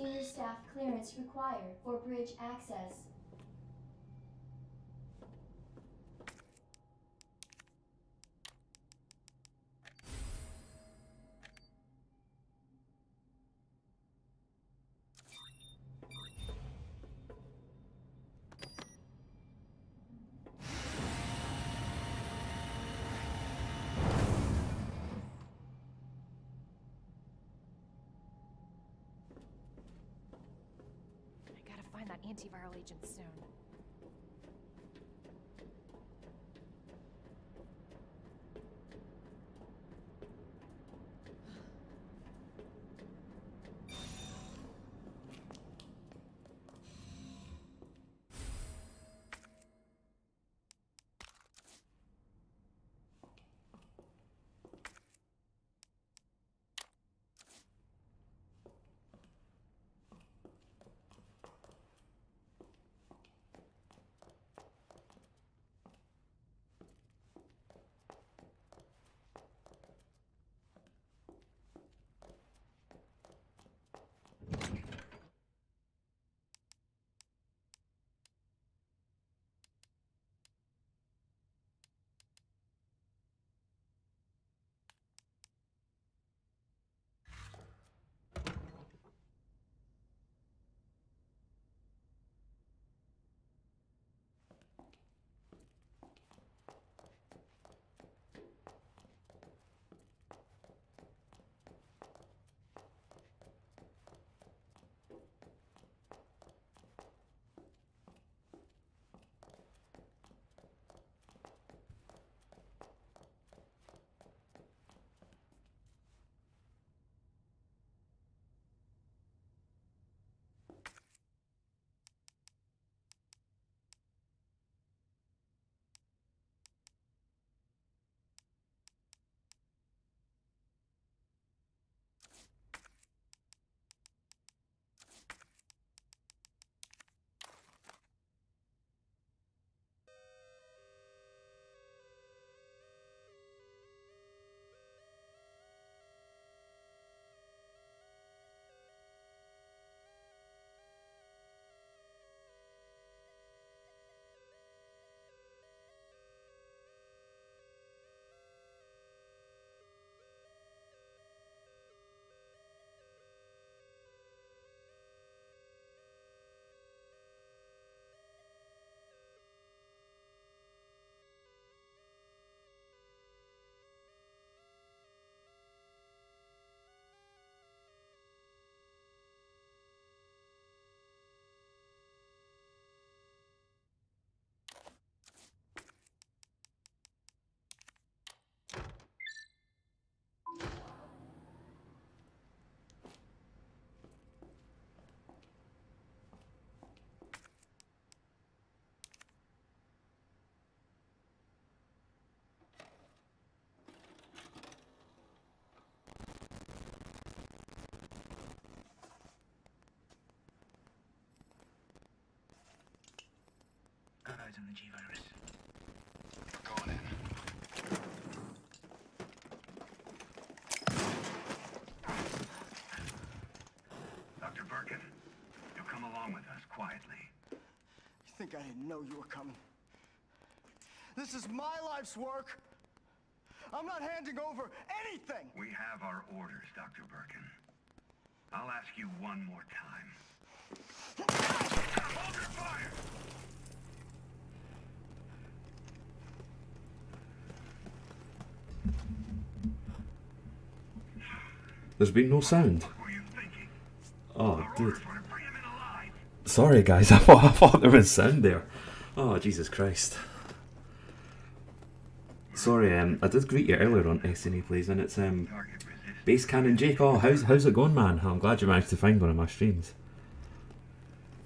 Senior staff clearance required for bridge access. That antiviral agent soon. Eyes on the G-virus. Going in. Dr. Birkin, you'll come along with us quietly. You think I didn't know you were coming? This is my life's work. I'm not handing over anything. We have our orders, Dr. Birkin. I'll ask you one more time. Hold your fire! There's been no sound. What were you thinking? Oh, Our dude. orders were to bring him in alive. Sorry, guys. I thought there was sound there. Oh, Jesus Christ. Sorry, I did greet you earlier on SNE Plays, and it's Target resist. Base Cannon Jake. Oh, how's it going, man? I'm glad you managed to find one of my streams.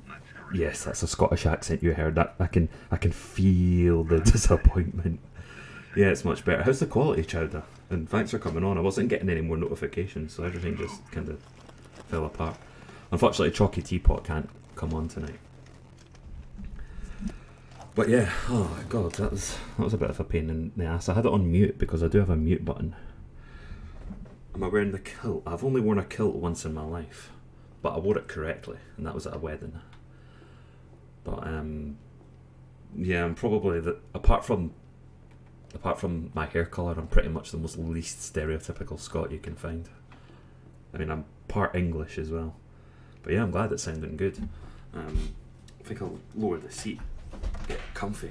Let's hurry. Yes, that's a Scottish accent you heard. That I can feel the disappointment. Yeah, it's much better. How's the quality, Chowder? And thanks for coming on. I wasn't getting any more notifications, so everything just kind of fell apart. Unfortunately, Chalky Teapot can't come on tonight. But yeah, oh god, that was a bit of a pain in the ass. I had it on mute because I do have a mute button. Am I wearing the kilt? I've only worn a kilt once in my life. but I wore it correctly, and that was at a wedding. But yeah, I'm probably apart from my hair colour, I'm pretty much the most least stereotypical Scot you can find. I mean, I'm part English as well. But yeah, I'm glad it's sounding good. I think I'll lower the seat, get comfy.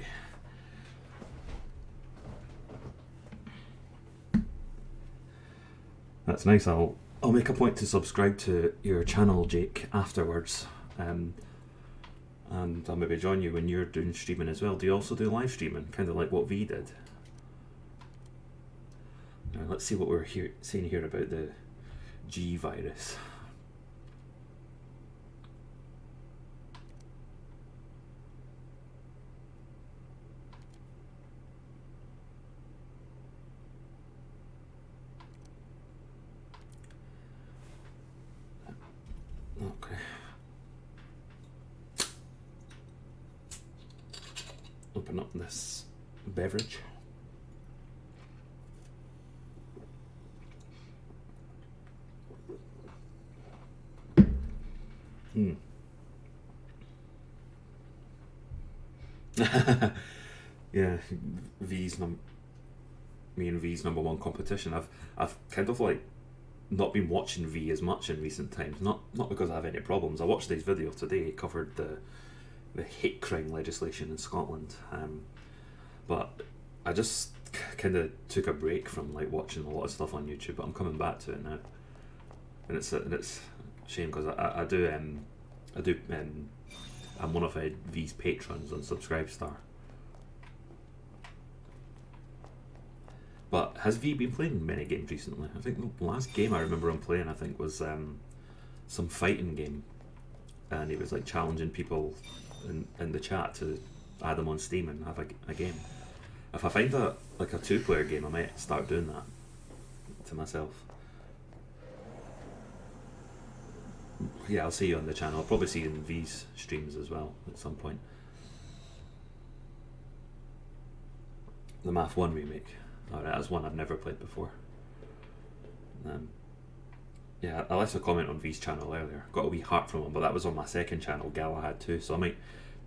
That's nice. I'll make a point to subscribe to your channel, Jake, afterwards. And I'll maybe join you when you're doing streaming as well. Do you also do live streaming, kind of like what V did? Now, let's see what we're seeing here about the G virus. Okay. Open up this beverage. Yeah, me and V's number one competition. I've kind of like not been watching V as much in recent times. Not because I have any problems. I watched his video today. He covered the hate crime legislation in Scotland, but I just kind of took a break from like watching a lot of stuff on YouTube. But I'm coming back to it now, and it's a shame because I'm one of V's patrons on Subscribestar. But has V been playing many games recently? I think the last game I remember him playing, I think, was some fighting game, and he was like challenging people in the chat to add them on Steam and have a game. If I find a 2-player game, I might start doing that to myself. Yeah, I'll see you on the channel. I'll probably see you in V's streams as well at some point. The Math 1 remake. Alright, that's one I've never played before. Yeah, I left a comment on V's channel earlier. Got a wee heart from him, but that was on my second channel, Galahad 2, so I might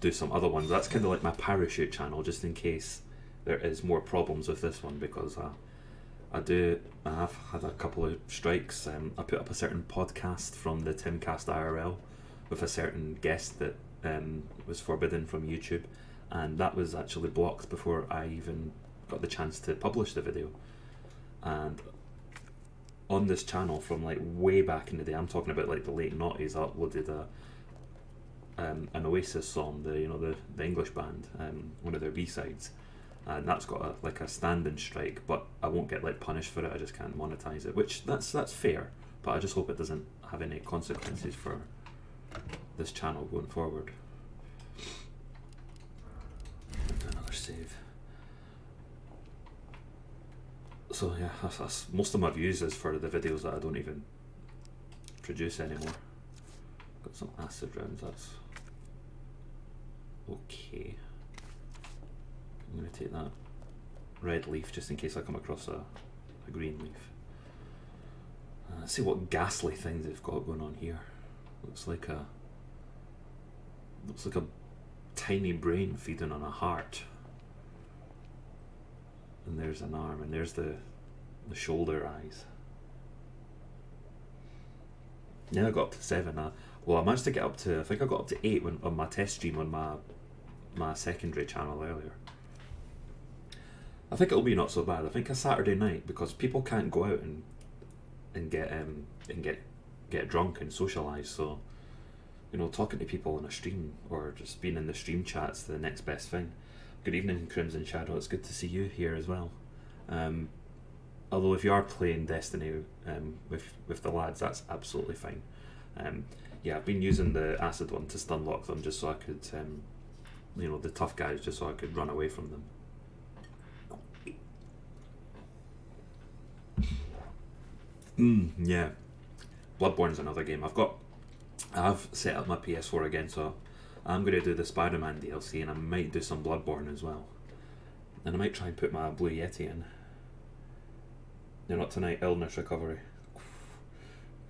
do some other ones. That's kind of like my parachute channel, just in case there is more problems with this one, because I have had a couple of strikes. I put up a certain podcast from the Timcast IRL with a certain guest that was forbidden from YouTube, and that was actually blocked before I even got the chance to publish the video. And on this channel from like way back in the day, I'm talking about like the late noughties, I uploaded an Oasis song, the English band, one of their B-sides, and that's got a standing strike, but I won't get like punished for it. I just can't monetize it, which that's fair, but I just hope it doesn't have any consequences for this channel going forward. Another save. So yeah, that's most of my views is for the videos that I don't even produce anymore. Got some acid rounds, that's okay. I'm going to take that red leaf just in case I come across a green leaf. Let's see what ghastly things they've got going on here. Looks like a tiny brain feeding on a heart. And there's an arm, and there's the shoulder eyes. Yeah, I got up to 7. Well, I managed to get up to, I think I got up to 8 on my test stream on my secondary channel earlier. I think it'll be not so bad. I think a Saturday night, because people can't go out and get drunk and socialise, so talking to people on a stream or just being in the stream chat's the next best thing. Good evening, Crimson Shadow. It's good to see you here as well. Although if you are playing Destiny with the lads, that's absolutely fine. Yeah, I've been using the acid one to stun lock them just so I could, the tough guys, just so I could run away from them. Yeah, Bloodborne's another game. I've set up my PS4 again, so I'm going to do the Spider-Man DLC, and I might do some Bloodborne as well. And I might try and put my Blue Yeti in. No, not tonight, illness recovery.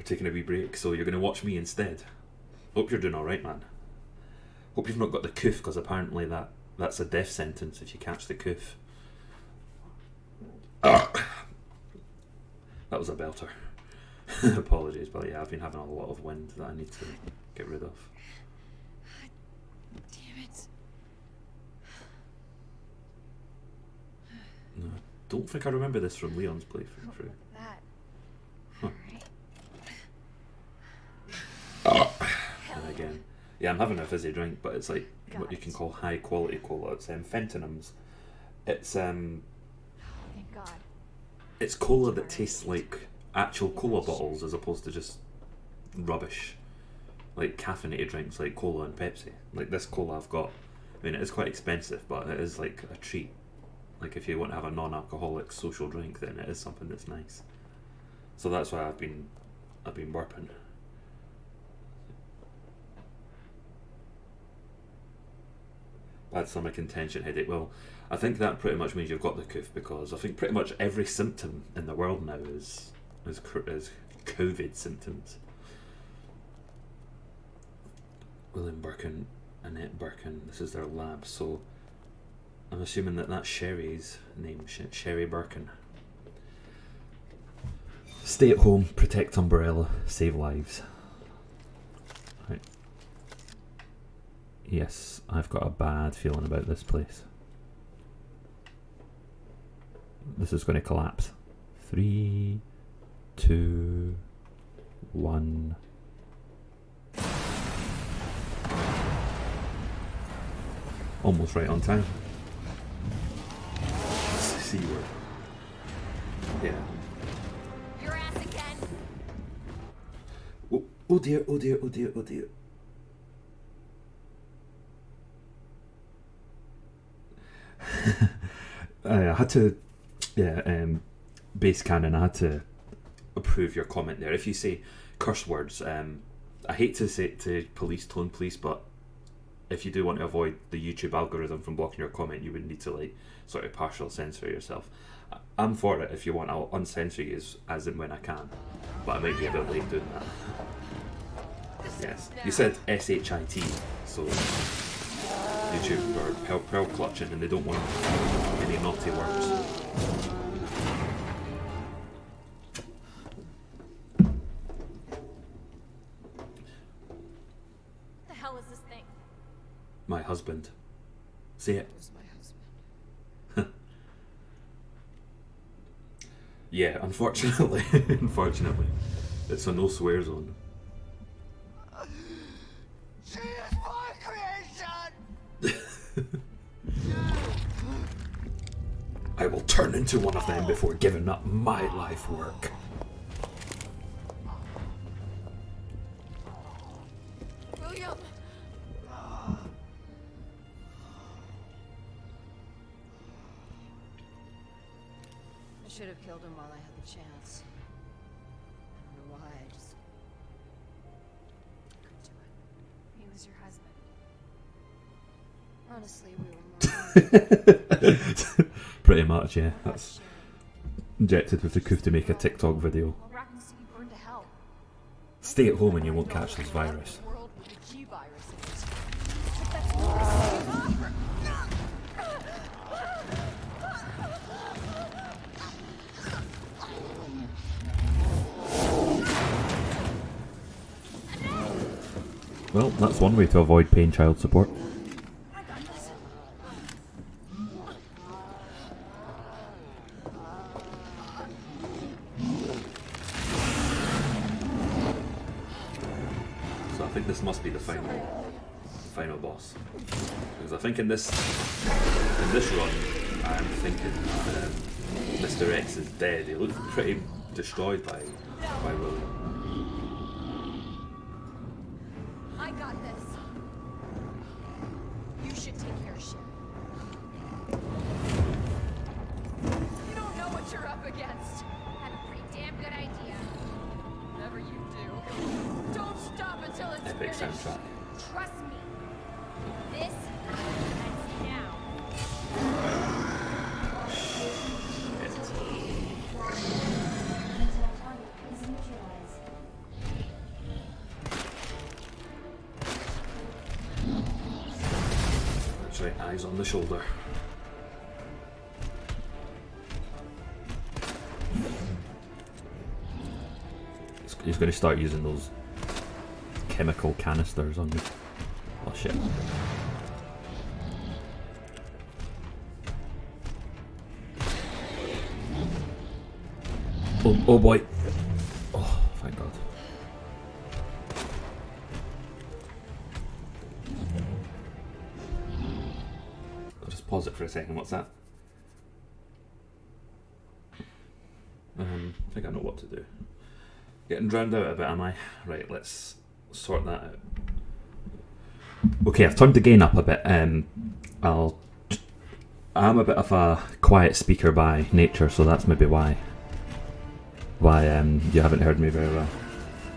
taking a wee break, so you're going to watch me instead. Hope you're doing alright, man. Hope you've not got the coof, because apparently that's a death sentence if you catch the coof. That was a belter. Apologies, but yeah, I've been having a lot of wind that I need to get rid of. Damn it. No, I don't think I remember this from Leon's playthrough. That. Huh. Alright. And again, yeah, I'm having a fizzy drink, but it's like what you can call high quality cola. It's Fentonums. It's Thank God. it's cola that tastes like actual cola bottles as opposed to just rubbish, like caffeinated drinks like cola and Pepsi. Like this cola I've got, I mean, it is quite expensive, but it is like a treat. Like if you want to have a non-alcoholic social drink, then it is something that's nice. So that's why I've been burping. Bad stomach and tension headache. Well, I think that pretty much means you've got the coof, because I think pretty much every symptom in the world now is COVID symptoms. William Birkin, Annette Birkin, this is their lab, so I'm assuming that's Sherry's name, Sherry Birkin. Stay at home, protect umbrella, save lives. Right. Yes, I've got a bad feeling about this place. This is going to collapse. 3, 2, 1. Almost right on time. C word. Yeah. Your ass again. Oh dear, oh dear, oh dear, oh dear. I had to, base canon, I had to approve your comment there. If you say curse words, I hate to say it to tone police, but if you do want to avoid the YouTube algorithm from blocking your comment, you would need to like sort of partial censor yourself. I'm for it. If you want, I'll uncensor you as and when I can, but I might be a bit late doing that. Yes, you said SHIT, so YouTube are pearl clutching and they don't want any naughty words. The hell is this thing? My husband. Say it. Who's my husband? Yeah, unfortunately. Unfortunately. It's a no swear zone. She is my creation! I will turn into one of them before giving up my life work. William! I should have killed him while I had the chance. I don't know why, I just couldn't do it. He was your husband. Honestly, we were more Pretty much, yeah. That's injected with the coof to make a TikTok video. I'll rock and see you burn to hell. Stay at home and you won't catch this virus. World with a G virus in it. But that's what we're Well, that's one way to avoid paying child support. So I think this must be the final boss. Because I think in this run, I'm thinking Mr. X is dead. He looks pretty destroyed by William. I got this. You should take care of shit. You don't know what you're up against. I have a pretty damn good idea. Whatever you do, don't stop until it's Epic finished. soundtrack. Trust me. This ends now. Until target is neutralized. That's right, eyes on the shoulder. He's going to start using those chemical canisters on me. Oh shit. Oh boy. Oh, thank God. I'll just pause it for a second. What's that? I think I know what to do. Getting drowned out a bit, am I? Right, let's sort that out. Okay, I've turned the gain up a bit. I'm a bit of a quiet speaker by nature, so that's maybe why you haven't heard me very well.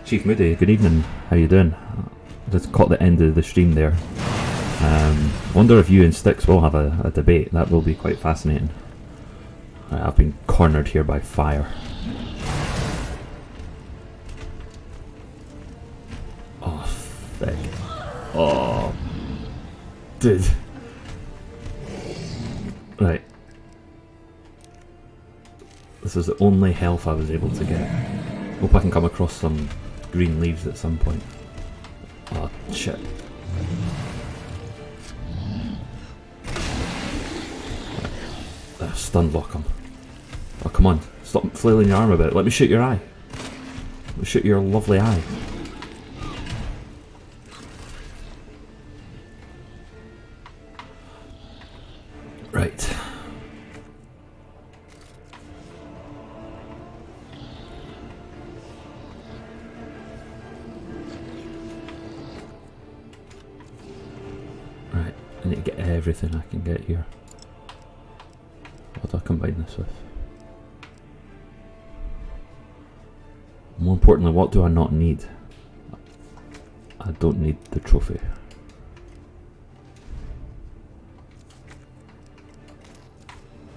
Chief Moody, good evening. How you doing? Just caught the end of the stream there. Wonder if you and Styx will have a debate. That will be quite fascinating. I've been cornered here by fire. Oh, fuck. Oh, dude. Right. This is the only health I was able to get. Hope I can come across some green leaves at some point. Oh, shit. Stun lock him. Oh, come on. Stop flailing your arm a bit. Let me shoot your eye. Let me shoot your lovely eye. Right. Right. I need to get everything I can get here. What do I combine this with? More importantly, what do I not need? I don't need the trophy.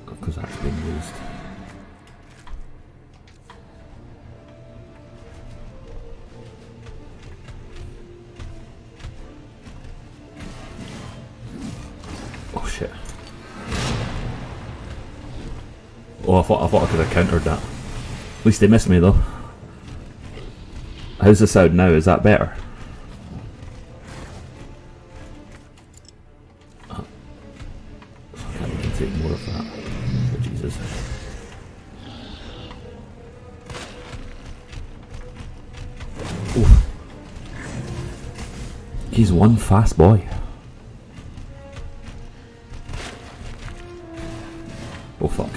Because that's been used. Oh shit. Oh, I thought I could have countered that. At least they missed me though. How's the sound now? Is that better? Oh. I can't even take more of that. Oh, Jesus. Oof. He's one fast boy. Oh fuck.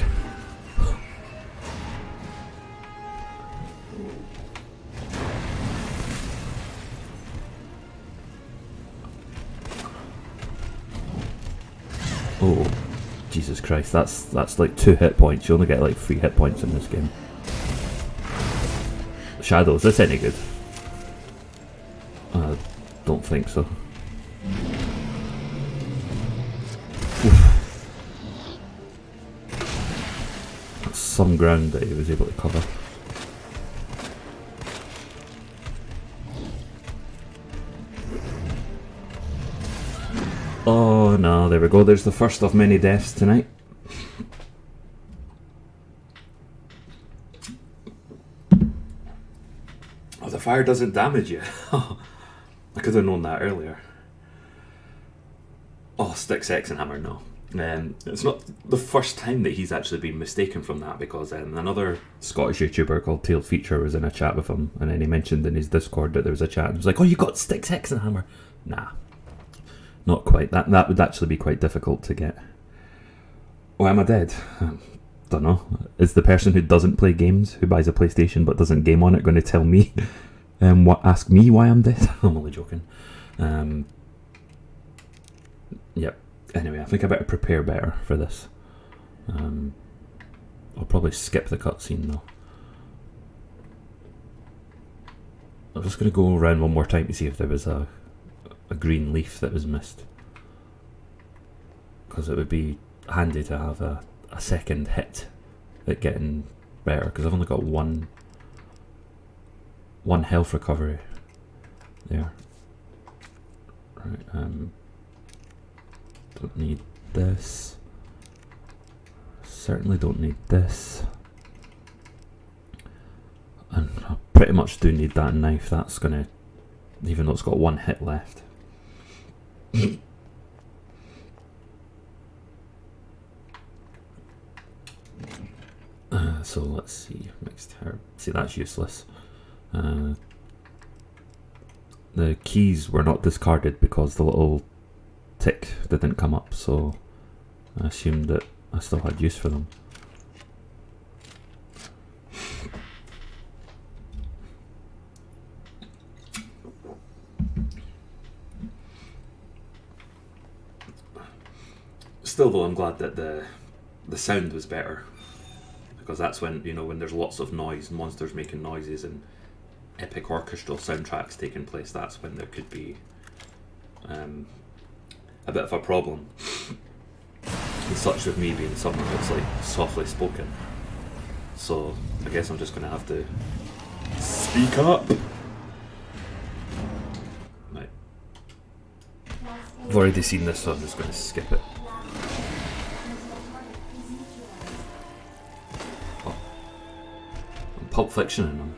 Oh, Jesus Christ, that's like 2 hit points. You only get like 3 hit points in this game. Shadow, is this any good? I don't think so. Oof. That's some ground that he was able to cover. Oh no, there we go. There's the first of many deaths tonight. Oh, the fire doesn't damage you. I could have known that earlier. Oh, Styx Hexenhammer, no. It's not the first time that he's actually been mistaken from that, because another Scottish YouTuber called Tailed Feature was in a chat with him, and then he mentioned in his Discord that there was a chat and he was like, oh, you got Styx Hexenhammer. Nah. Not quite. That would actually be quite difficult to get. Oh, am I dead? Don't know. Is the person who doesn't play games, who buys a PlayStation but doesn't game on it, going to tell me, ask me why I'm dead? I'm only joking. Yep. Anyway, I think I better prepare better for this. I'll probably skip the cutscene though. I'm just going to go around one more time to see if there was a green leaf that was missed, because it would be handy to have a second hit at getting better, because I've only got one health recovery there. Right, Don't need this. Certainly don't need this. And I pretty much do need that knife. That's gonna, even though it's got one hit left. So let's see, mixed herb. See, that's useless. The keys were not discarded because the little tick didn't come up, so I assumed that I still had use for them. Still though, I'm glad that the sound was better, because that's when, you know, when there's lots of noise, monsters making noises and epic orchestral soundtracks taking place, that's when there could be a bit of a problem. And such with me being someone that's like softly spoken. So I guess I'm just gonna have to speak up. Right. I've already seen this, so I'm just gonna skip it. Oh. I'm Pulp Fiction in them.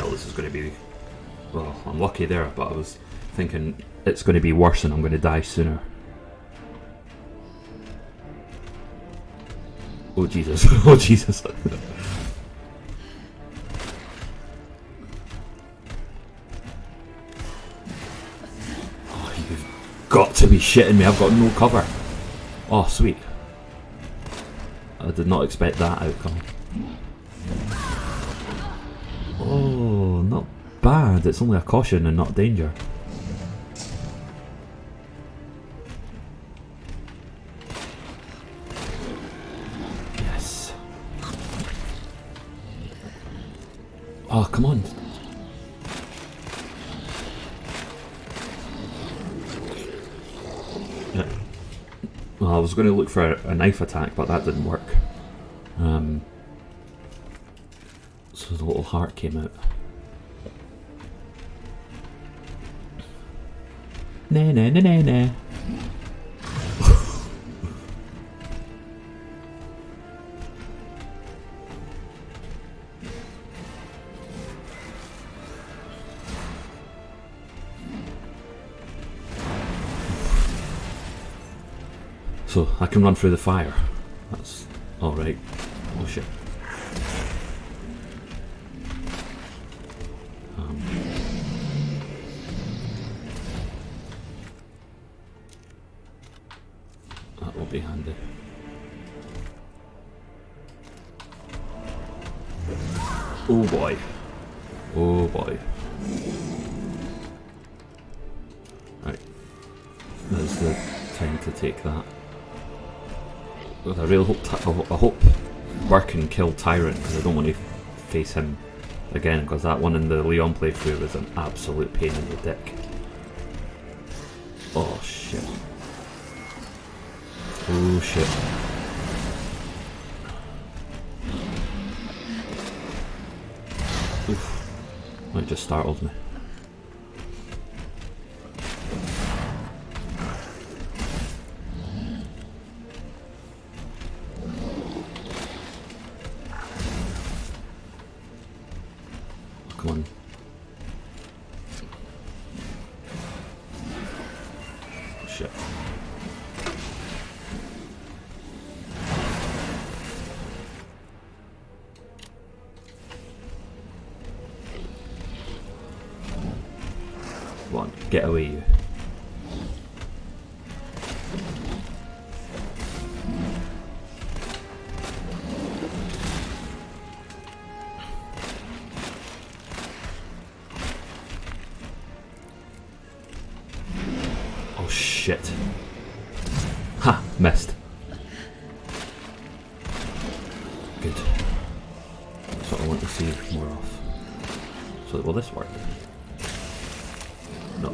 This is going to be, well, I'm lucky there, but I was thinking it's going to be worse and I'm going to die sooner. Oh Jesus, oh Jesus. Oh, you've got to be shitting me, I've got no cover. Oh, sweet. I did not expect that outcome. Oh, not bad. It's only a caution and not danger. Yes. Oh, come on. Yeah. Well, I was going to look for a knife attack, but that didn't work. So the little heart came out. Nah, nah, nah, nah, nah. So I can run through the fire. That's alright. Oh shit. That will be handy. Oh boy. Oh boy. Right. There's the time to take that. But I really hope Burke can kill Tyrant, because I don't want to face him again, because that one in the Leon playthrough was an absolute pain in the dick. Oh shit. Oh shit. Oof. That just startled me. Come on. Shit. Come on, get away you. Oh shit. Ha! Missed. Good. That's what I want to see more of. So will this work? No.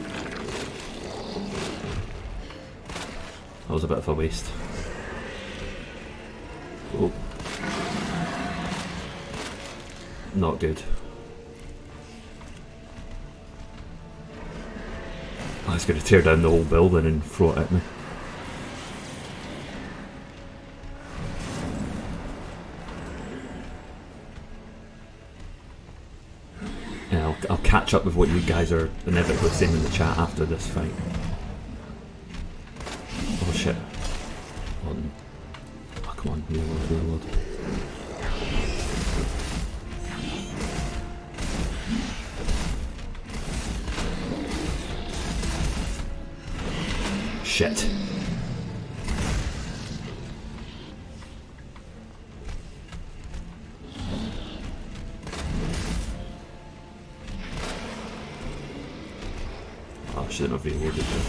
That was a bit of a waste. Oh. Not good. Oh, it's going to tear down the whole building and throw it at me. Yeah, I'll catch up with what you guys are inevitably saying in the chat after this fight. Oh shit. Oh, come on, reload. Shit. Oh, I shouldn't have reloaded there.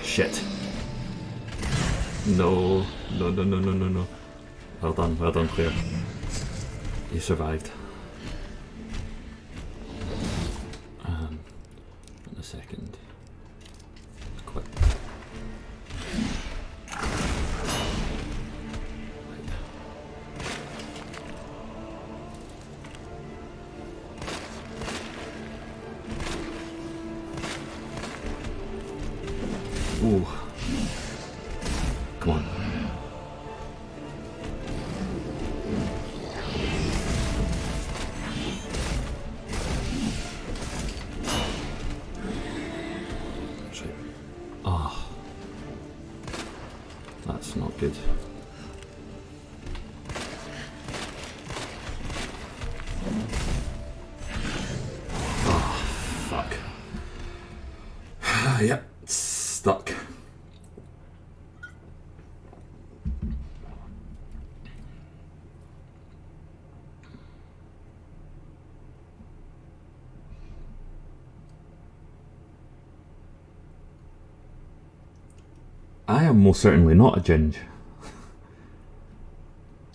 Shit. No. Well done, Claire. You survived. In a second. Quick. Ooh. Come on. Oh. That's not good. Oh, fuck. Yep. Stuck. I am most certainly not a ginge.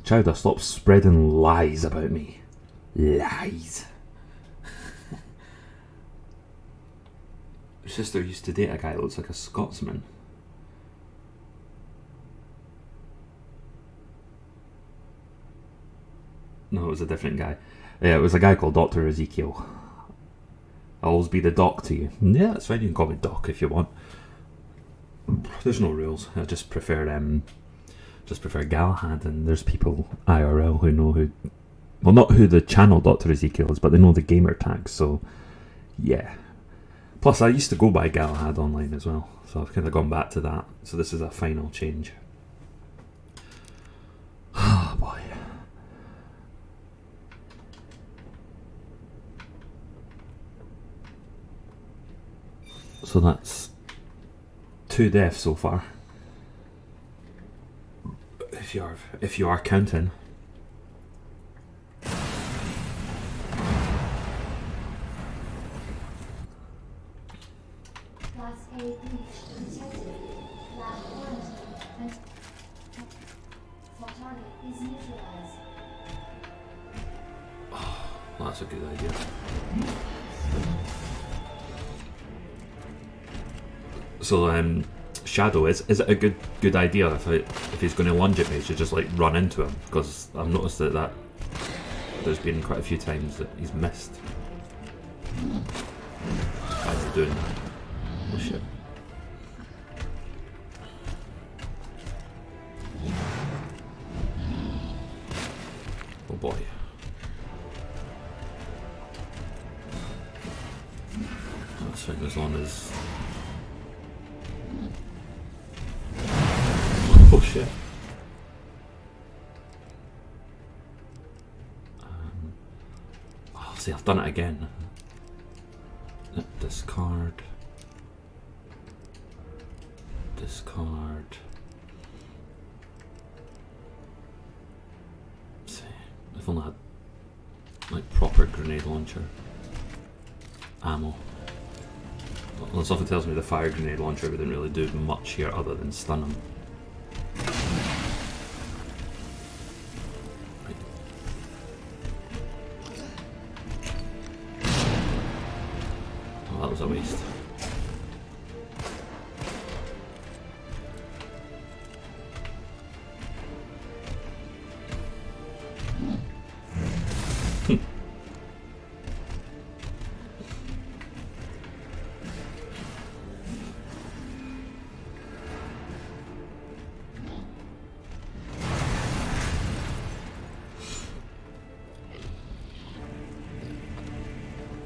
Chowder, stop spreading lies about me. Lies. Your sister used to date a guy that looks like a Scotsman. No, it was a different guy. Yeah, it was a guy called Dr. Ezekiel. I'll always be the doc to you. Yeah, that's fine, you can call me doc if you want. There's no rules. I just prefer Galahad, and there's people IRL who know who, well, not who the channel Dr. Ezekiel is, but they know the gamer tags, so yeah. Plus I used to go by Galahad online as well, so I've kind of gone back to that, so this is a final change. Oh boy. So that's 2 deaths so far, if you are counting. Class A breach detected. Lab quarantine. For target is neutralized. Oh, that's a good idea. So Shadow, is it a good idea if he's going to lunge at me to just like run into him? Because I've noticed that there's been quite a few times that he's missed. Guys are doing that. Oh shit. Oh boy. That's fine as long as. Oh shit. Oh, see, I've done it again. Discard. See, if only I had like proper grenade launcher ammo. Well, something tells me the fire grenade launcher wouldn't really do much here other than stun him. was a waste.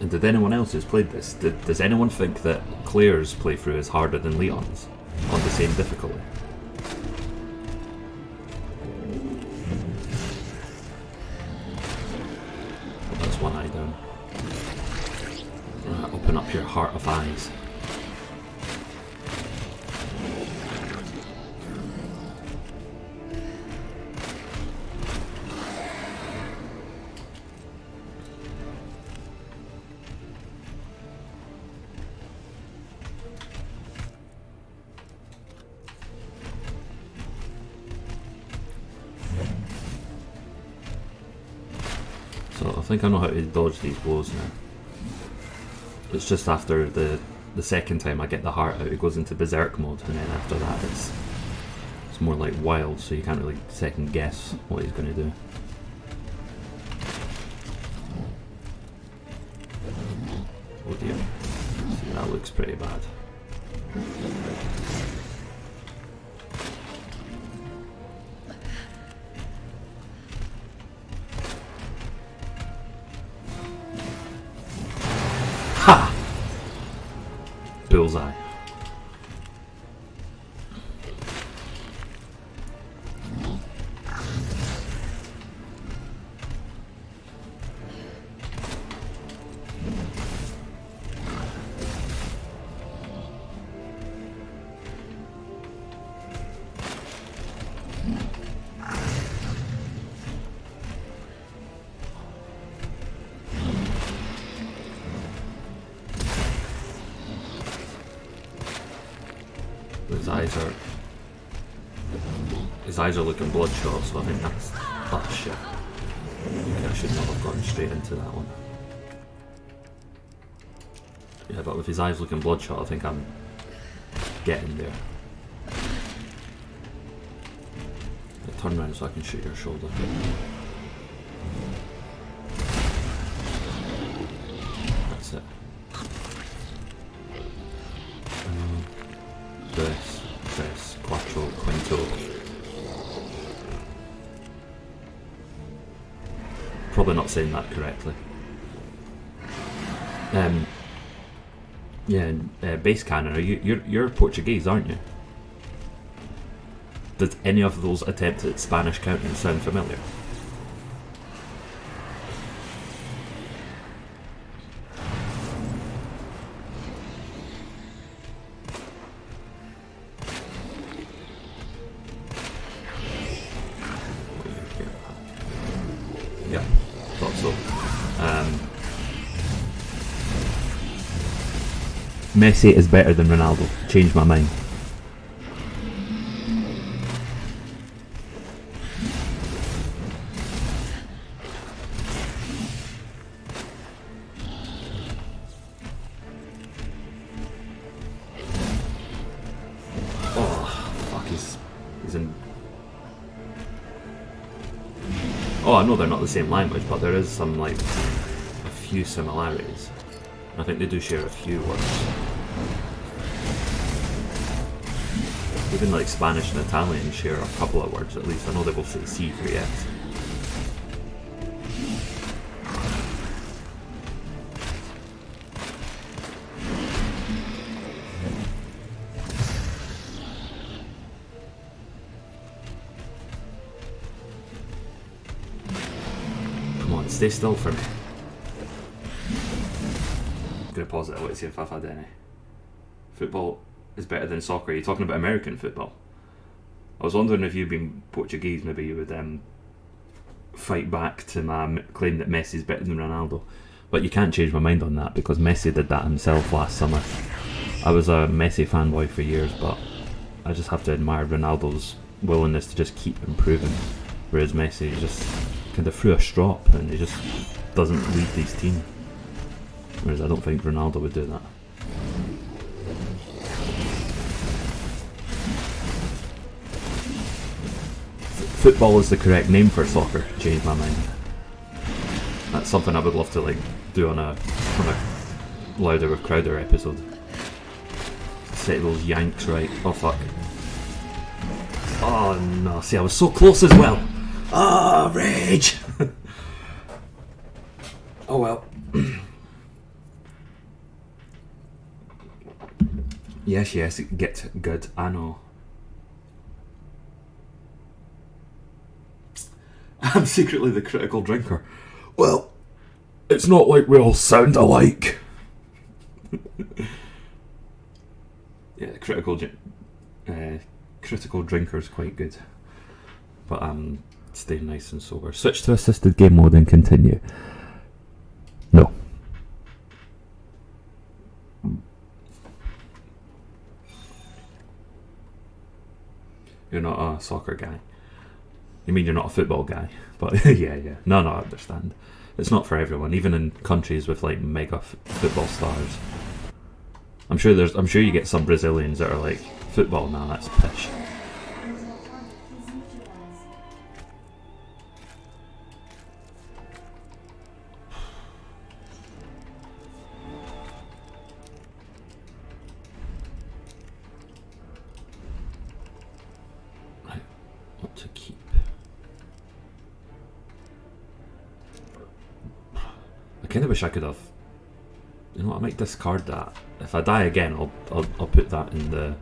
And did anyone else who's played this, does anyone think that Claire's playthrough is harder than Leon's on the same difficulty? Well, that's one eye down. Right, open up your heart of eyes. So I think I know how to dodge these blows now. It's just after the second time I get the heart out, it goes into berserk mode, and then after that it's more like wild, so you can't really second guess what he's going to do. Oh dear. See, that looks pretty bad. Ha! Bullseye. His eyes are looking bloodshot, so I think that's... Oh shit. Okay, I should not have gotten straight into that one. Yeah, but with his eyes looking bloodshot, I think I'm getting there. Yeah, turn around so I can shoot your shoulder. That's it. Tres, quattro, quinto. Probably not saying that correctly. Base cannon. You're Portuguese, aren't you? Does any of those attempts at Spanish counting sound familiar? Yeah, thought so. Messi is better than Ronaldo. Changed my mind. Oh, fuck, he's in... Oh, I know they're not the same language, but there is some, like, a few similarities. I think they do share a few words. Even like Spanish and Italian share a couple of words at least. I know they both say C for yes. Come on, stay still for me. I'm gonna pause it. I want to see if I've had any. Football is better than soccer. Are you talking about American football? I was wondering if you'd been Portuguese, maybe you would fight back to my claim that Messi's better than Ronaldo. But you can't change my mind on that because Messi did that himself last summer. I was a Messi fanboy for years, but I just have to admire Ronaldo's willingness to just keep improving. Whereas Messi just kind of threw a strop and he just doesn't lead his team. Whereas I don't think Ronaldo would do that. football is the correct name for soccer changed my mind. That's something I would love to like do on a Louder with Crowder episode. Set those yanks right. Oh fuck. Oh no, see I was so close as well. Ah, rage! Oh well. Yes, get good, I know. I'm secretly the critical drinker. Well, it's not like we all sound alike. Yeah, critical drinker's quite good. But I'm staying nice and sober. Switch to assisted game mode and continue. No. You're not a soccer guy. You mean you're not a football guy? But yeah. No, I understand. It's not for everyone, even in countries with like mega football stars. I'm sure you get some Brazilians that are like, football, nah, that's pish. Right, what to keep? I kind of wish I could have. You know what, I might discard that. If I die again, I'll put that in the.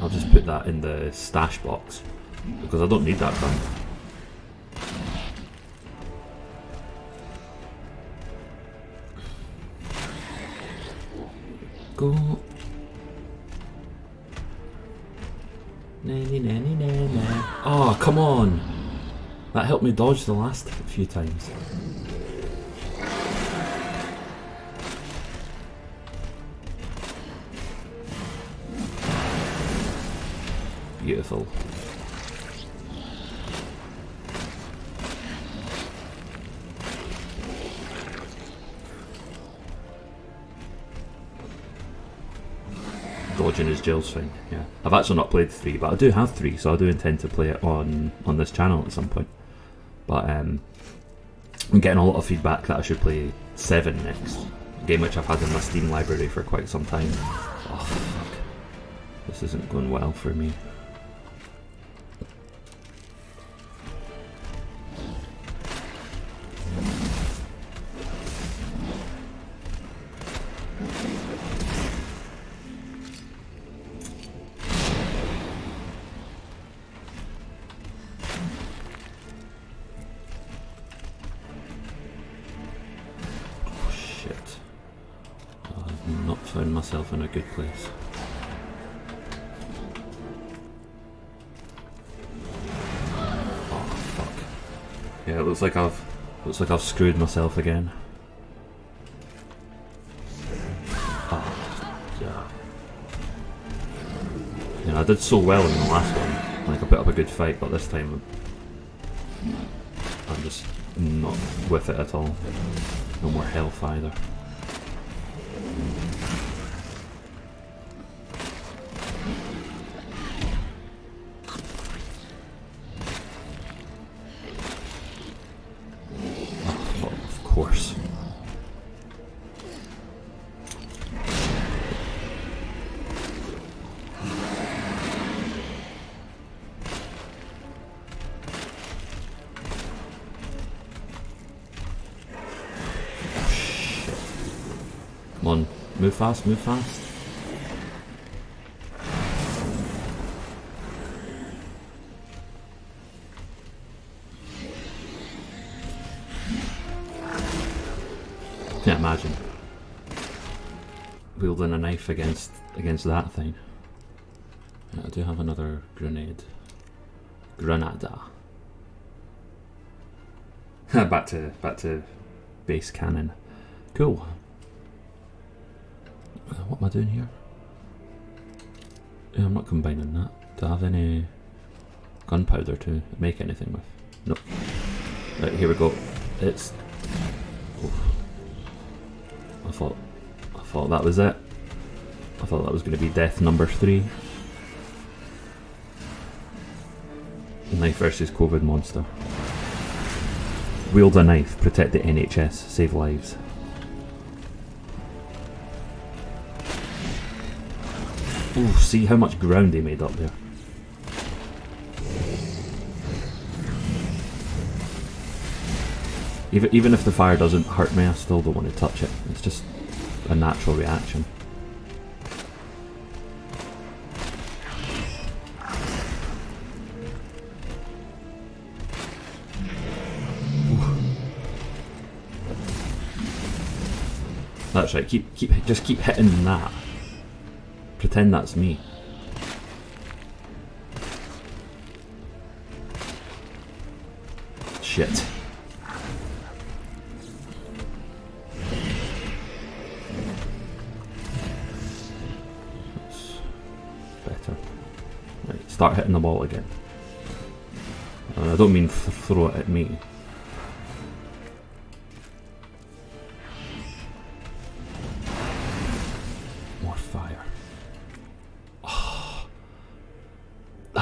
I'll just put that in the stash box because I don't need that gun. Go. Oh, come on! That helped me dodge the last few times. Beautiful. Dodging is Jill's thing, yeah. I've actually not played 3, but I do have 3, so I do intend to play it on this channel at some point. But I'm getting a lot of feedback that I should play 7 next. A game which I've had in my Steam library for quite some time. Oh fuck. This isn't going well for me. Found myself in a good place. Oh fuck. Yeah, it looks like I've screwed myself again. Oh, yeah. Yeah, I did so well in the last one. Like I put up a good fight, but this time I'm just not with it at all. No more health either. Come on, move fast, move fast. Can't imagine wielding a knife against that thing. Yeah, I do have another grenade. Granada. back to base cannon. Cool. What am I doing here? Yeah, I'm not combining that. Do I have any gunpowder to make anything with? Nope. Right, here we go. It's. Oof. I thought that was it. I thought that was going to be death number 3. Knife versus COVID monster. Wield a knife, protect the NHS, save lives. Ooh, see how much ground they made up there. Even if the fire doesn't hurt me, I still don't want to touch it. It's just a natural reaction. That's right. Just keep hitting that. Pretend that's me. Shit. That's better. Right, start hitting the ball again. I don't mean throw it at me.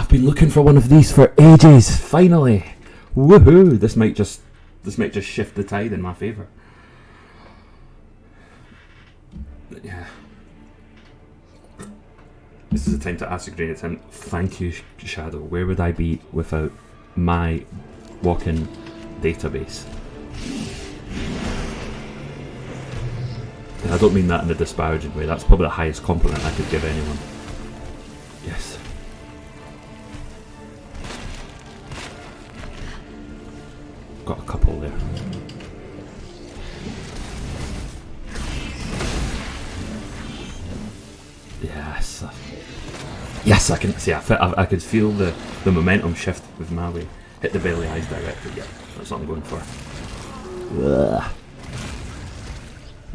Been looking for one of these for ages. Finally, woohoo! This might just shift the tide in my favour. Yeah. This is the time to ask a great attempt. Thank you, Shadow. Where would I be without my walking database? I don't mean that in a disparaging way. That's probably the highest compliment I could give anyone. Yes. Got a couple there. Yes. Yes, I can see. I could feel the momentum shift with Maui. Hit the belly eyes directly. Yeah, that's what I'm going for. Ugh.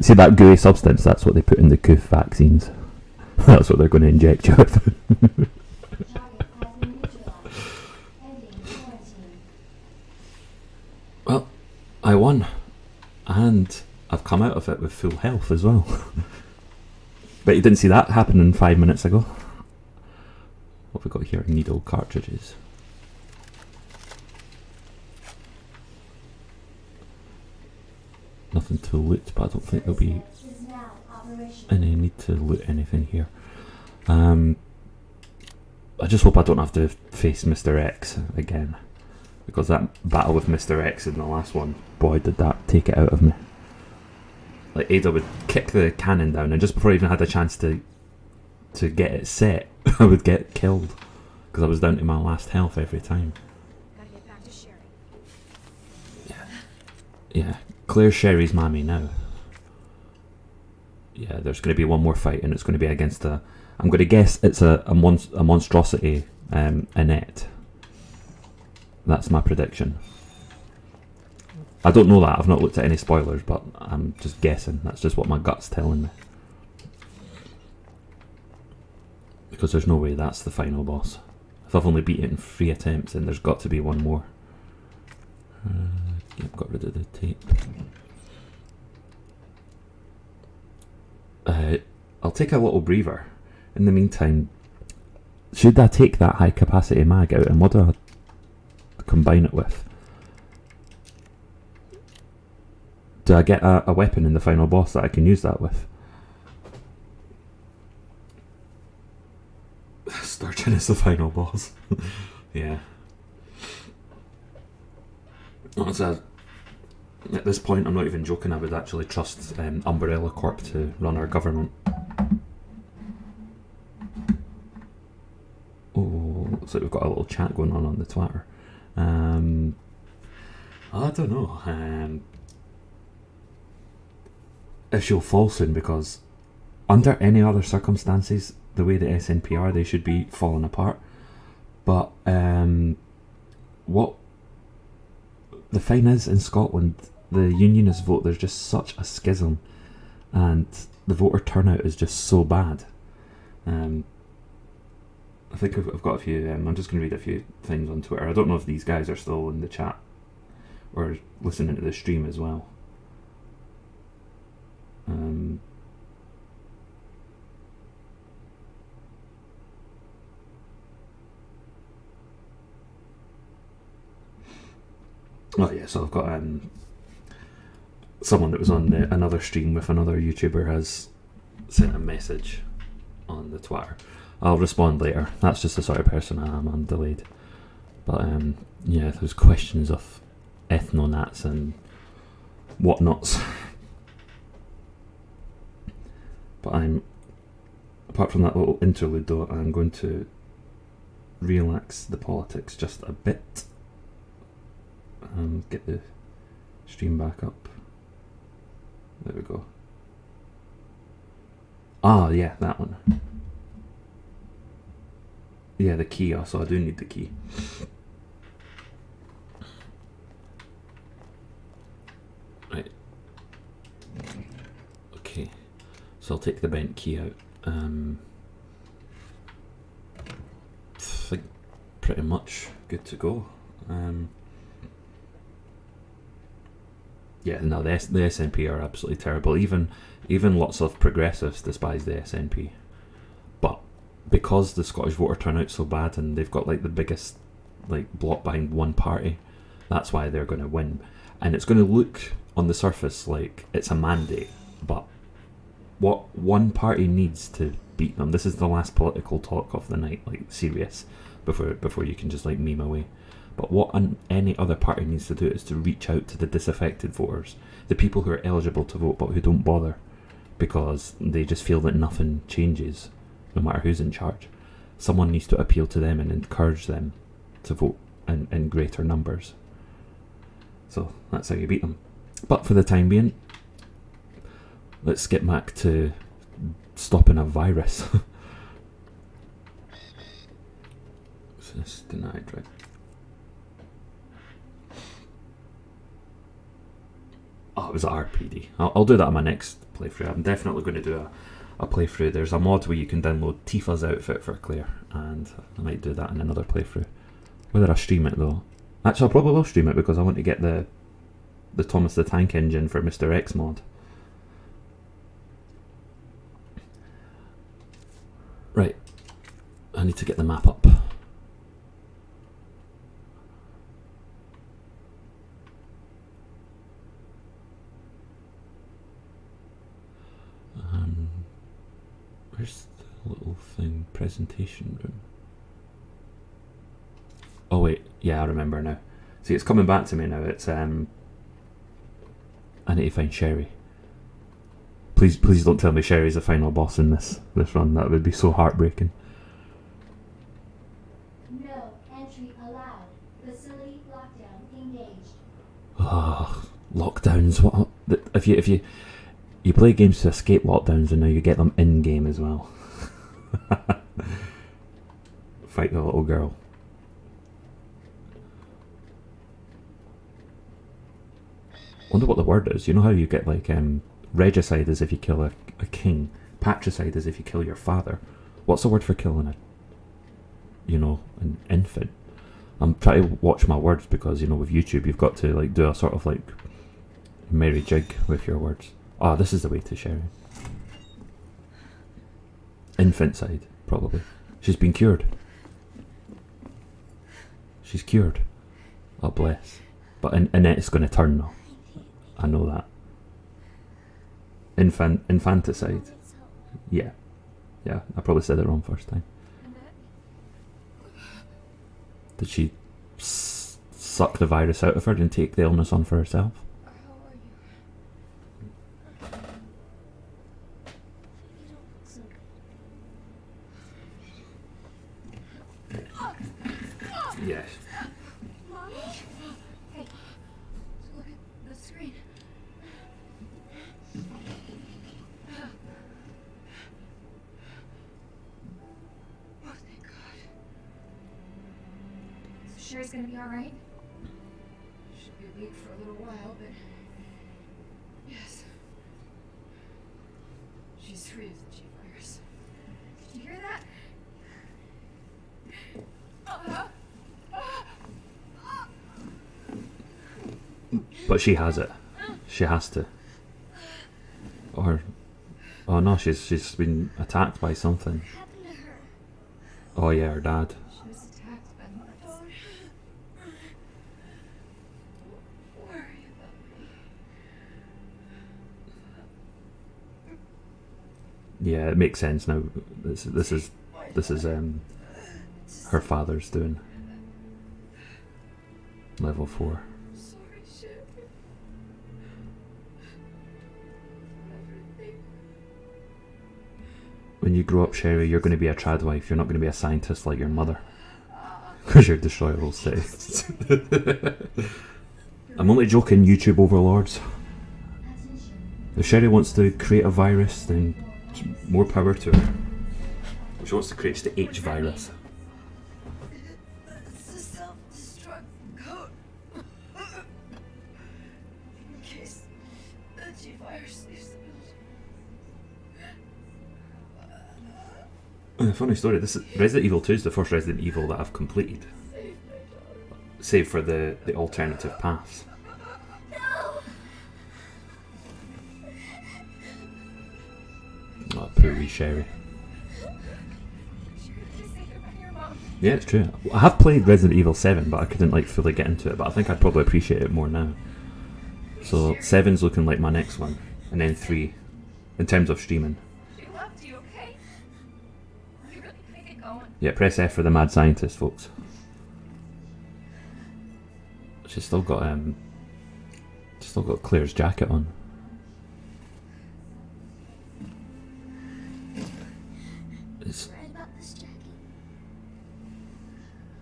See that gooey substance? That's what they put in the coof vaccines. That's what they're going to inject you with. Target has been neutralized. Ending quarantine. Well, I won. And I've come out of it with full health as well. But you didn't see that happening 5 minutes ago. What have we got here? Needle cartridges. Nothing to loot, but I don't think there'll be Is now operational. any need to loot anything here. I just hope I don't have to face Mr. X again. Because that battle with Mr. X in the last one, boy did that take it out of me. Like Ada would kick the cannon down and just before I even had a chance to get it set, I would get killed. Because I was down to my last health every time. Gotta get back to Sherry. Yeah, Claire's Sherry's mammy now. Yeah, there's going to be one more fight and it's going to be against I'm going to guess it's a monstrosity, Annette. That's my prediction. I don't know that, I've not looked at any spoilers, but I'm just guessing. That's just what my gut's telling me. Because there's no way that's the final boss. If I've only beat it in 3 attempts, then there's got to be one more. Yep, got rid of the tape. I'll take a little breather. In the meantime, should I take that high capacity mag out and what do I combine it with? Do I get a weapon in the final boss that I can use that with? Sturgeon is the final boss. Yeah. At this point, I'm not even joking, I would actually trust Umbrella Corp to run our government. Oh, looks like we've got a little chat going on the Twitter. I don't know. If she'll fall soon, because under any other circumstances, the way the SNP are, they should be falling apart. But what the thing is in Scotland, the unionist vote, there's just such a schism, and the voter turnout is just so bad. I think I've got a few. I'm just going to read a few things on Twitter. I don't know if these guys are still in the chat or listening to the stream as well. Oh yeah, so I've got someone that was on another stream with another YouTuber has sent a message on the Twitter. I'll respond later. That's just the sort of person I am. I'm delayed. But yeah, there's questions of ethnonats and whatnots. But apart from that little interlude though, I'm going to relax the politics just a bit and get the stream back up. There we go. Ah, yeah, that one. Yeah, the key. Also, I do need the key. Right. Okay. So I'll take the bent key out. I think pretty much good to go. Yeah, no, the SNP are absolutely terrible. Even lots of progressives despise the SNP. But because the Scottish voter turnout's so bad and they've got like the biggest like block behind one party, that's why they're going to win. And it's going to look on the surface like it's a mandate, but what one party needs to beat them, this is the last political talk of the night, like serious, before you can just like meme away. But what any other party needs to do is to reach out to the disaffected voters, the people who are eligible to vote but who don't bother because they just feel that nothing changes no matter who's in charge. Someone needs to appeal to them and encourage them to vote in greater numbers. So that's how you beat them. But for the time being, let's get back to stopping a virus. This denied, right? Oh, it was RPD. I'll do that on my next playthrough. I'm definitely going to do a playthrough. There's a mod where you can download Tifa's outfit for Claire, and I might do that in another playthrough. Whether I stream it though. Actually, I probably will stream it because I want to get the Thomas the Tank Engine for Mr. X mod. Right. I need to get the map up. Where's the little thing? Presentation room. Oh wait, yeah, I remember now. See, it's coming back to me now. It's I need to find Sherry. Please don't tell me Sherry's the final boss in this run. That would be so heartbreaking. No entry allowed. Facility lockdown engaged. Oh, lockdowns. What if you play games to escape lockdowns and now you get them in game as well? Fight the little girl. Wonder what the word is. You know how you get like regicide is if you kill a king, patricide is if you kill your father. What's the word for killing an infant? I'm trying to watch my words because with YouTube you've got to like do a sort of like merry jig with your words. Ah, this is the way to Sherry. Infanticide, probably. She's been cured. She's cured. Oh bless. But Annette's going to turn though. I know that. Infanticide. Yeah. Yeah, I probably said it wrong first time. Did she suck the virus out of her and take the illness on for herself? Yes. Mommy? Hey, look at the screen. Oh, thank God. So Sherry's gonna be alright? She'll be weak for a little while, but... yes. She's free of the G-virus. Did you hear that? But she has it. She has to. Or, oh no, she's been attacked by something. Oh yeah, her dad. She was attacked by Marks. Yeah, it makes sense now. This is her father's doing. Level 4. Sorry, Sherry. Everything. When you grow up, Sherry, you're going to be a trad wife. You're not going to be a scientist like your mother. Because you're destroyable city. I'm only joking, YouTube overlords. If Sherry wants to create a virus, then more power to her. She wants to create just the H virus. It's a self-destruct code. In case the G-virus leaves the building. Funny story, this is Resident Evil 2 is the first Resident Evil that I've completed. Save for the alternative paths. Oh, poor wee Sherry. Yeah, it's true. I have played Resident Evil 7, but I couldn't like fully get into it. But I think I'd probably appreciate it more now. So 7's looking like my next one, and then 3, in terms of streaming. She loved you, okay? You really make it going. Yeah, press F for the mad scientist, folks. She's still got Claire's jacket on. It's Right about this, Jackie.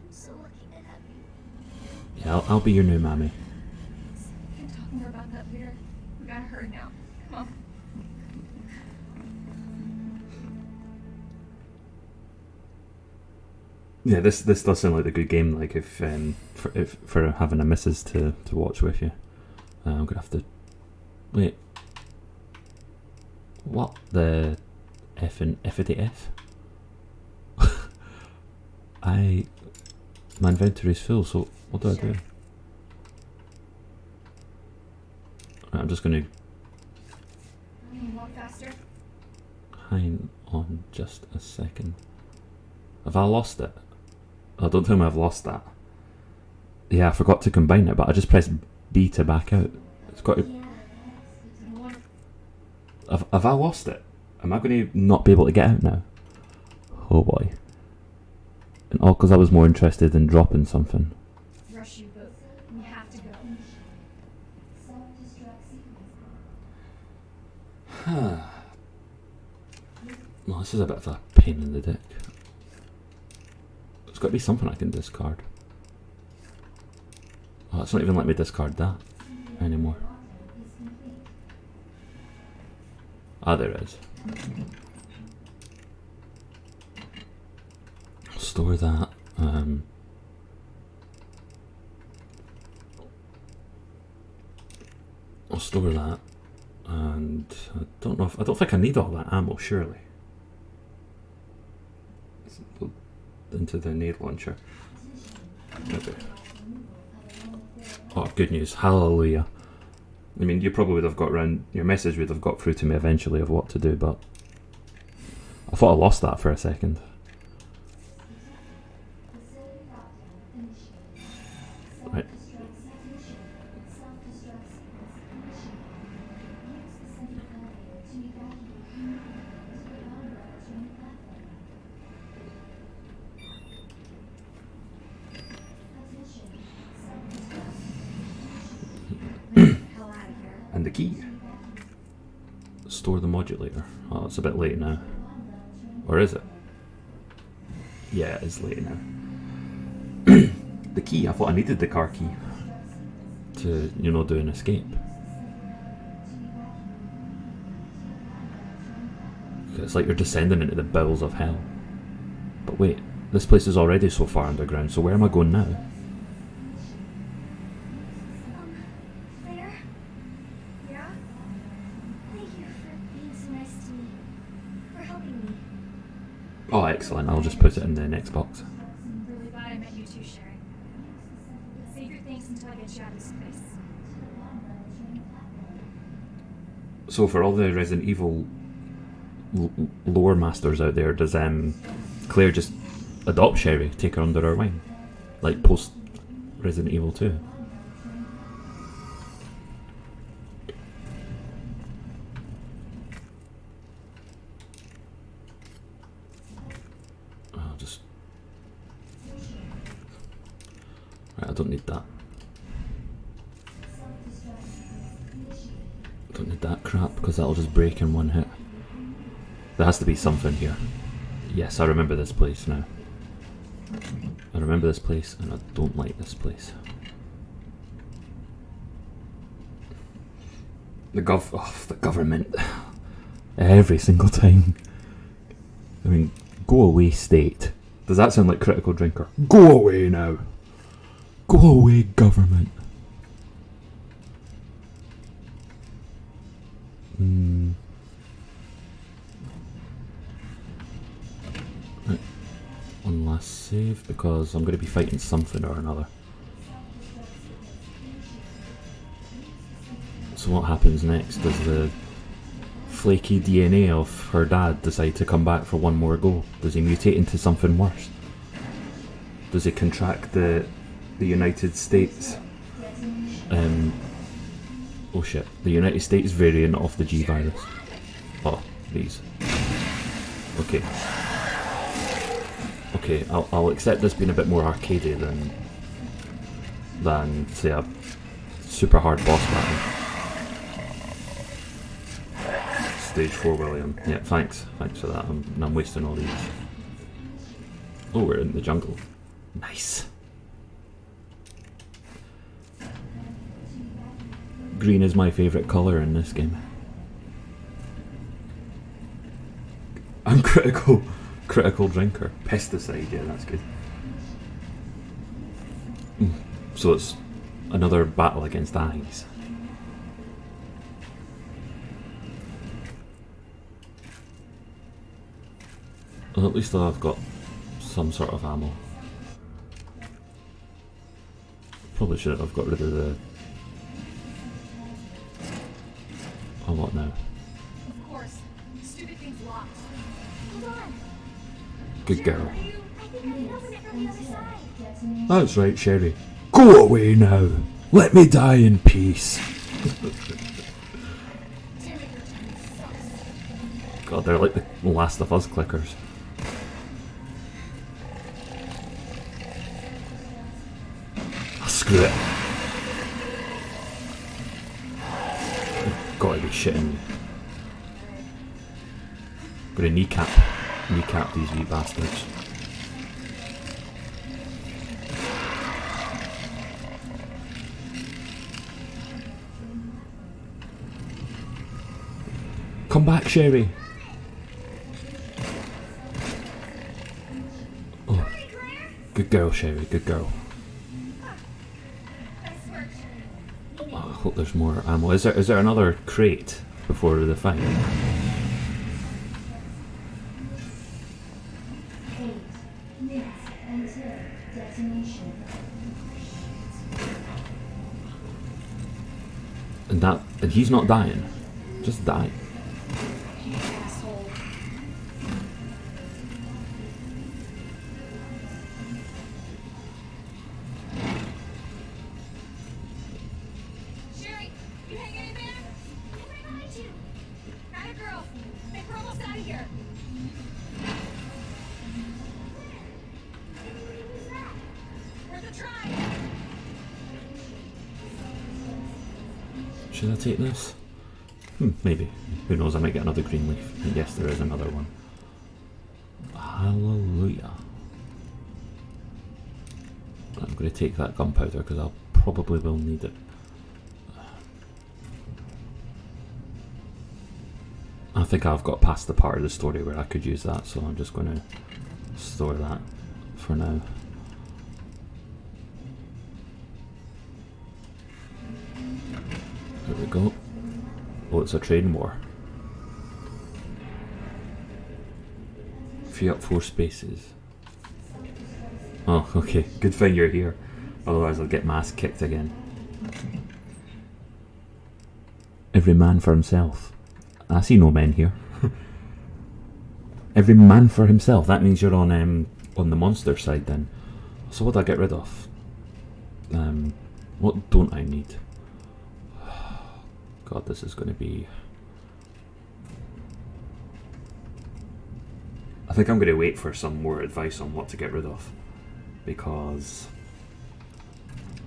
I'm so lucky to have you. yeah, I'll be your new mammy. We can talk more about that later. We gotta hurry now. Come on. Yeah, this does sound like a good game. Like if for having a missus to watch with you, I'm gonna have to wait. What the F and F at the F? My inventory is full. So what do I do? Right, I'm just gonna Can you walk faster? hang on just a second. Have I lost it? Oh, don't tell me I've lost that. Yeah, I forgot to combine it, but I just pressed B to back out. It's got to... Have I lost it? Am I going to not be able to get out now? Oh boy. And all because I was more interested in dropping something. Rush you both. We have to go. Well, this is a bit of a pain in the dick. There's got to be something I can discard. Oh, it's not even letting me discard that anymore. Ah, there is. Store that. I'll store that, and I don't think I need all that ammo. Surely. Into the nade launcher. Okay. Oh, good news! Hallelujah. I mean, you probably would have got round. Your message would have got through to me eventually of what to do, but I thought I lost that for a second. Right. And the key. Store the modulator. Oh, it's a bit late now. Or is it? Yeah, it is late now. The key, I thought I needed the car key to, do an escape. It's like you're descending into the bowels of hell. But wait, this place is already so far underground, so where am I going now? Claire? Yeah? Thank you for being so nice to me. For helping me. Oh, excellent. I'll just put it in the next box. I'm really glad I met you too, Sherry. Save your things until I get you out of this place. So for all the Resident Evil lore masters out there, does Claire just adopt Sherry, take her under her wing? Like post Resident Evil 2? don't need that. Don't need that crap because that'll just break in one hit. There has to be something here. Yes, I remember this place now. I remember this place and I don't like this place. The government. Every single time. I mean, go away, state. Does that sound like Critical Drinker? Go away now. Go away, government. Right. One last save because I'm going to be fighting something or another. So what happens next? Does the flaky DNA of her dad decide to come back for one more go? Does he mutate into something worse? Does he contract the United States oh shit, the United States variant of the G virus? Oh, these. Okay. Okay, I'll accept this being a bit more arcadey than say a super hard boss battle. Stage 4, William. Yeah, thanks for that. I'm wasting all these. Oh, we're in the jungle. Nice. Green is my favourite colour in this game. I'm critical drinker. Pesticide, yeah, that's good. So it's another battle against eyes. Well, at least I've got some sort of ammo. Probably shouldn't have got rid of the... Oh, what now? Of course. Stupid thing's locked. Hold on. Good girl. I think I can open it from the other side. That's right, Sherry. Go away now. Let me die in peace. God, they're like the Last of Us clickers. Oh, screw it. Gotta be shitting me. Gonna kneecap these wee bastards. Come back, Sherry. Oh, good girl, Sherry. Good girl. Oh, I hope there's more ammo. Is there another crate before the fight? 8 minutes until detonation. And he's not dying. Just die. Asshole. Sherry, you hanging in there? I'm right behind you. Got it, girl. Think we're almost out of here. Who's that? Worth a try. Should I take this? Maybe. Who knows, I might get another green leaf. And yes, there is another one. Hallelujah. I'm going to take that gunpowder because I probably will need it. I think I've got past the part of the story where I could use that, so I'm just going to store that for now. There we go. Oh, it's a train war. Free up 4 spaces. Oh, okay. Good thing you're here. Otherwise I'll get my ass kicked again. Every man for himself. I see no men here. Every man for himself. That means you're on the monster side then. So what do I get rid of? What don't I need? God, this is going to be... I think I'm going to wait for some more advice on what to get rid of. Because...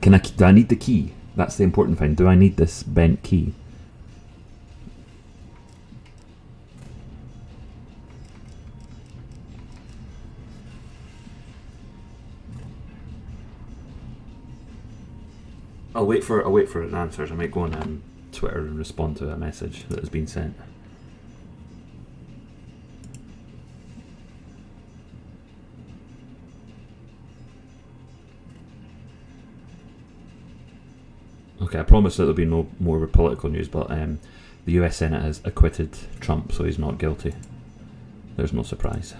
do I need the key? That's the important thing. Do I need this bent key? I'll wait for an answer. I might go on Twitter and respond to a message that has been sent. Okay, I promise that there'll be no more political news, but the US Senate has acquitted Trump, so he's not guilty. There's no surprise.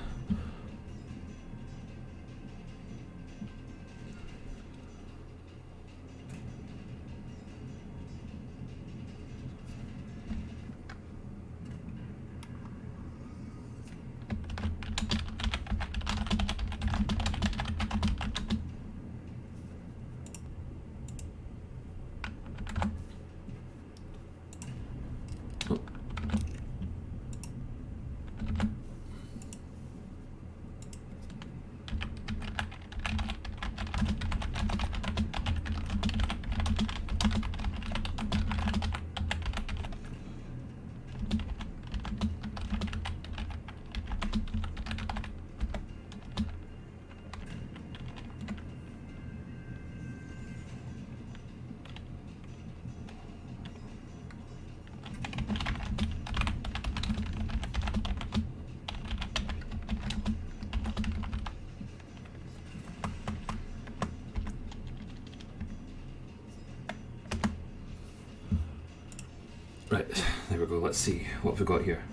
Right, there we go. Let's see what have we got here.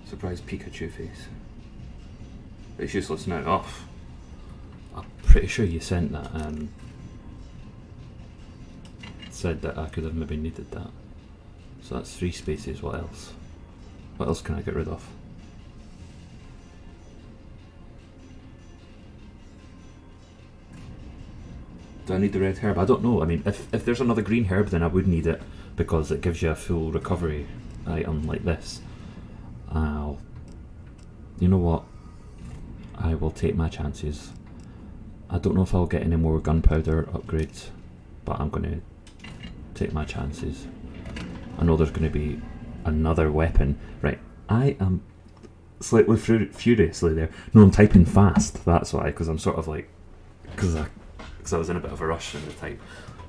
Surprise Pikachu face. It's useless now. Oh, I'm pretty sure you sent that. Said that I could have maybe needed that. So that's 3 spaces. What else? What else can I get rid of? Do I need the red herb? I don't know. I mean, if there's another green herb, then I would need it because it gives you a full recovery item like this. You know what? I will take my chances. I don't know if I'll get any more gunpowder upgrades, but I'm going to take my chances. I know there's going to be another weapon. Right, I am slightly furiously there. No, I'm typing fast, that's why, because I'm sort of like... Because I was in a bit of a rush in the type.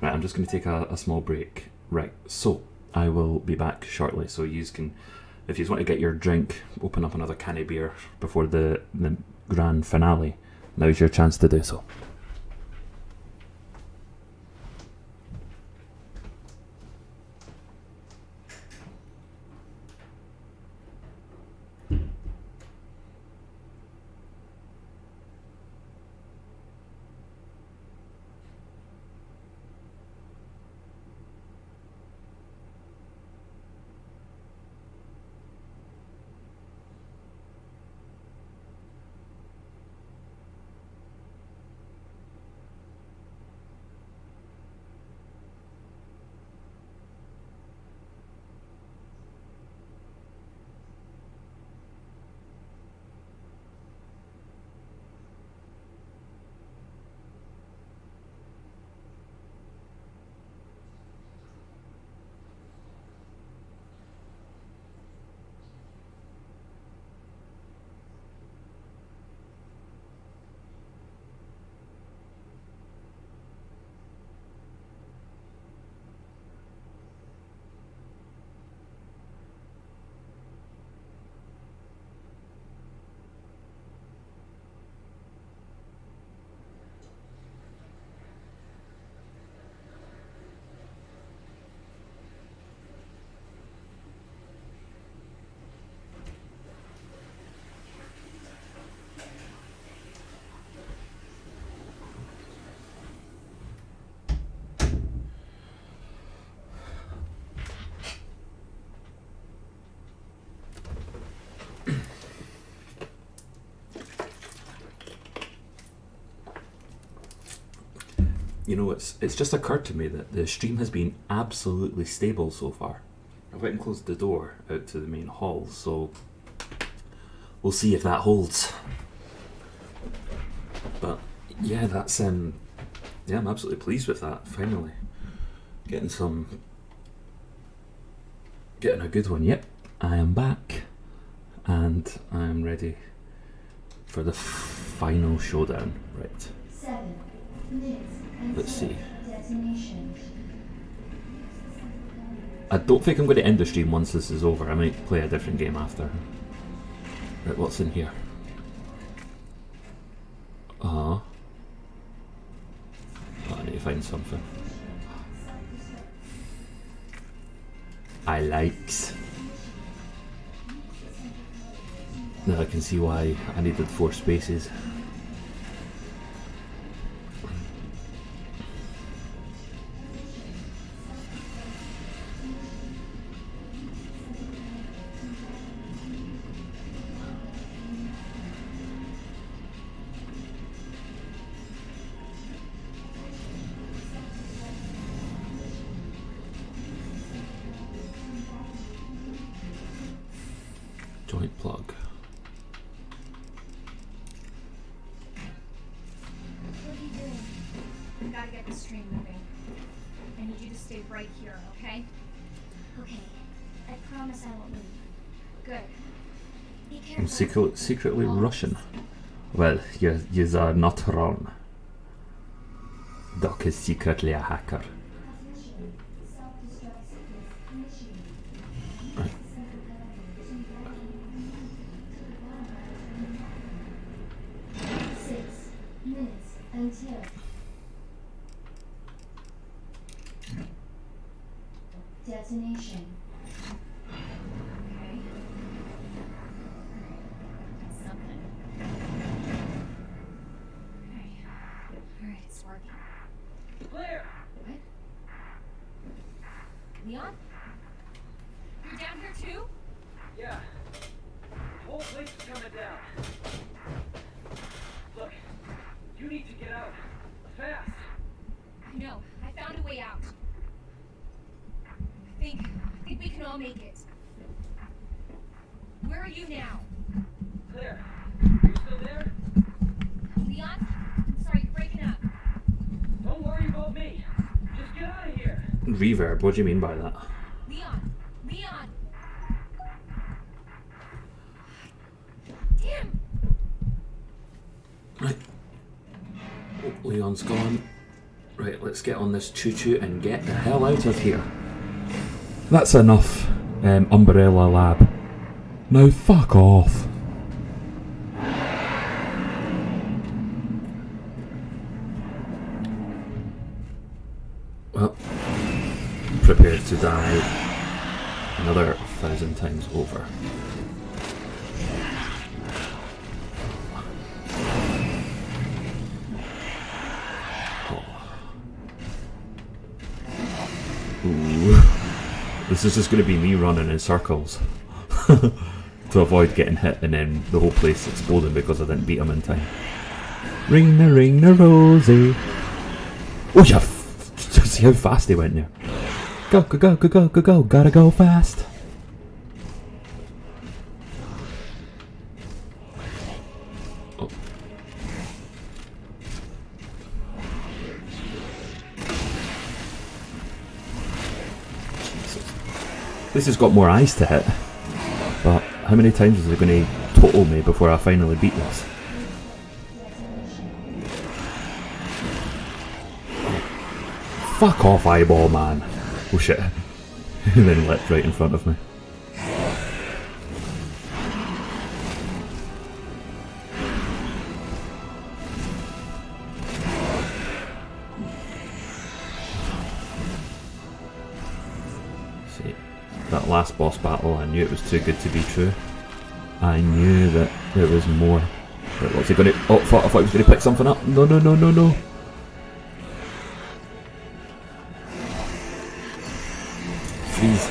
Right, I'm just going to take a small break. Right, so I will be back shortly, so you can... If you want to get your drink, open up another can of beer before the grand finale, now's your chance to do so. You know, it's just occurred to me that the stream has been absolutely stable so far. I went and closed the door out to the main hall, so we'll see if that holds. But yeah, that's Yeah, I'm absolutely pleased with that, finally. Getting a good one. Yep, I am back. And I am ready for the final showdown. Right. 7 minutes. Let's see. Detonation. I don't think I'm going to end the stream once this is over. I might play a different game after. Right, what's in here? Oh, I need to find something. I likes. Now I can see why I needed 4 spaces. Joint plug. What are you doing? We gotta get the stream moving. I need you to stay right here, okay? Okay. I promise I won't leave. Good. Be I'm careful. secretly Russian. Well, you are not wrong. Doc is secretly a hacker. Right. 6 minutes until detonation. Okay. Something. Okay. Alright, it's working. Claire! What? Leon? You're down here too? Yeah. The whole place is coming down. Look, you need to get out. Fast. I know. I found a way out. I think we can all make it. Where are you now? Claire, are you still there? Leon? I'm sorry, you're breaking up. Don't worry about me. Just get out of here. Reverb, what do you mean by that? Leon! Leon! Damn! Right. Oh, Leon's gone. Right, let's get on this choo-choo and get the hell out of here. That's enough, Umbrella Lab. Now fuck off. Well, prepare to die another 1,000 times over. Ooh. This is just going to be me running in circles to avoid getting hit and then the whole place exploding because I didn't beat him in time. Ring the rosy. Oh yeah, see how fast he went there. Go, go, go, go, go, go, go, gotta go fast. Oh. This has got more eyes to hit, but how many times is it going to total me before I finally beat this? Fuck off, eyeball man. Oh shit. And then leapt right in front of me. See, that last boss battle, I knew it was too good to be true. I knew that there was more. Right, what's he gonna... Oh, I thought he was gonna pick something up. No, no, no, no, no. Freeze.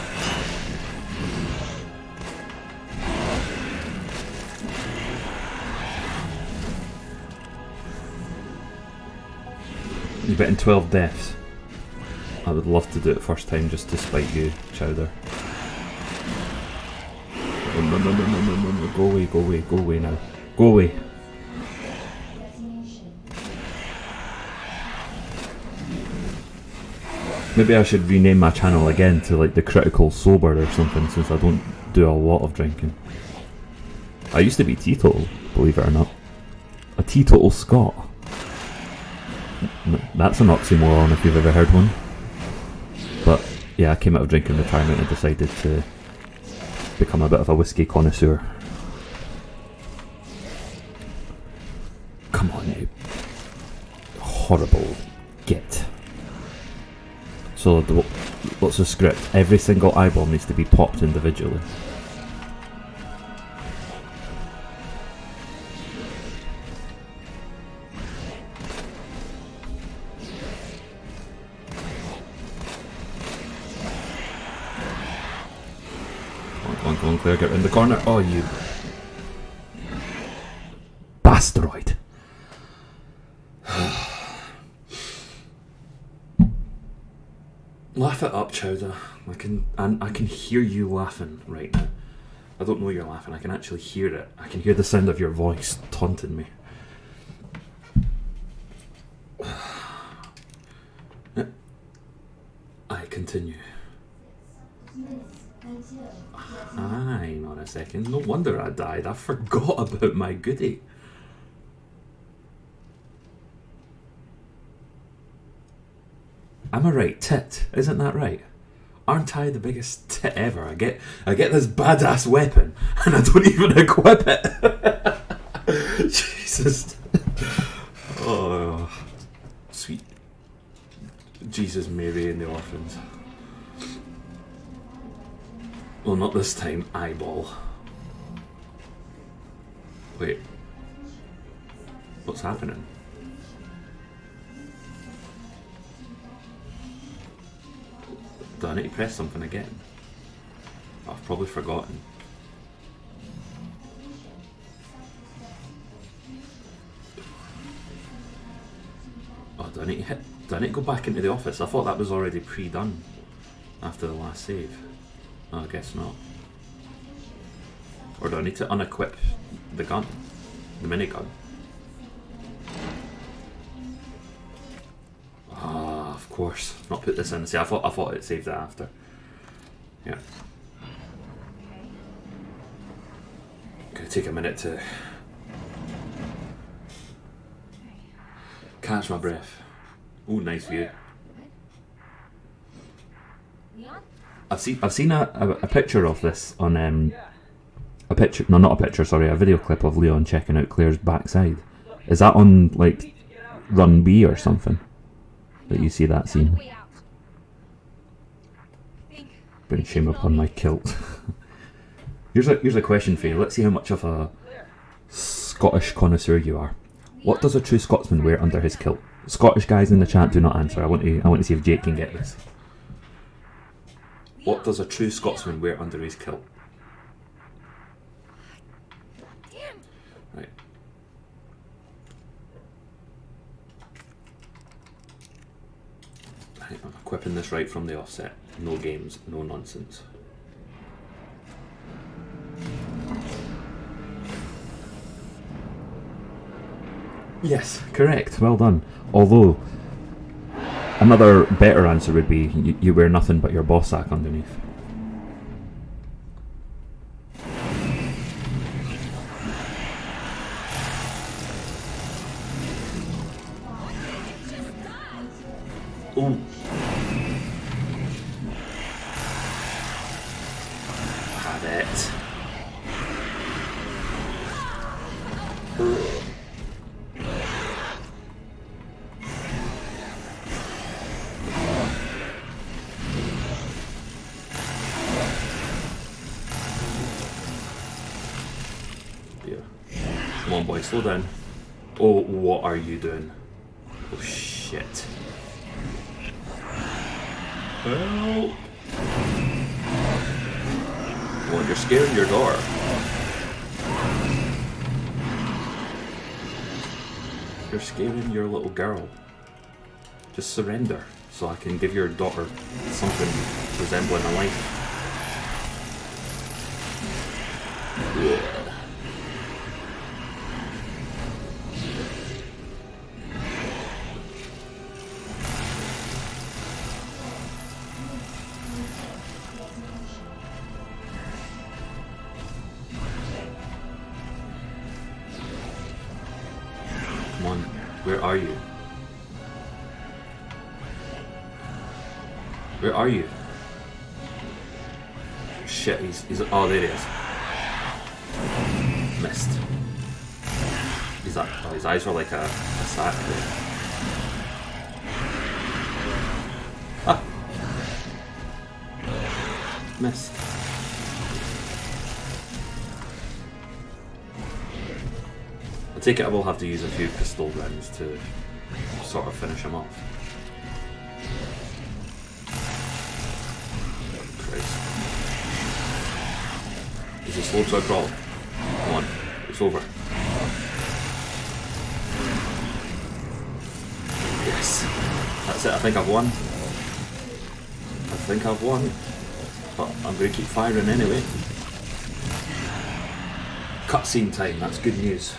You're betting 12 deaths. I would love to do it first time just to spite you, Chowder. Oh, no, no, no, no, no, no, no, go away, go away, go away now. Go away. Maybe I should rename my channel again to like the Critical Sober or something, since I don't do a lot of drinking. I used to be teetotal, believe it or not. A teetotal Scot. That's an oxymoron if you've ever heard one. But yeah, I came out of drinking retirement and decided to become a bit of a whiskey connoisseur. Come on, you horrible git. So what's the script? Every single eyeball needs to be popped individually. Come on, Claire, get in the corner. Oh, you bastard. Laugh it up, Chowder. I can hear you laughing right now. I don't know you're laughing, I can actually hear it. I can hear the sound of your voice taunting me. I continue. Hang on a second. No wonder I died. I forgot about my goodie. I'm a right tit, isn't that right? Aren't I the biggest tit ever? I get this badass weapon and I don't even equip it. Jesus. Oh, sweet Jesus, Mary and the orphans. Well, not this time, eyeball. Wait. What's happening? Do I need to press something again? I've probably forgotten. Oh, do I need to go back into the office? I thought that was already pre-done after the last save. Oh, I guess not. Or do I need to unequip the gun? The minigun? Ah, of course. I've not put this in. See, I thought it saved it after. Yeah. Gonna take a minute to catch my breath. Ooh, nice view. I've seen a picture of this on a video clip of Leon checking out Claire's backside. Is that on like Run B or something that you see that scene? Bring shame upon my kilt. Here's a question for you. Let's see how much of a Scottish connoisseur you are. What does a true Scotsman wear under his kilt? Scottish guys in the chat, do not answer. I want to see if Jake can get this. What does a true Scotsman wear under his kilt? Right. I'm equipping this right from the offset. No games, no nonsense. Yes, correct. Well done. Although, another better answer would be you wear nothing but your ball sack underneath. Ooh. Had it. Come on, boy, slow down. Oh, what are you doing? Oh, shit. Help! Well, you're scaring your daughter. You're scaring your little girl. Just surrender, so I can give your daughter something resembling a life. Yeah. Where are you? Where are you? Shit, he's oh, there he is. Missed. His eyes were like a sack there. Ah! Missed. I take it I will have to use a few pistol rounds to sort of finish him off. Christ. Is he slow to a crawl? Come on, it's over. Yes. That's it, I think I've won. But I'm going to keep firing anyway. Cutscene time, that's good news.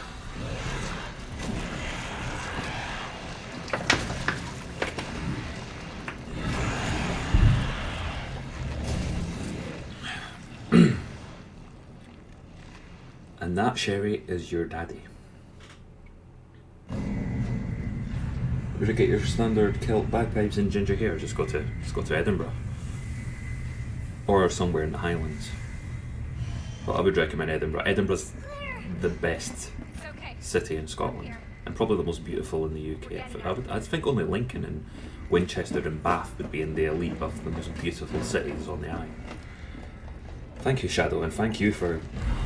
And that, Sherry, is your daddy. Would you get your standard kilt, bagpipes and ginger hair? Just go to Edinburgh. Or somewhere in the Highlands. But I would recommend Edinburgh. Edinburgh's the best city in Scotland. And probably the most beautiful in the UK. I think only Lincoln and Winchester and Bath would be in the elite of the most beautiful cities on the eye. Thank you, Shadow, and thank you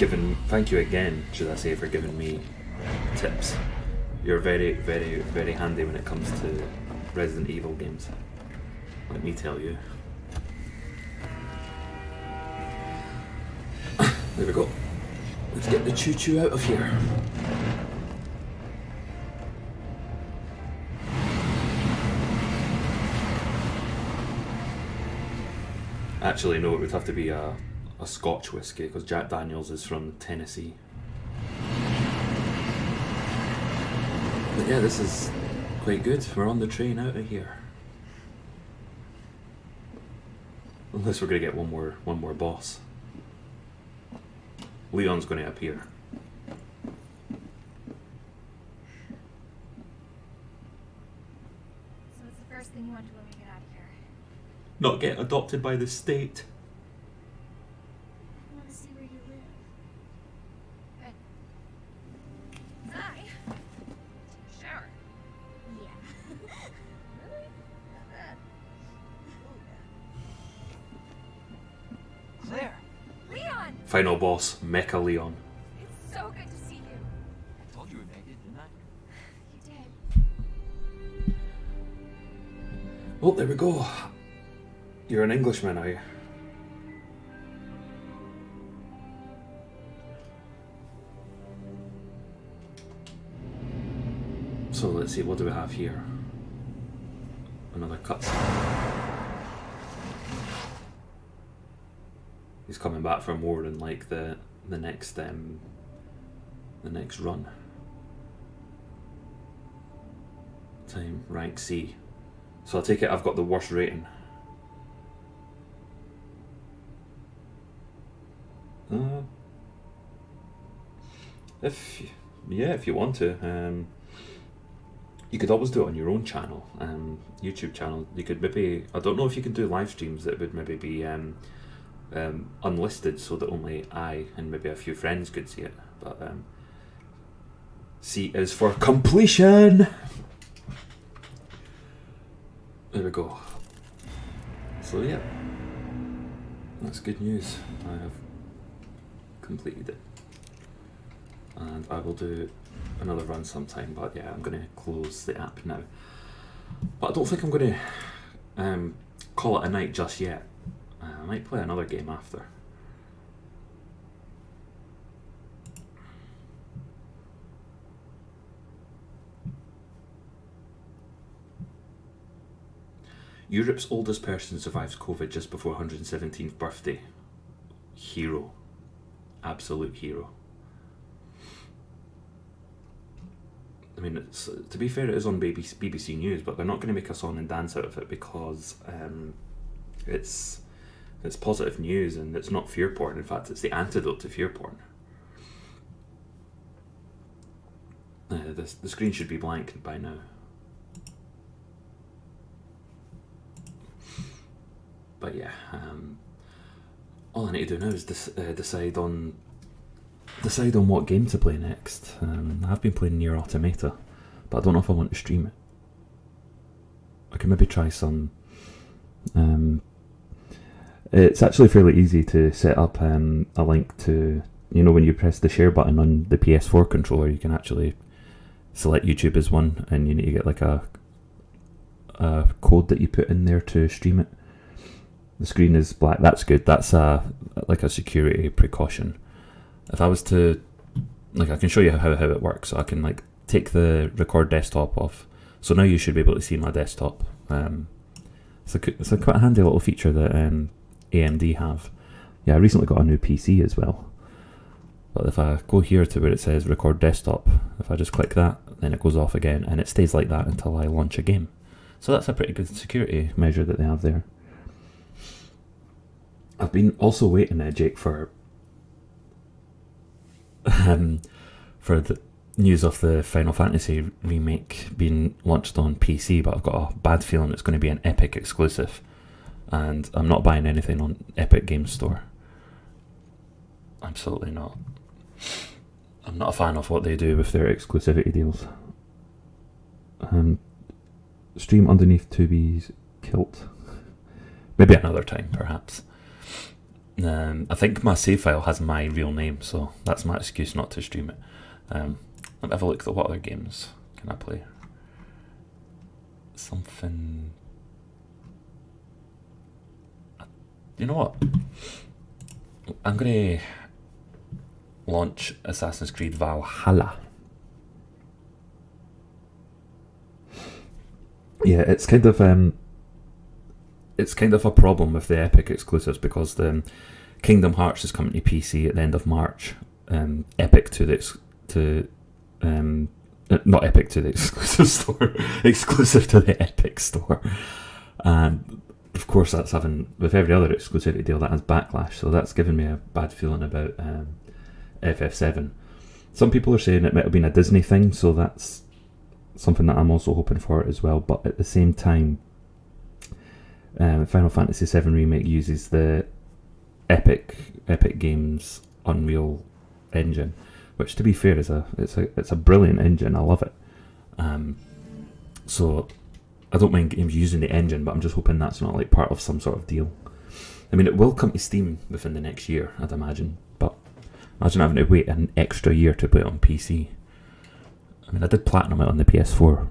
again, should I say, for giving me tips. You're very, very, very handy when it comes to Resident Evil games. Let me tell you. There we go. Let's get the choo-choo out of here. Actually, no, it would have to be a Scotch whiskey, because Jack Daniels is from Tennessee. But yeah, this is quite good. We're on the train out of here. Unless we're going to get one more boss. Leon's going to appear. So what's the first thing you want to do when we get out of here? Not get adopted by the state. I want to see where you live. Good. Hi. Shower. Yeah. Really? Not bad. Claire! Leon! Final boss, Mecha Leon. It's so good to see you. I told you we'd make it, didn't I? You did. Oh, there we go. You're an Englishman, are you? So let's see, what do we have here? Another cutscene. He's coming back for more than like the next run. Time, rank C. So I take it I've got the worst rating. If you want to, you could always do it on your own channel, YouTube channel. You could maybe, I don't know if you can do live streams that would maybe be unlisted, so that only I and maybe a few friends could see it. But C is for completion. There we go. So yeah, that's good news. I have completed it, and I will do another run sometime. But yeah, I'm going to close the app now. But I don't think I'm going to call it a night just yet. I might play another game after. Europe's oldest person survives COVID just before 117th birthday. Hero. Absolute hero. I mean, it's, to be fair, it is on BBC News, but they're not going to make a song and dance out of it because it's positive news and it's not fear porn. In fact, it's the antidote to fear porn. The screen should be blank by now. But yeah, all I need to do now is decide on what game to play next. I've been playing Nier Automata, but I don't know if I want to stream it. I can maybe try some. It's actually fairly easy to set up a link to, when you press the share button on the PS4 controller, you can actually select YouTube as one, and you need to get like a code that you put in there to stream it. The screen is black. That's good. That's like a security precaution. If I was to, I can show you how it works. So I can take the record desktop off. So now you should be able to see my desktop. It's a quite a handy little feature that AMD have. Yeah, I recently got a new PC as well. But if I go here to where it says record desktop, if I just click that, then it goes off again, and it stays like that until I launch a game. So that's a pretty good security measure that they have there. I've been also waiting, Jake, for the news of the Final Fantasy remake being launched on PC, but I've got a bad feeling it's going to be an Epic exclusive, and I'm not buying anything on Epic Games Store. Absolutely not. I'm not a fan of what they do with their exclusivity deals. Stream underneath Tubi's kilt. Maybe another time, perhaps. I think my save file has my real name, so that's my excuse not to stream it. Let me have a look at what other games can I play. Something... You know what? I'm going to launch Assassin's Creed Valhalla. Yeah, it's kind of a problem with the Epic exclusives, because the Kingdom Hearts is coming to PC at the end of March. Epic to the not Epic to the exclusive store, exclusive to the Epic store. And of course, that's having, with every other exclusivity deal, that has backlash. So that's given me a bad feeling about FF7. Some people are saying it might have been a Disney thing, so that's something that I'm also hoping for as well. But at the same time, Final Fantasy VII Remake uses the Epic Games Unreal engine, which, to be fair, is it's a brilliant engine. I love it. So I don't mind games using the engine, but I'm just hoping that's not part of some sort of deal. I mean, it will come to Steam within the next year, I'd imagine, but imagine having to wait an extra year to play it on PC. I mean, I did platinum it on the PS4.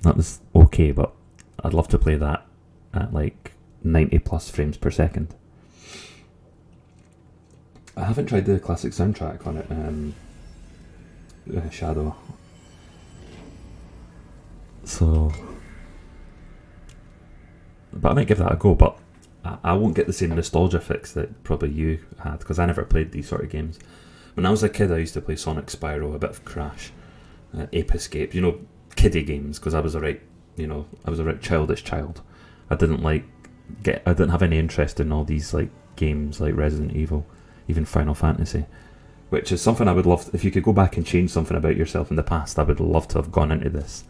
That was okay, but I'd love to play that at 90 plus frames per second. I haven't tried the classic soundtrack on it, Shadow. So, but I might give that a go, but I won't get the same nostalgia fix that probably you had, because I never played these sort of games. When I was a kid, I used to play Sonic Spyro, a bit of Crash, Ape Escape, kiddie games, because I was a right childish child. I didn't have any interest in all these games like Resident Evil, even Final Fantasy, which is something I would love. If you could go back and change something about yourself in the past, I would love to have gone into this.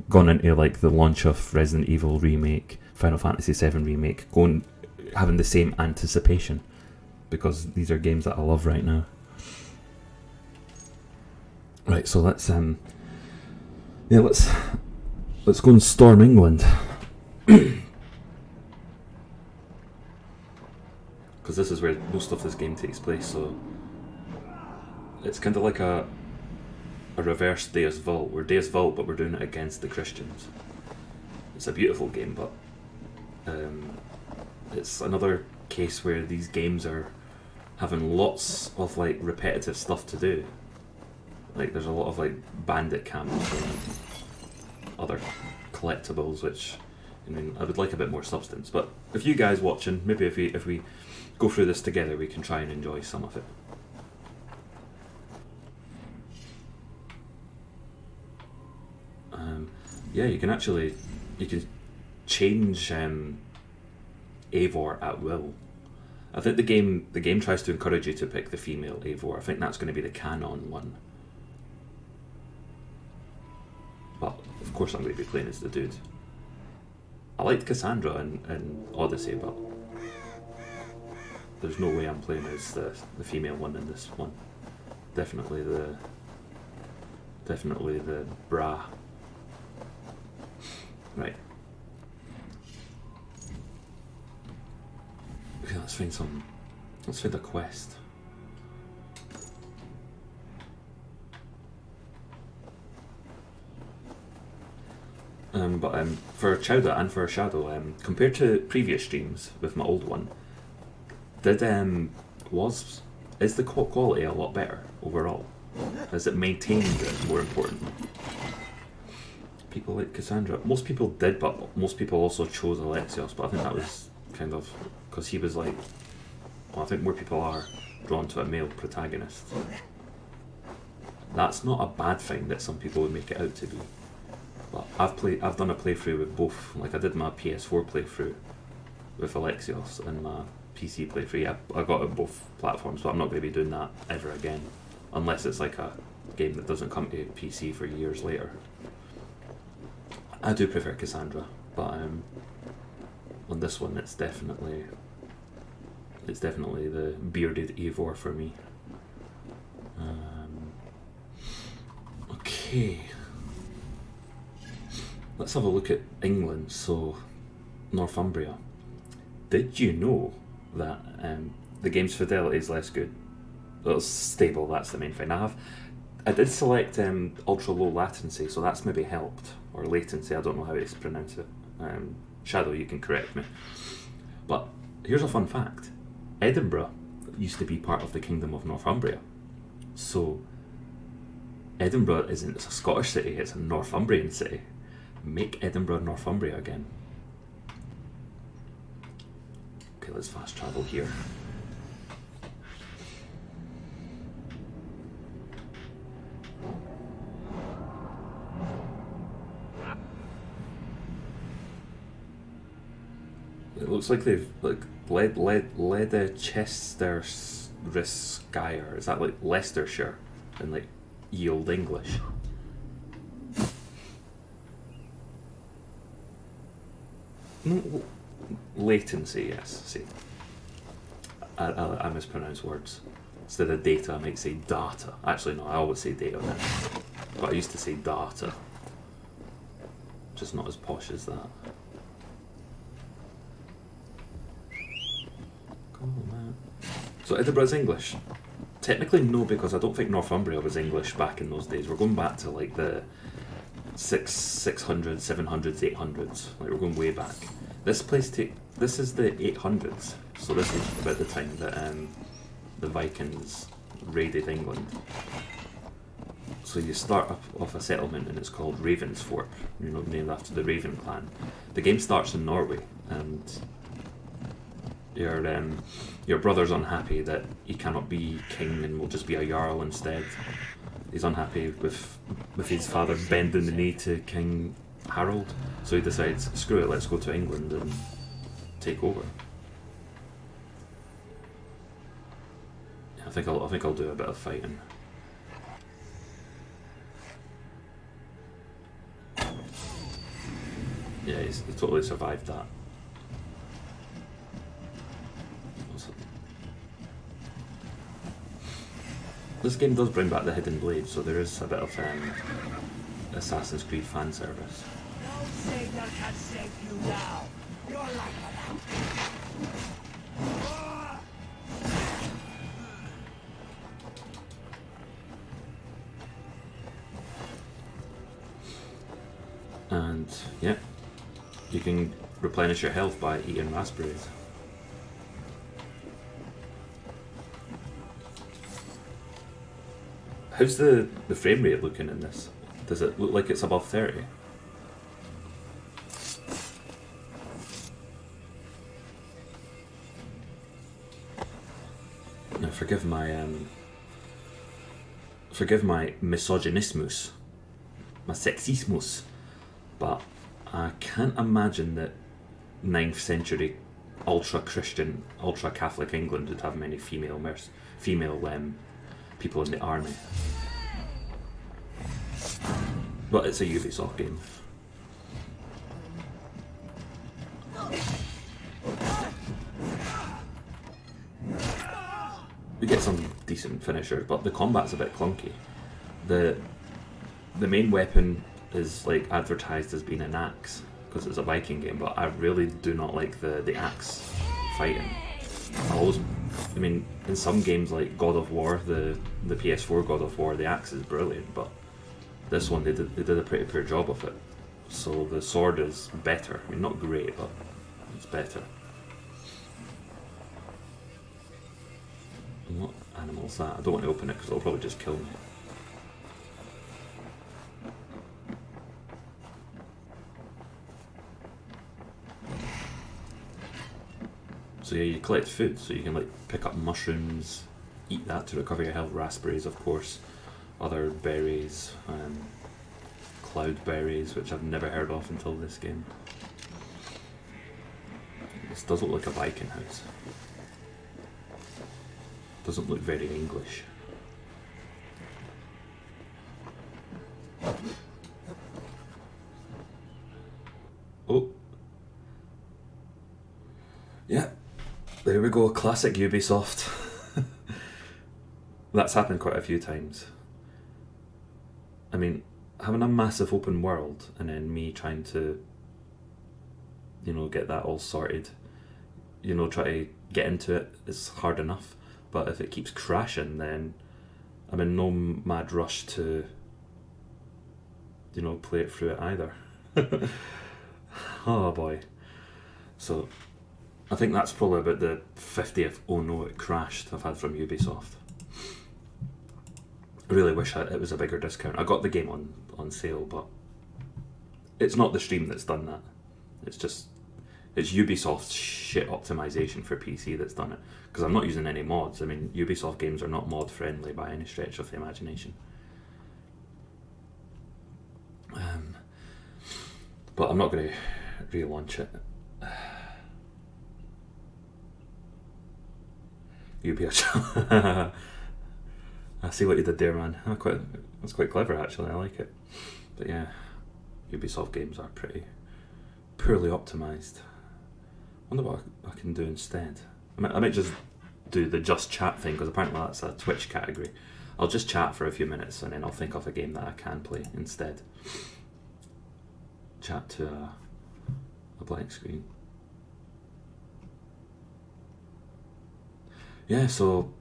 Gone into the launch of Resident Evil Remake, Final Fantasy VII Remake, having the same anticipation, because these are games that I love right now. Right, so let's go and storm England. Because this is where most of this game takes place, so it's kind of like a reverse Deus Vult. We're Deus Vult, but we're doing it against the Christians. It's a beautiful game, but it's another case where these games are having lots of repetitive stuff to do. There's a lot of bandit camps and other collectibles, which I would like a bit more substance. But if you guys watching, maybe if we go through this together, we can try and enjoy some of it. Yeah, you can change Eivor at will. I think the game tries to encourage you to pick the female Eivor. I think that's going to be the canon one. course I'm going to be playing as the dude. I liked Cassandra in Odyssey, but there's no way I'm playing as the female one in this one. Definitely the bra. Right. Okay, let's find a quest. But for Chowder and for Shadow, compared to previous streams with my old one, is the quality a lot better overall? Has it maintained it, more importantly? People like Cassandra. Most people did, but most people also chose Alexios, but I think that was kind of because he was like, well, I think more people are drawn to a male protagonist. That's not a bad thing that some people would make it out to be. But I've done a playthrough with both. Like I did my PS4 playthrough with Alexios and my PC playthrough. Yeah, I got it on both platforms, but I'm not going to be doing that ever again, unless it's like a game that doesn't come to PC for years later. I do prefer Cassandra, but on this one it's definitely the bearded Eivor for me. Okay. Let's have a look at England. So, Northumbria. Did you know that the game's fidelity is less good? Well, it's stable, that's the main thing. I did select ultra low latency, so that's maybe helped. Or latency, I don't know how to pronounce it. Shadow, you can correct me. But here's a fun fact. Edinburgh used to be part of the Kingdom of Northumbria. So, Edinburgh isn't a Scottish city, it's a Northumbrian city. Make Edinburgh Northumbria again. Okay, let's fast travel here. It looks like they've led Chestershire. Is that like Leicestershire in like ye old English? No, latency, yes. See, I mispronounce words. Instead of data, I might say data. Actually, no, I always say data now. But I used to say data. Just not as posh as that. Come on, man. So Edinburgh's English? Technically no, because I don't think Northumbria was English back in those days. We're going back to like the 600s, 700s, 800s. Like we're going way back. This is the 800s, so this is about the time that the Vikings raided England. So you start off a settlement and it's called Ravensthorpe, named after the Raven clan. The game starts in Norway, and your brother's unhappy that he cannot be king and will just be a jarl instead. He's unhappy with his father bending the knee to King Harold, so he decides, screw it, let's go to England and take over. I think I'll do a bit of fighting. Yeah, he totally survived that. This game does bring back the hidden blade, so there is a bit of Assassin's Creed fan service. No savior can save you now. You're like And yeah, you can replenish your health by eating raspberries. How's the frame rate looking in this? Does it look like it's above 30? Now forgive my misogynismus, my sexismus, but I can't imagine that 9th century ultra-Christian, ultra-Catholic England would have many female people in the army. But it's a Ubisoft game. we get some decent finishers, but the combat's a bit clunky. The main weapon is like advertised as being an axe because it's a Viking game, but I really do not like the axe fighting. I mean, in some games like God of War, the PS4 God of War, the axe is brilliant, but this one they did a pretty poor job of it. So the sword is better. I mean, not great, but it's better. And what animal is that? I don't want to open it because it'll probably just kill me. So yeah, you collect food, so you can like pick up mushrooms, eat that to recover your health, raspberries of course, other berries, cloudberries, which I've never heard of until this game. This does look like a Viking house. Doesn't look very English. Oh. Yeah. There we go, classic Ubisoft. That's happened quite a few times. I mean, having a massive open world and then me trying to, you know, get that all sorted, you know, try to get into it is hard enough. But if it keeps crashing, then I'm in no mad rush to, you know, play it through it either. Oh boy. So I think that's probably about the 50th "oh no, it crashed" I've had from Ubisoft. I really wish it was a bigger discount. I got the game on sale, but it's not the stream that's done that. It's Ubisoft's shit optimization for PC that's done it. Because I'm not using any mods. I mean, Ubisoft games are not mod friendly by any stretch of the imagination. But I'm not going to relaunch it. Ubisoft. I see what you did there, man. That's quite clever, actually. I like it. But yeah, Ubisoft games are pretty poorly optimized. Wonder what I can do instead. I might just do the just chat thing, because apparently that's a Twitch category. I'll just chat for a few minutes and then I'll think of a game that I can play instead. Chat to a blank screen. Yeah, so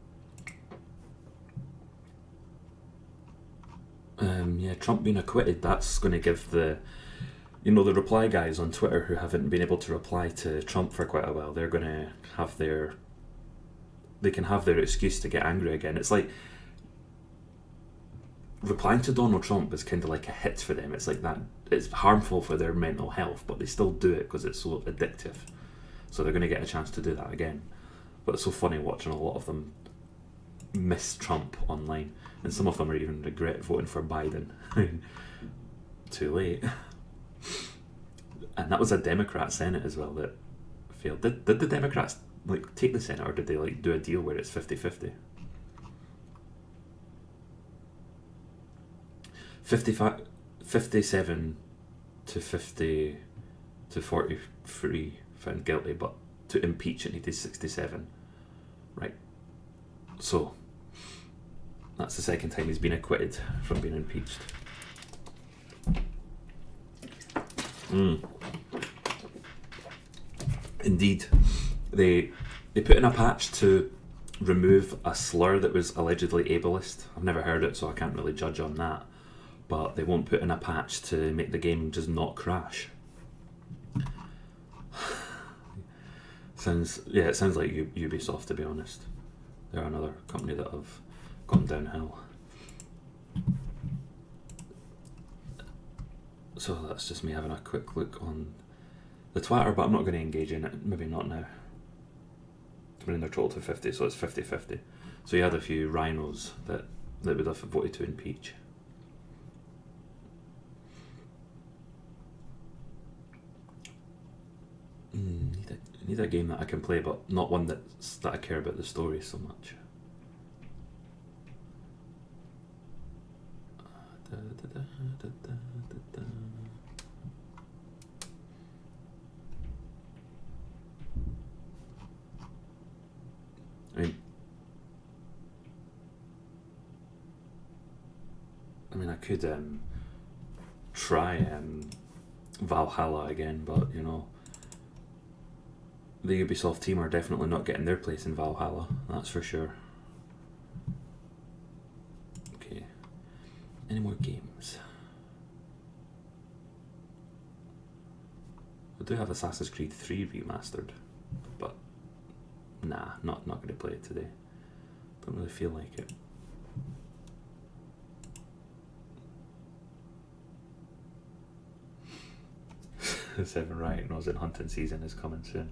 yeah, Trump being acquitted, that's going to give the reply guys on Twitter who haven't been able to reply to Trump for quite a while, they're going to have they can have their excuse to get angry again. It's like replying to Donald Trump is kind of like a hit for them. It's like that. It's harmful for their mental health, but they still do it because it's so addictive. So they're going to get a chance to do that again. But it's so funny watching a lot of them miss Trump online, and some of them are even regret voting for Biden. Too late. And that was a Democrat Senate as well that failed. Did the Democrats like take the Senate, or did they like do a deal where it's 50-50? 57 to 50 to 43 found guilty, but to impeach it needed 67. Right. So that's the second time he's been acquitted from being impeached. Indeed. They put in a patch to remove a slur that was allegedly ableist. I've never heard it, so I can't really judge on that. But they won't put in a patch to make the game just not crash. It sounds like Ubisoft, to be honest. They're another company that have gone downhill. So that's just me having a quick look on the Twitter, but I'm not going to engage in it. Maybe not now. It's been in their total to 50, so it's 50-50. So you had a few rhinos that would have voted to impeach. Need a game that I can play, but not one that I care about the story so much. I mean, I could try Valhalla again, but you know, the Ubisoft team are definitely not getting their place in Valhalla, that's for sure. Okay, any more games? I do have Assassin's Creed 3 remastered, but nah, not going to play it today. Don't really feel like it. Seven Riot knows that hunting season is coming soon.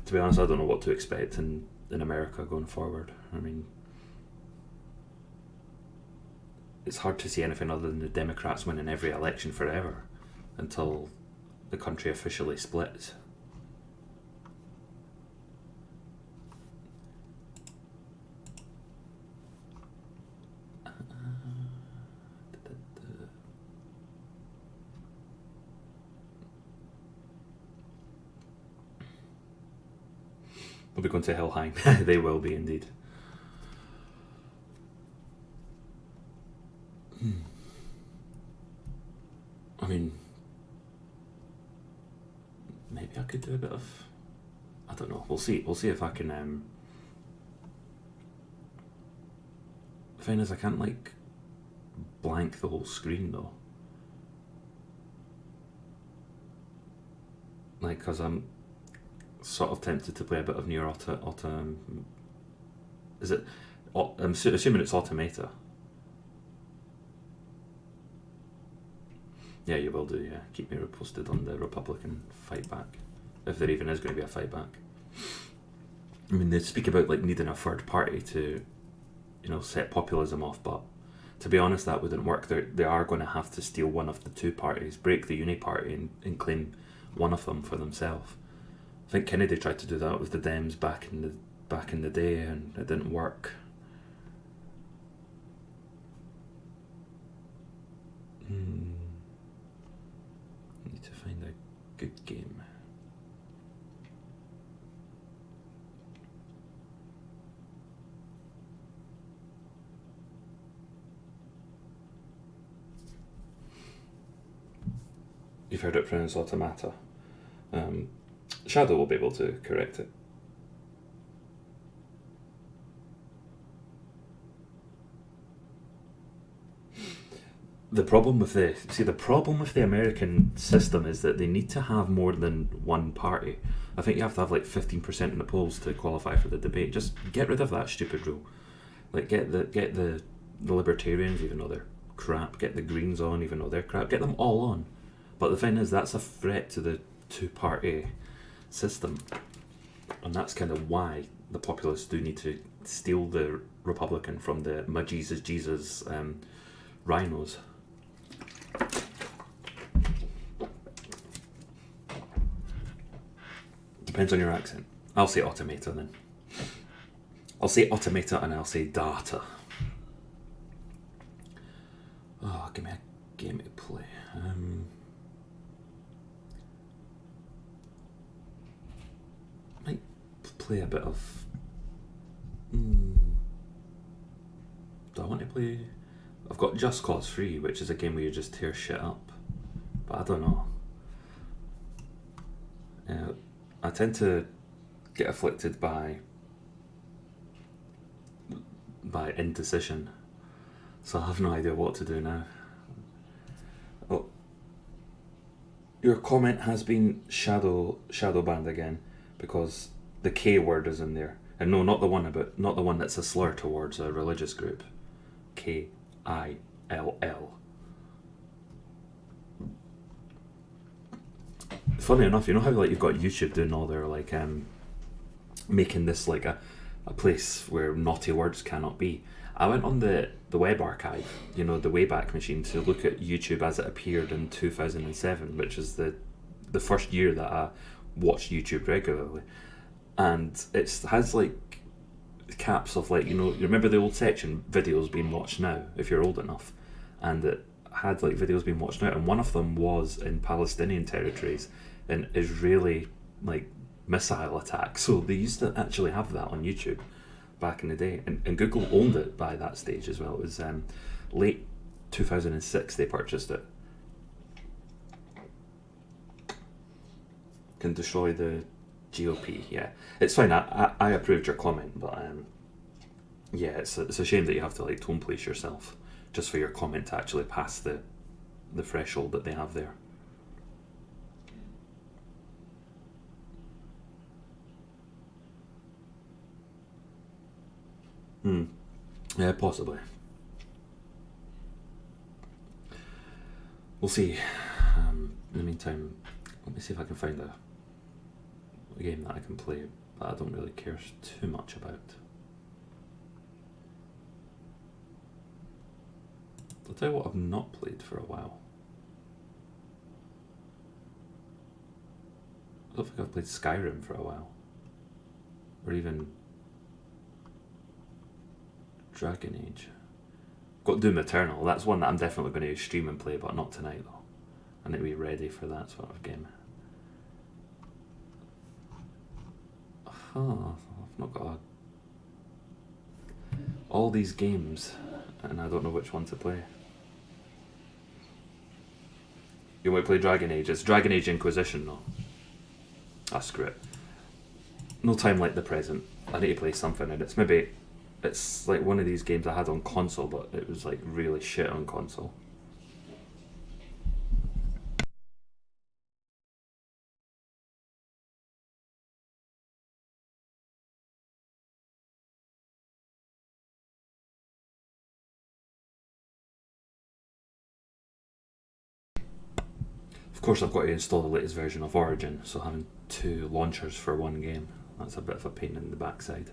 To be honest, I don't know what to expect in America going forward. I mean, it's hard to see anything other than the Democrats winning every election forever until the country officially splits. We'll be going to Helheim. They will be indeed. I mean, maybe I could do a bit of, I don't know, we'll see if I can, the thing is I can't like blank the whole screen though, like, because I'm sort of tempted to play a bit of Nier is it, I'm assuming it's Automata. Yeah, you will do, yeah. Keep me posted on the Republican fight back, if there even is going to be a fight back. I mean, they speak about like needing a third party to, you know, set populism off, but to be honest, that wouldn't work. They are going to have to steal one of the two parties, break the uni party, and claim one of them for themselves. I think Kennedy tried to do that with the Dems back in the day, and it didn't work. Need to find a good game. You've heard it pronounced Automata. Shadow will be able to correct it. The problem with the American system is that they need to have more than one party. I think you have to have like 15% in the polls to qualify for the debate. Just get rid of that stupid rule. Like get the Libertarians, even though they're crap. Get the Greens on, even though they're crap. Get them all on. But the thing is, that's a threat to the two-party system, and that's kind of why the populists do need to steal the Republican from the my Jesus rhinos. Depends on your accent. I'll say Automata then. I'll say Automata and I'll say data. Oh, give me a game to play. Might play a bit of. Do I want to play? I've got Just Cause 3, which is a game where you just tear shit up, but I don't know. I tend to get afflicted by indecision, so I have no idea what to do now. Oh, your comment has been shadow banned again because the K word is in there, and no, not the one that's a slur towards a religious group. K-I-L-L. Funny enough, you know how like you've got YouTube doing all their like making this like a place where naughty words cannot be. I went on the web archive, you know, the Wayback Machine, to look at YouTube as it appeared in 2007, which is the first year that I watched YouTube regularly, and it has like caps of like, you know, you remember the old section, videos being watched now, if you're old enough, and it had like videos being watched now, and one of them was in Palestinian territories, and Israeli like missile attacks. So they used to actually have that on YouTube back in the day, and Google owned it by that stage as well. It was late 2006 they purchased it. Can destroy the GOP. Yeah, it's fine. I approved your comment, but yeah, it's a shame that you have to like tone police yourself just for your comment to actually pass the threshold that they have there. Yeah, possibly. We'll see. In the meantime, let me see if I can find a game that I can play that I don't really care too much about. I'll tell you what I've not played for a while. I don't think I've played Skyrim for a while. Or even Dragon Age. Got Doom Eternal. That's one that I'm definitely going to stream and play, but not tonight though. I need to be ready for that sort of game. I've not got all these games and I don't know which one to play. You want to play Dragon Age? It's Dragon Age Inquisition though. Ah, screw it. No time like the present. I need to play something, and it's like one of these games I had on console, but it was like really shit on console. Of course I've got to install the latest version of Origin, so having 2 launchers for one game, that's a bit of a pain in the backside.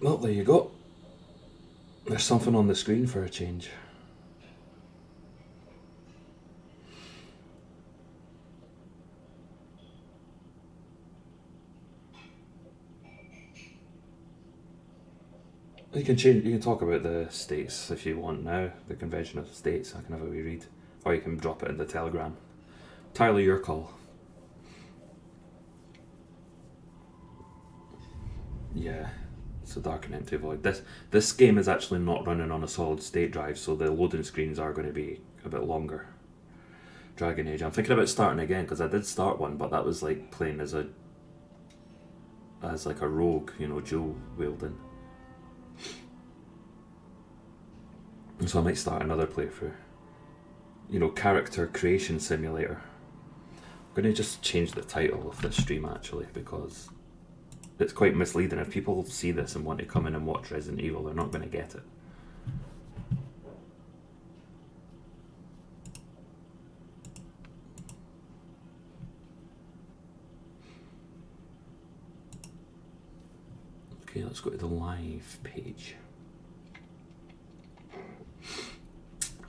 Well, there you go. There's something on the screen for a change. You can talk about the states if you want now, the Convention of the States. I can have a wee read. Or you can drop it in the Telegram. Entirely your call. Yeah. It's a dark and empty void. This game is actually not running on a solid state drive, so the loading screens are going to be a bit longer. Dragon Age. I'm thinking about starting again because I did start one, but that was like playing as like a rogue, you know, dual wielding. So I might start another playthrough. You know, character creation simulator. I'm going to just change the title of this stream actually because it's quite misleading. If people see this and want to come in and watch Resident Evil, they're not going to get it. Okay, let's go to the live page.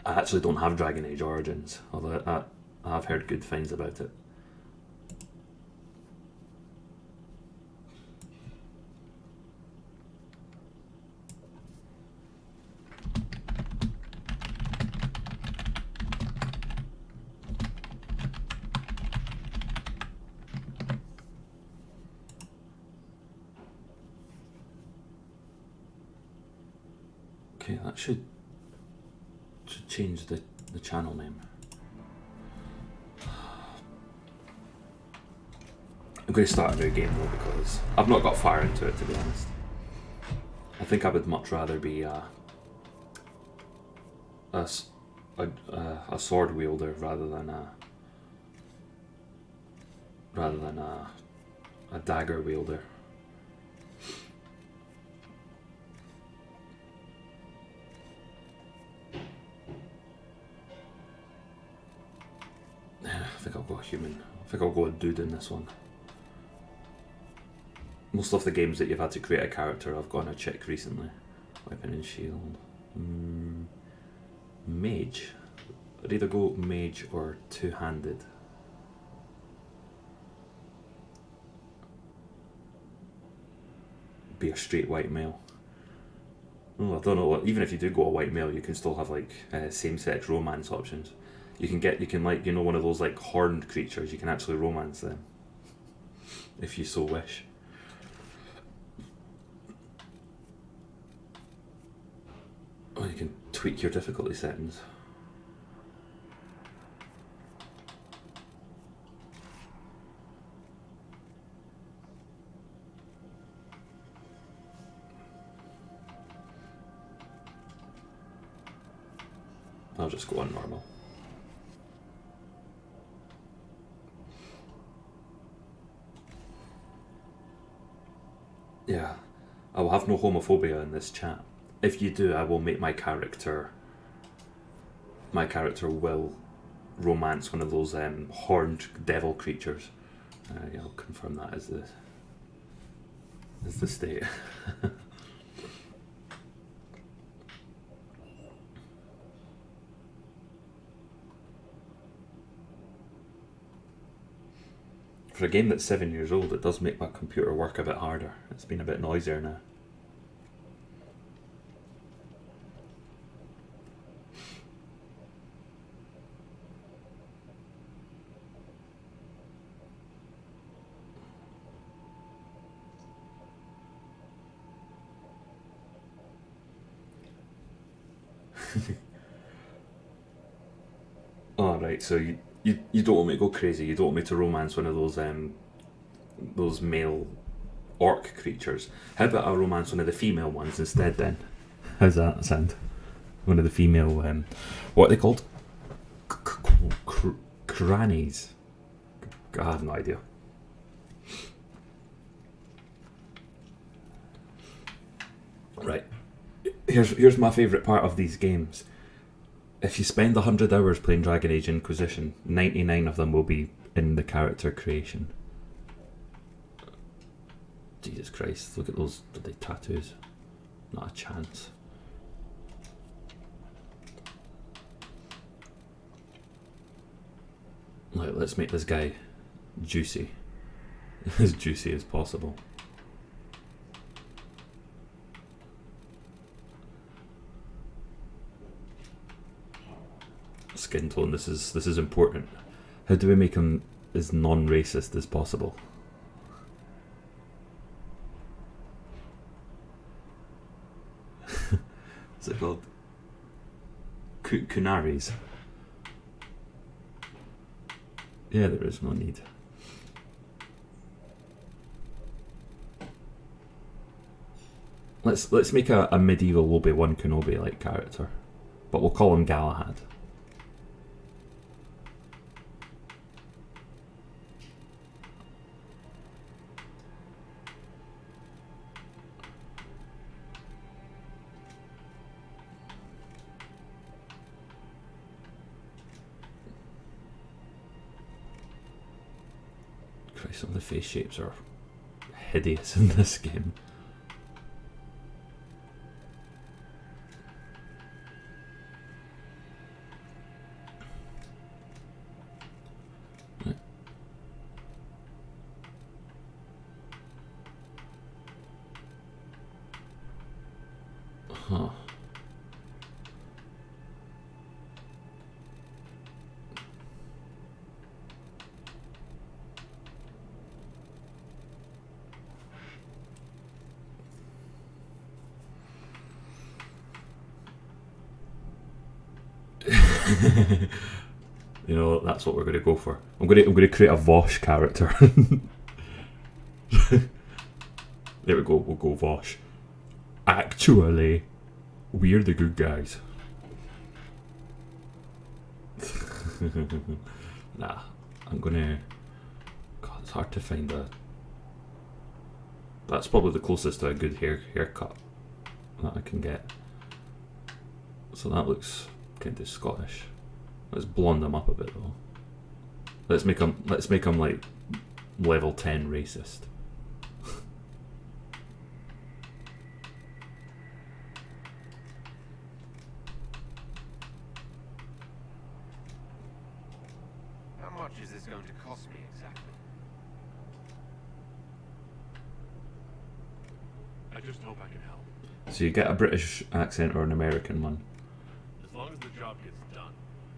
I actually don't have Dragon Age Origins, although I've heard good things about it. Okay, that should change the channel name. I'm going to start a new game though because I've not got far into it, to be honest. I think I would much rather be a sword wielder rather than a dagger wielder. I think I'll go human. I think I'll go a dude in this one. Most of the games that you've had to create a character, I've gone a chick recently. Weapon and shield. Mage. I'd either go mage or two-handed. be a straight white male. Oh, I don't know what. Even if you do go a white male, you can still have like same-sex romance options. You can like, you know, one of those like horned creatures. You can actually romance them if you so wish. Oh, you can tweak your difficulty settings. I'll just go on normal. Yeah, I will have no homophobia in this chat. If you do, I will make my character will romance one of those horned devil creatures. Yeah, I'll confirm that as the state. For a game that's 7 years old, it does make my computer work a bit harder. It's been a bit noisier now. Alright, so you don't want me to go crazy, you don't want me to romance one of those male orc creatures. How about I romance one of the female ones instead then? How's that sound? One of the female, what are they called? Crannies. I have no idea. Right. Here's my favourite part of these games. If you spend 100 hours playing Dragon Age Inquisition, 99 of them will be in the character creation. Jesus Christ, look at those bloody tattoos. Not a chance. Right, let's make this guy juicy. As juicy as possible. Skin tone, this is important. How do we make him as non-racist as possible? What's it called? Kunaris. Yeah, there is no need. Let's make a medieval Obi-Wan Kenobi like character, but we'll call him Galahad. Some of the face shapes are hideous in this game. Right. Huh. You know, that's what we're going to go for. I'm going to create a Vosh character. There we go. We'll go Vosh. Actually, we're the good guys. Nah, I'm gonna. God, it's hard to find a. That's probably the closest to a good haircut that I can get. So that looks kind of Scottish. Let's blonde him up a bit though. Let's make him like level 10 racist. How much is this going to cost me exactly? just hope I can help. So you get a British accent or an American one. As long as the job gets done,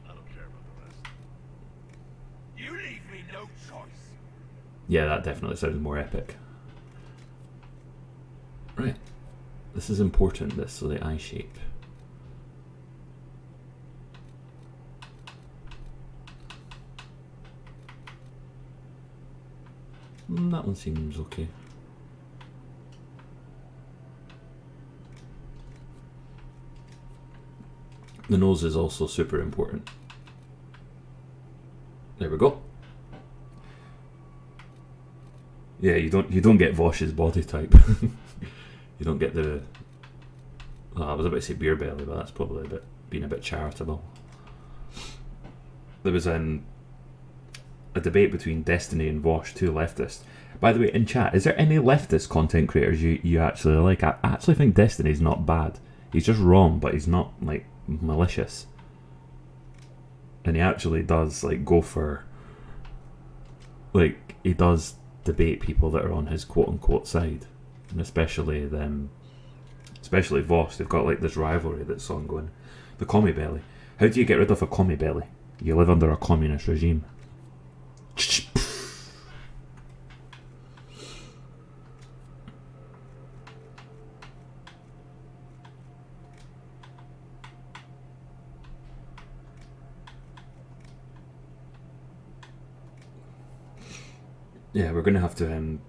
I don't care about the rest. You leave me no choice. Yeah, that definitely sounds more epic. Right. This is important, this, so the eye shape. That one seems okay. The nose is also super important. There we go. Yeah, you don't get Vosh's body type. You don't get the. Well, I was about to say beer belly, but that's probably being a bit charitable. There was a debate between Destiny and Vosh, two leftists. By the way, in chat, is there any leftist content creators you actually like? I actually think Destiny's not bad. He's just wrong, but he's not like malicious. And he actually does like go for, like, he does debate people that are on his quote unquote side, and especially Voss. They've got like this rivalry that's ongoing. The commie belly. How do you get rid of a commie belly? You live under a communist regime. Yeah, we're gonna have to.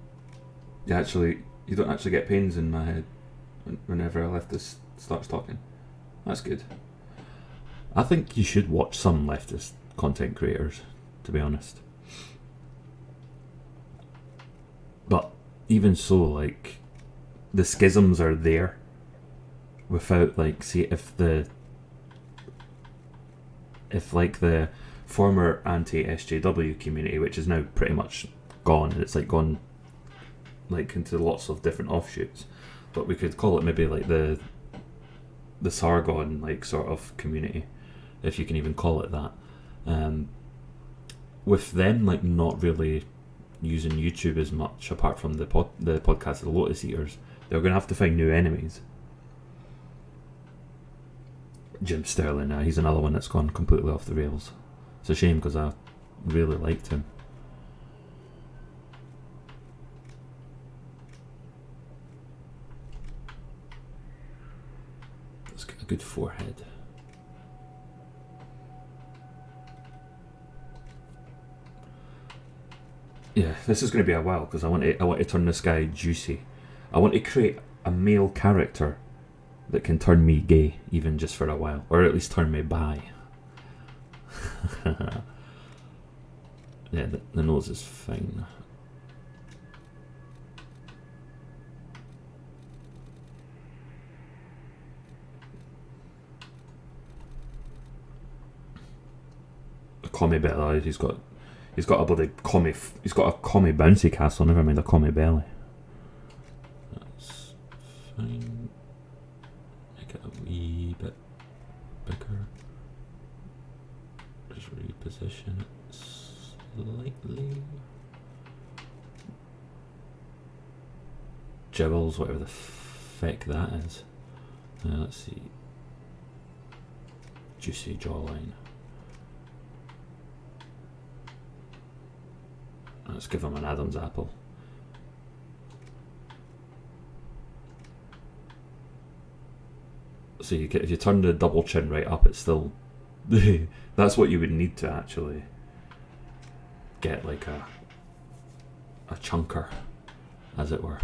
You don't actually get pains in my head whenever a leftist starts talking. That's good. I think you should watch some leftist content creators, to be honest. But even so, like, the schisms are there. Without, like, see, if the former anti-SJW community, which is now pretty much gone, and it's like gone like into lots of different offshoots, but we could call it maybe like the Sargon like sort of community, if you can even call it that. With them like not really using YouTube as much, apart from the podcast of the Lotus Eaters, they're going to have to find new enemies. Jim Sterling, he's another one that's gone completely off the rails. It's a shame because I really liked him. Let's get a good forehead. Yeah, this is going to be a while because I want to turn this guy juicy. I want to create a male character that can turn me gay, even just for a while, or at least turn me bi. Yeah, the nose is fine. A commie belly. He's got a bloody commie. He's got a commie bouncy castle. Never mind a commie belly. That's fine. Make it a wee bit bigger. Just reposition it slightly. Jibbles, whatever the feck that is. Let's see. Juicy jawline. Let's give him an Adam's apple. So if you turn the double chin right up, it's still that's what you would need to actually get like a chunker, as it were.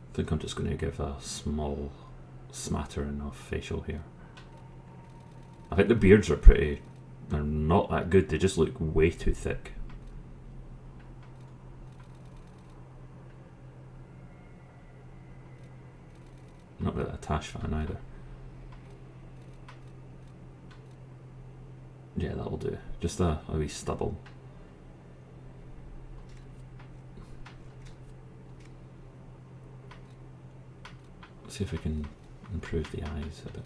I think I'm just going to give a small smattering of facial hair. I think the beards they're not that good, they just look way too thick. Not really a Tash fan either. Yeah, that'll do. Just a wee stubble. Let's see if we can improve the eyes a bit.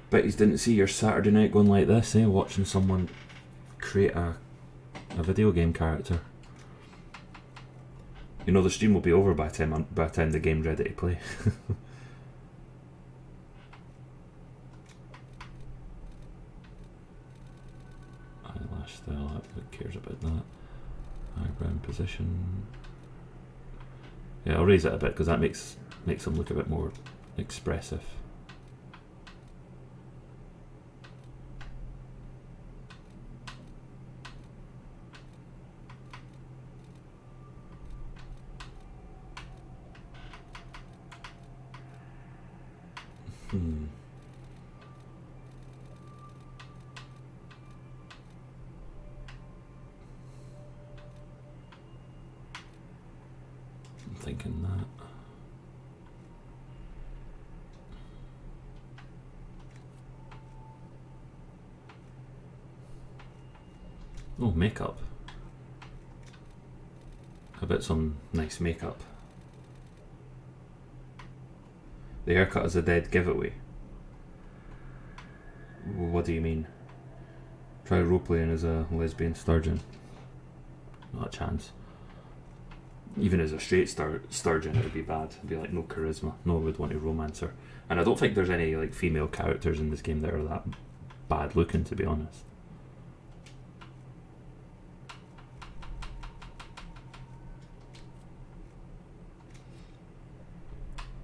Bet you didn't see your Saturday night going like this, eh? Watching someone create a video game character. You know the stream will be over by the time the game's ready to play. Eyelash style, who cares about that? Eyebrow position. Yeah, I'll raise it a bit because that makes them look a bit more expressive. I'm thinking that. Oh, makeup. I bet some nice makeup. The haircut is a dead giveaway. What do you mean? Try roleplaying as a lesbian sturgeon. Not a chance. Even as a straight sturgeon, it would be bad. It'd be like no charisma. No one would want to romance her. And I don't think there's any like female characters in this game that are that bad looking, to be honest.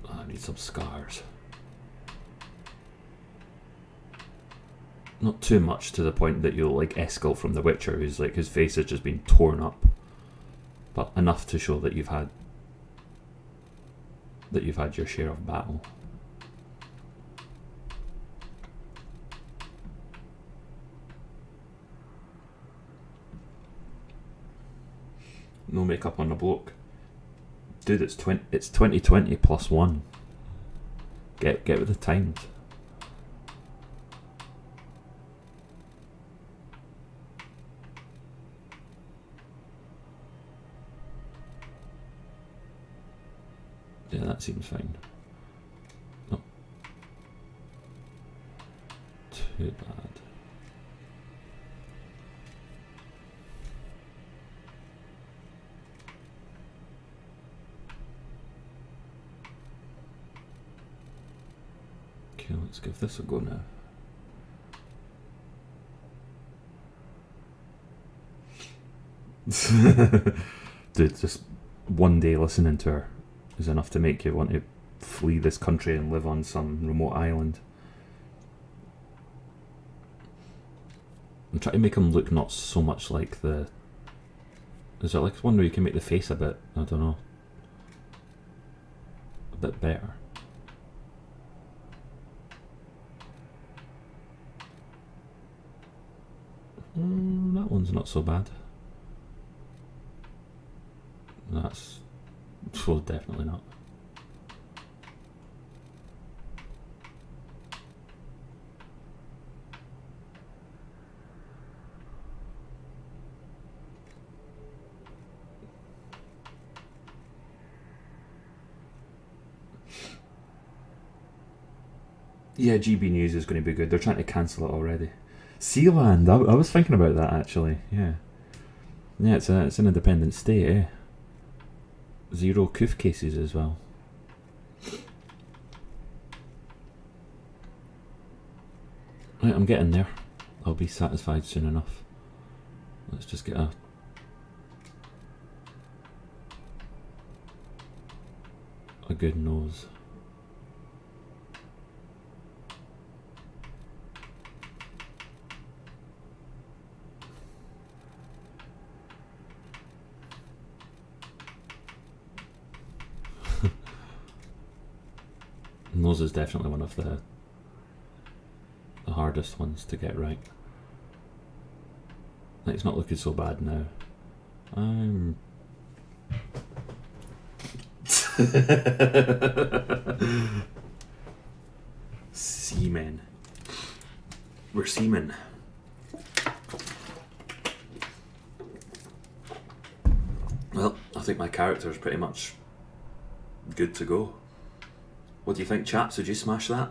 I need some scars. Not too much to the point that you'll like Eskel from The Witcher, who's like his face has just been torn up, but enough to show that you've had your share of battle. No makeup on the bloke. Dude, it's 2020 plus 1. Get with the times. Yeah, that seems fine. Not too bad. Okay, let's give this a go now. Dude, just one day listening to her is enough to make you want to flee this country and live on some remote island. I'm trying to make him look not so much like the... Is there like one where you can make the face a bit, I don't know, a bit better? That one's not so bad. That's... well, definitely not. Yeah, GB News is going to be good. They're trying to cancel it already. Sealand, I was thinking about that actually. Yeah, yeah, it's an independent state, eh? 0 coof cases as well. Right, I'm getting there. I'll be satisfied soon enough. Let's just get a good nose. Nose is definitely one of the hardest ones to get right. It's not looking so bad now. Seamen. We're seamen. Well, I think my character is pretty much good to go. What do you think, chaps? Would you smash that?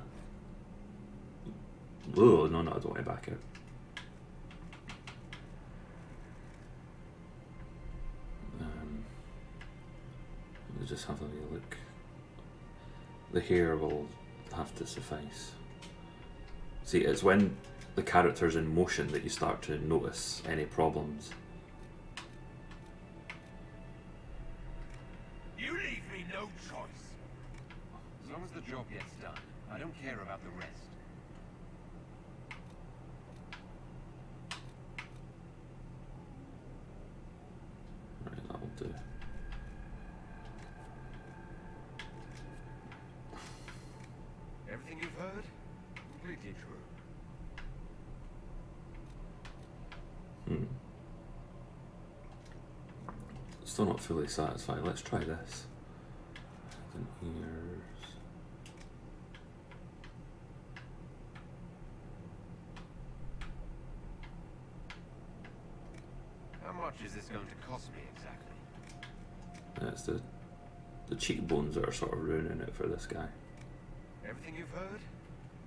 Oh, no, don't worry, back out. We'll just have a wee look. The hair will have to suffice. See, it's when the character's in motion that you start to notice any problems. You leave me no choice. As long as the job gets done, I don't care about the rest. Right, that'll do. Everything you've heard, completely true. Still not fully satisfied. Let's try this. Head and ears. How much is this going to cost me exactly? It's the cheekbones that are sort of ruining it for this guy. Everything you've heard,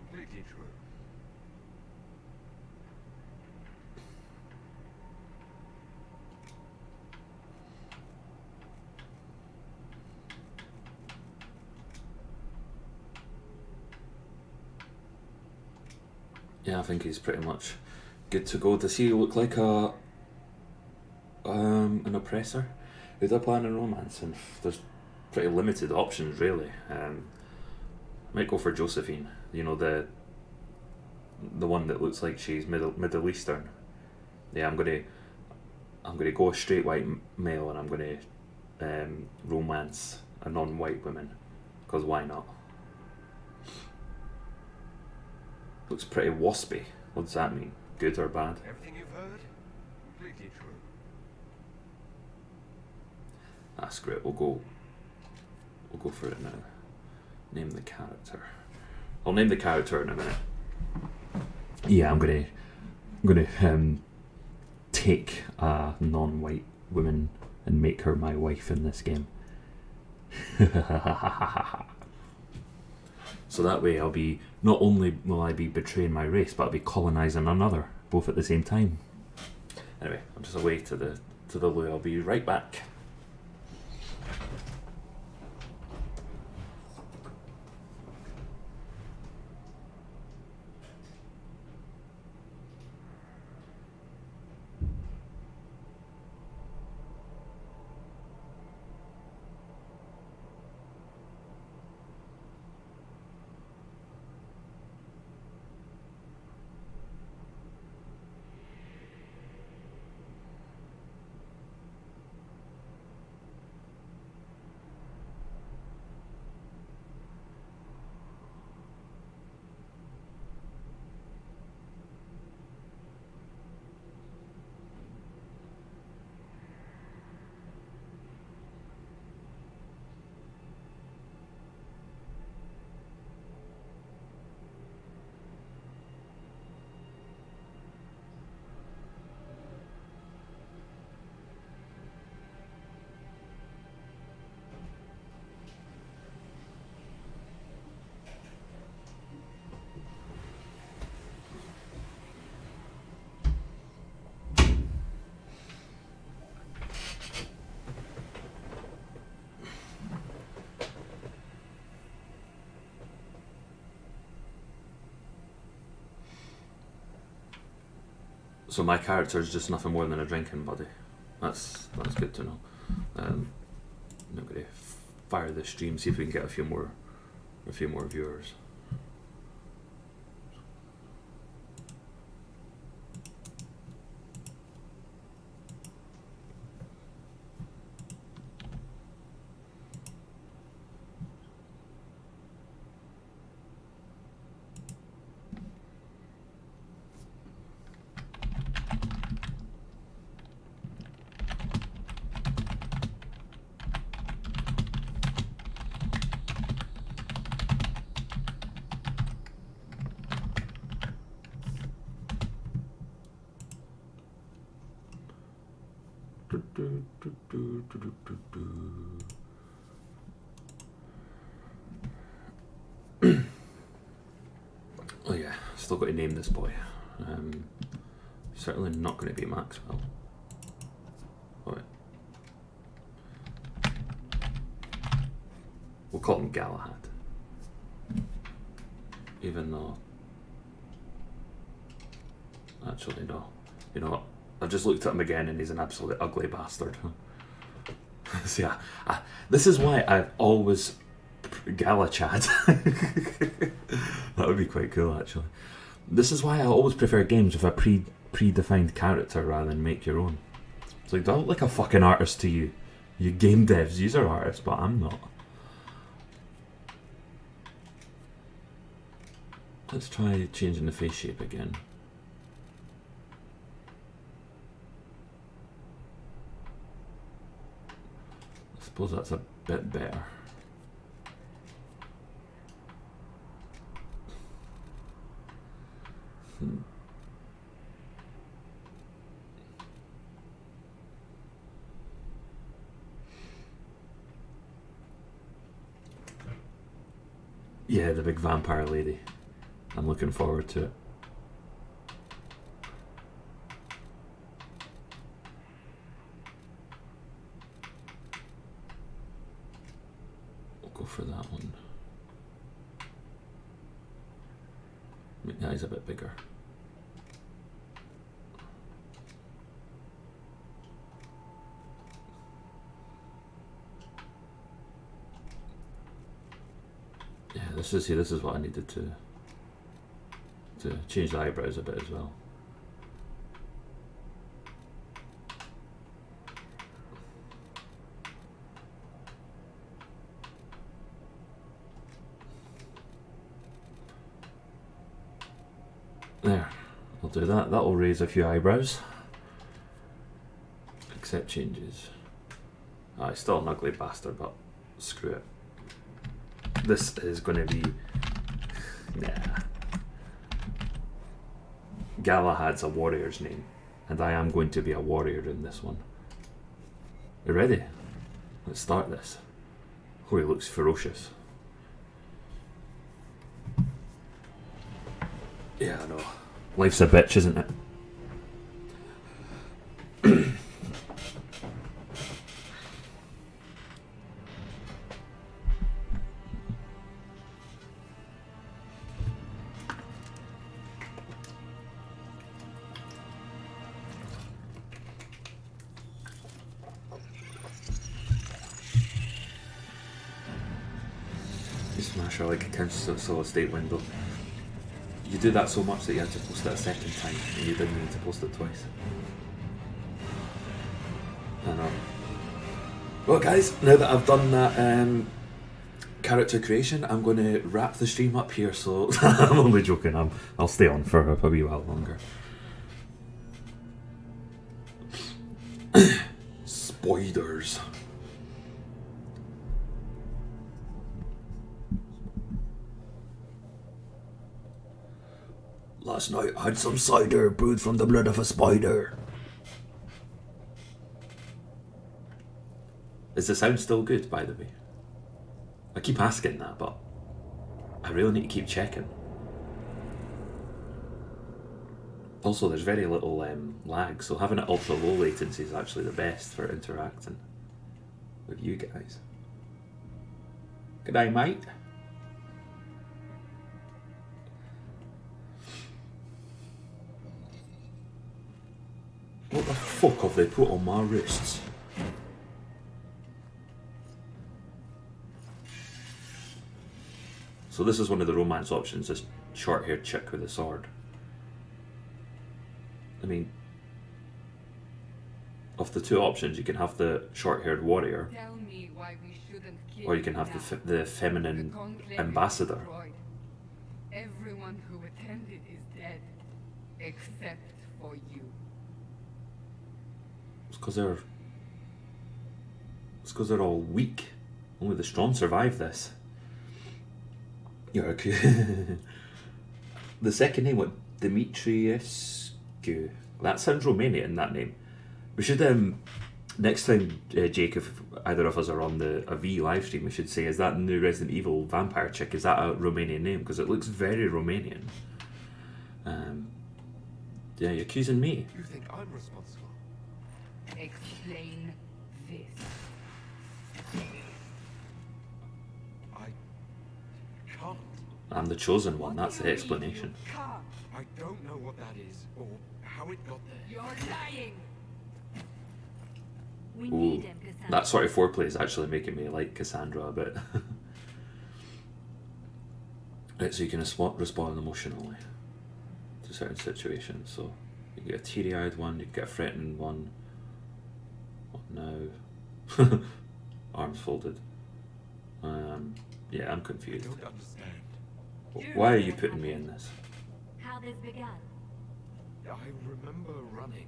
completely true. Yeah, I think he's pretty much good to go. Does he look like an oppressor? Who'd I plan in romance? And there's pretty limited options, really. Might go for Josephine. You know, the one that looks like she's Middle Eastern. Yeah, I'm gonna go a straight white male, and I'm gonna romance a non-white woman, because why not? Looks pretty waspy. What does that mean? Good or bad? Everything you've heard, completely true. That's great. We'll go for it now. Name the character. I'll name the character in a minute. Yeah, I'm gonna take a non-white woman and make her my wife in this game. So that way I'll be, not only will I be betraying my race, but I'll be colonising another, both at the same time. Anyway, I'm just away to the loo. I'll be right back. So my character is just nothing more than a drinking buddy. That's good to know. I'm gonna fire this stream, see if we can get a few more viewers. Oh yeah, still got to name this boy. Certainly not going to be Maxwell. Alright. We'll call him Galahad. Even though... Actually, no. You know what? I've just looked at him again and he's an absolutely ugly bastard. So yeah, this is why I've always... Galachad. That would be quite cool, actually. This is why I always prefer games with a predefined character rather than make your own. It's like, do I look like a fucking artist to you? You game devs, you are artists, but I'm not. Let's try changing the face shape again. I suppose that's a bit better. Yeah, the big vampire lady. I'm looking forward to it. We'll go for that one. Make the eyes a bit bigger. Yeah, this is what I needed to change the eyebrows a bit as well. There, I'll do that. That'll raise a few eyebrows. Accept changes. Ah, he's still an ugly bastard, but screw it. This is going to be... Nah. Galahad's a warrior's name, and I am going to be a warrior in this one. You ready? Let's start this. Oh, he looks ferocious. Yeah, I know. Life's a bitch, isn't it? You smash her like a solid state window. You do that so much that you had to post it a second time, and you didn't need to post it twice. I know. Well guys, now that I've done that character creation, I'm going to wrap the stream up here, so I'm only joking, I'll stay on for a wee while longer. Spiders. Last night I had some cider brewed from the blood of a spider. Is the sound still good, by the way? I keep asking that, but I really need to keep checking. Also, there's very little lag, so having it ultra low latency is actually the best for interacting with you guys. Good day, mate. What the fuck have they put on my wrists? So this is one of the romance options, this short-haired chick with a sword. I mean, of the two options, you can have the short-haired warrior, Tell me why we shouldn't kill or you can have now. the feminine The conclave ambassador. is destroyed. Everyone who attended is dead, except for you. It's because they're all weak. Only the strong survive this. You're okay. The second name, what? Dimitriescu. That sounds Romanian, that name. We should Next time, Jake, if either of us are on a V live stream, we should say, is that new Resident Evil vampire chick, is that a Romanian name? Because it looks very Romanian. Yeah, you're accusing me. You think I'm responsible? Explain this. I can't. I'm the chosen one, that's the explanation. I don't know what that is, or how it got there. You're lying! We Ooh, need him, Cassandra. that sort of foreplay is actually making me like Cassandra a bit. Right, so you can respond emotionally to certain situations. So you get a teary-eyed one, you get a threatened one. What now? Arms folded. Yeah, I'm I confused. don't understand. Why are you putting me in this? How this began? I remember running.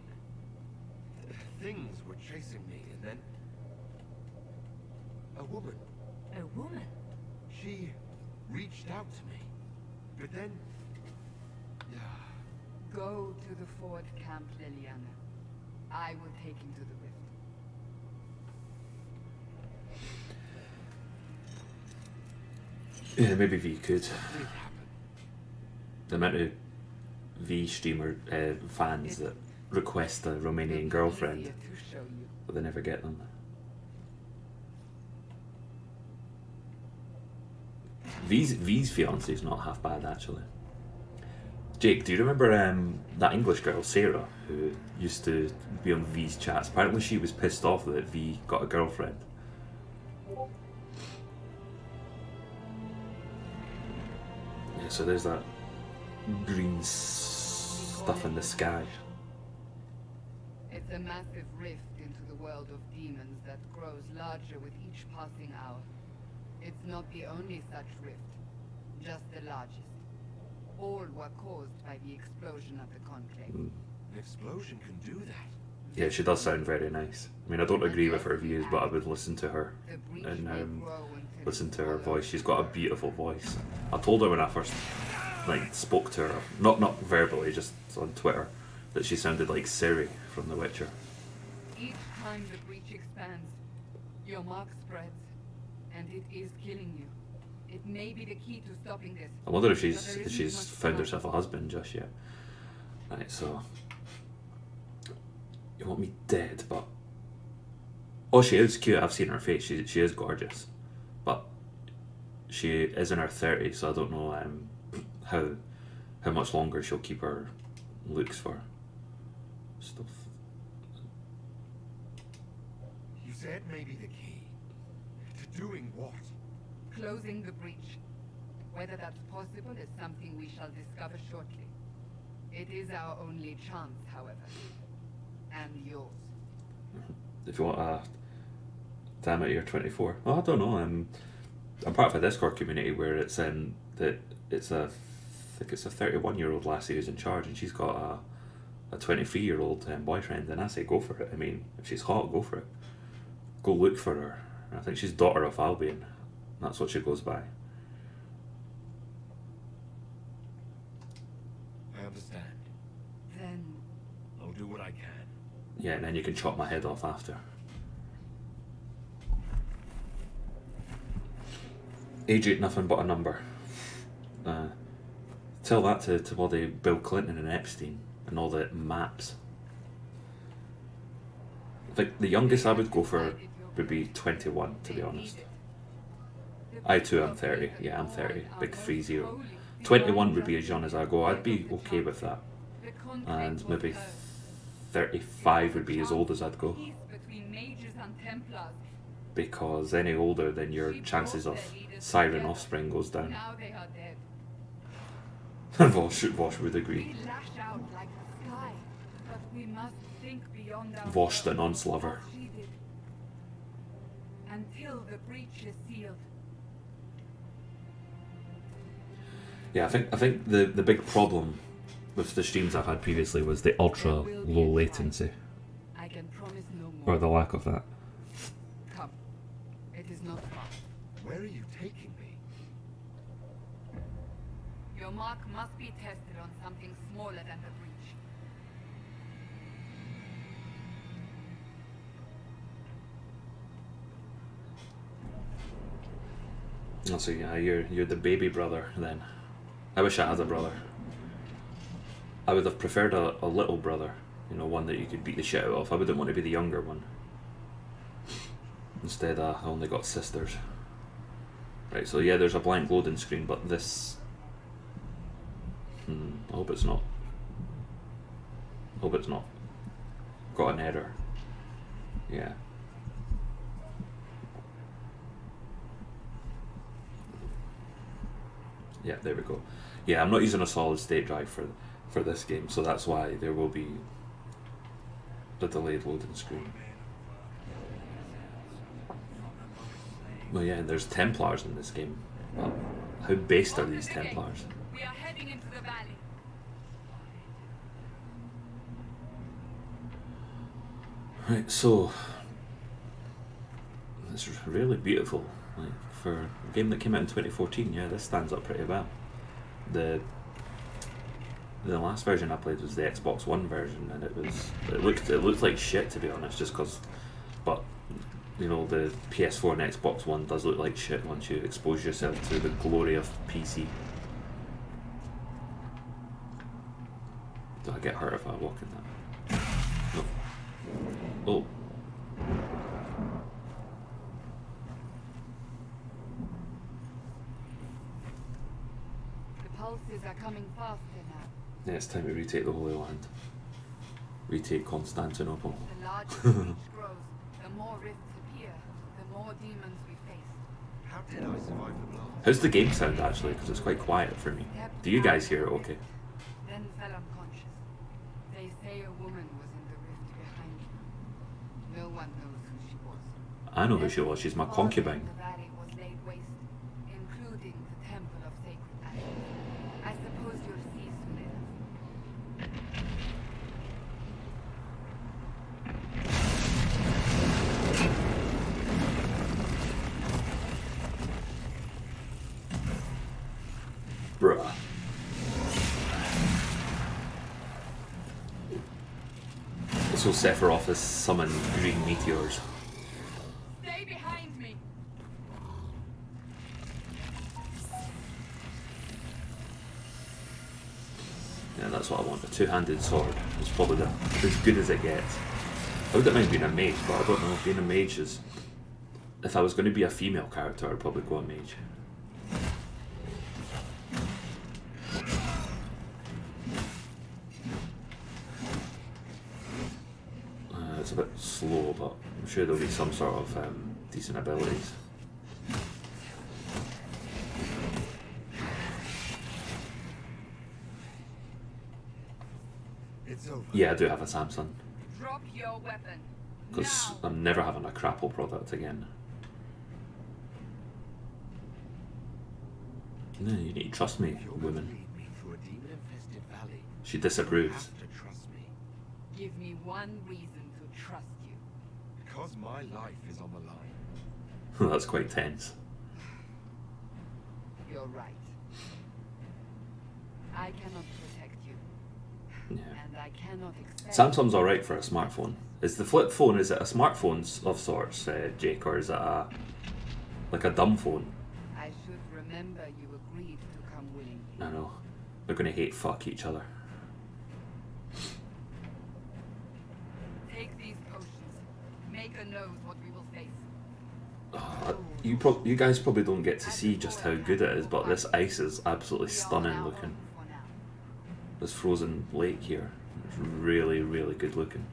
Things were chasing me, and then a woman. A woman? She reached out to me, but then Go to the Ford Camp, Liliana. I will take him to the rift. Yeah, maybe V could. it happened. The amount of V streamer fans that request a Romanian girlfriend, Easier to show you. but they never get them. V's fiance is not half bad actually. Jake, do you remember that English girl Sarah who used to be on V's chats? Apparently she was pissed off that V got a girlfriend. Yeah, so there's that green stuff in the sky. It's a massive rift into the world of demons that grows larger with each passing hour. It's not the only such rift, just the largest. All were caused by the explosion of the conclave. An explosion can do that. Yeah, she does sound very nice. I mean, I don't agree with her views, but I would listen to her The breach and may grow until listen it to her swallows voice. She's got a beautiful voice. I told her when I first spoke to her, not verbally, just on Twitter, that she sounded like Ciri from The Witcher. Each time the breach expands, your mark spreads, and it is killing you. It may be the key to stopping this. I wonder if but there isn't she's much found time. herself a husband just yet. Right, so you want me dead, but she is cute. I've seen her face. She is gorgeous, but she is in her 30s, so I don't know how much longer she'll keep her looks for. Stuff. You said maybe the key to doing what? Closing the breach. Whether that's possible is something we shall discover shortly. It is our only chance, however. And yours. If you want a damn it, you're 24. Oh, I don't know. I'm part of a Discord community where it's that it's I think it's a 31-year-old lassie who's in charge, and she's got a 23-year-old boyfriend, and I say go for it. I mean, if she's hot, go for it. Go look for her. I think she's daughter of Albion. That's what she goes by. I understand. Then I'll do what I can. Yeah, and then you can chop my head off after. Age ain't nothing but a number. Tell that to bloody Bill Clinton and Epstein and all the maps. I think the youngest I would go for would be 21, to be honest. I too am 30. Yeah, I'm 30. Big 30. 21 would be as young as I go. I'd be okay with that. And maybe 35 would be as old as I'd go. Because any older, then your chances of siren offspring goes down. now they are dead. Vosh would agree. We lash out like the sky, but we must think beyond our Vosh the non-slover. until the breach is sealed. Yeah, I think the big problem with the streams I've had previously was the ultra low latency, I can promise no more. or the lack of that. Come. It is not far. Where are you taking me? Your mark must be tested on something smaller than the breach. Oh, so yeah, you're the baby brother then. I wish I had a brother. I would have preferred a little brother, you know, one that you could beat the shit out of. I wouldn't want to be the younger one. Instead, I only got sisters. Right, so yeah, there's a blank loading screen, but this... I hope it's not. Hope it's not. Got an error. Yeah. Yeah, there we go. Yeah, I'm not using a solid state drive for this game, so that's why there will be the delayed loading screen. Well, yeah, and there's Templars in this game. Well, how based are these Templars? We are heading into the valley. Right, so it's really beautiful. Like, for a game that came out in 2014, yeah, this stands up pretty well. The last version I played was the Xbox One version, and it looked like shit, to be honest, just because. But you know, the PS4 and Xbox One does look like shit once you expose yourself to the glory of PC. Do I get hurt if I walk in that? No. Oh. The pulses are coming faster now. Yeah, it's time to retake the Holy Land. Retake Constantinople. The larger the breach grows, the more rifts appear, the more demons we face. How did I survive the blast? How's the game sound actually? Because it's quite quiet for me. Do you guys hear it okay? Then fell unconscious. They say a woman was in the rift behind you. No one knows who she was. I know who she was. She's my concubine. The valley was laid waste, including the temple of sacred ashes. I suppose you'll see soon enough. Bruh. So Sephiroth has summoned green meteors. Stay behind me. Yeah, that's what I want. A two-handed sword. It's probably as good as it gets. I wouldn't mind being a mage, but I don't know. Being a mage is... If I was going to be a female character, I'd probably go a mage. It's a bit slow, but I'm sure there'll be some sort of decent abilities. It's over. Yeah, I do have a Samsung, Drop your weapon. because Now. I'm never having a Crapple product again. No, you need to trust me, If you're going to woman. lead me through a demon-infested valley, She you disapproves. have to trust me. Give me one reason to trust you. Because my life is on the line. That's quite tense. You're right. I cannot protect you. Yeah. And I cannot expect... Samsung's alright for a smartphone. Is the flip phone, is it a smartphone of sorts, Jake, or is it like a dumb phone? I should remember you agreed to come willingly. I know. They're gonna hate fuck each other. Take these potions. Maker knows what we will face. You guys probably don't get to see just how good it is, but this ice is absolutely stunning looking. For now. This frozen lake here, it's really, really good looking.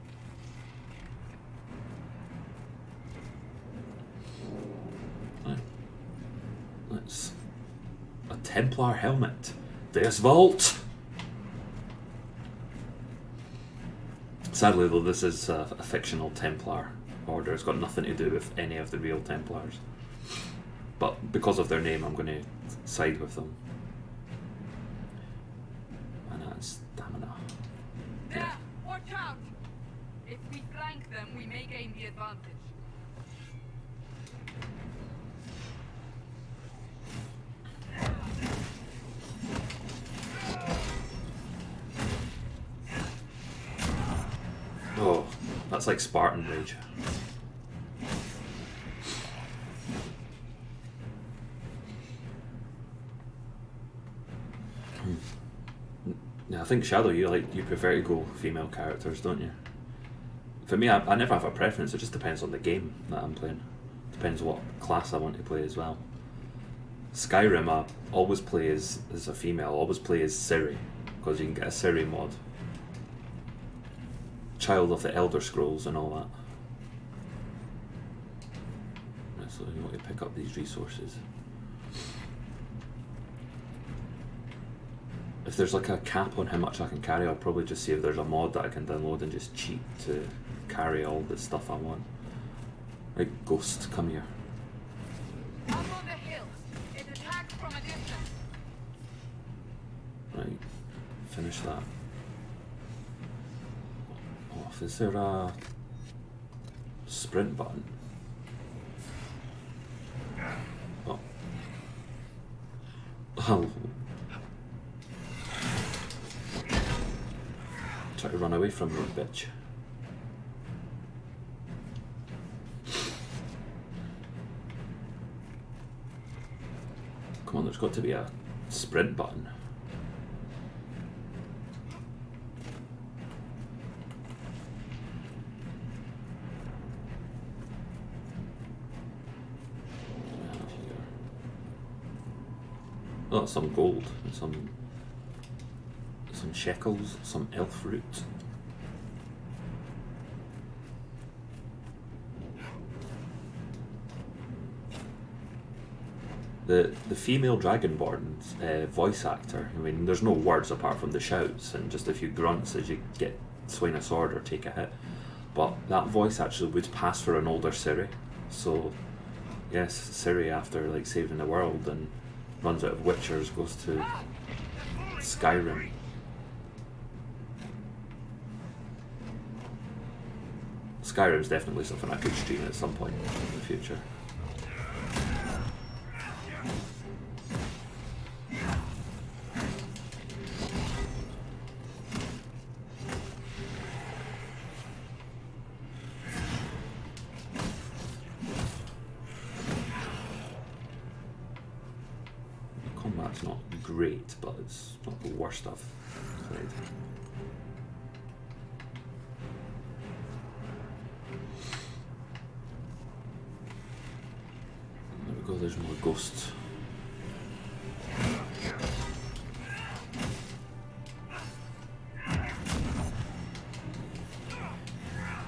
Right. Let's... A Templar helmet. Deus Vault! Sadly though, this is a fictional Templar order. It's got nothing to do with any of the real Templars. But because of their name, I'm going to side with them. And that's stamina. There! Watch out! If we flank them, we may gain the advantage. Oh, that's like Spartan Rage. think Shadow, you prefer to go female characters, don't you? For me, I never have a preference. It just depends on the game that I'm playing. Depends what class I want to play as well. Skyrim, I always play as a female. I always play as Ciri, because you can get a Ciri mod. Child of the Elder Scrolls and all that. Right, so you want to pick up these resources. If there's like a cap on how much I can carry, I'll probably just see if there's a mod that I can download and just cheat to carry all the stuff I want. Right, Ghost, come here. Up on the hill. It attacks from a distance. Right, finish that. Off. Is there a sprint button? Oh. Oh. Try to run away from you, bitch. Come on, there's got to be a sprint button. Oh, some gold and some shekels, some elf fruit. The female Dragonborn's voice actor, I mean, there's no words apart from the shouts and just a few grunts as you swing a sword or take a hit. But that voice actually would pass for an older Ciri. So, yes, Ciri, after like saving the world and runs out of Witchers, goes to Skyrim. Skyrim's definitely something I could stream at some point in the future. Combat's not great, but it's not the worst I've played. There we go, there's more ghosts.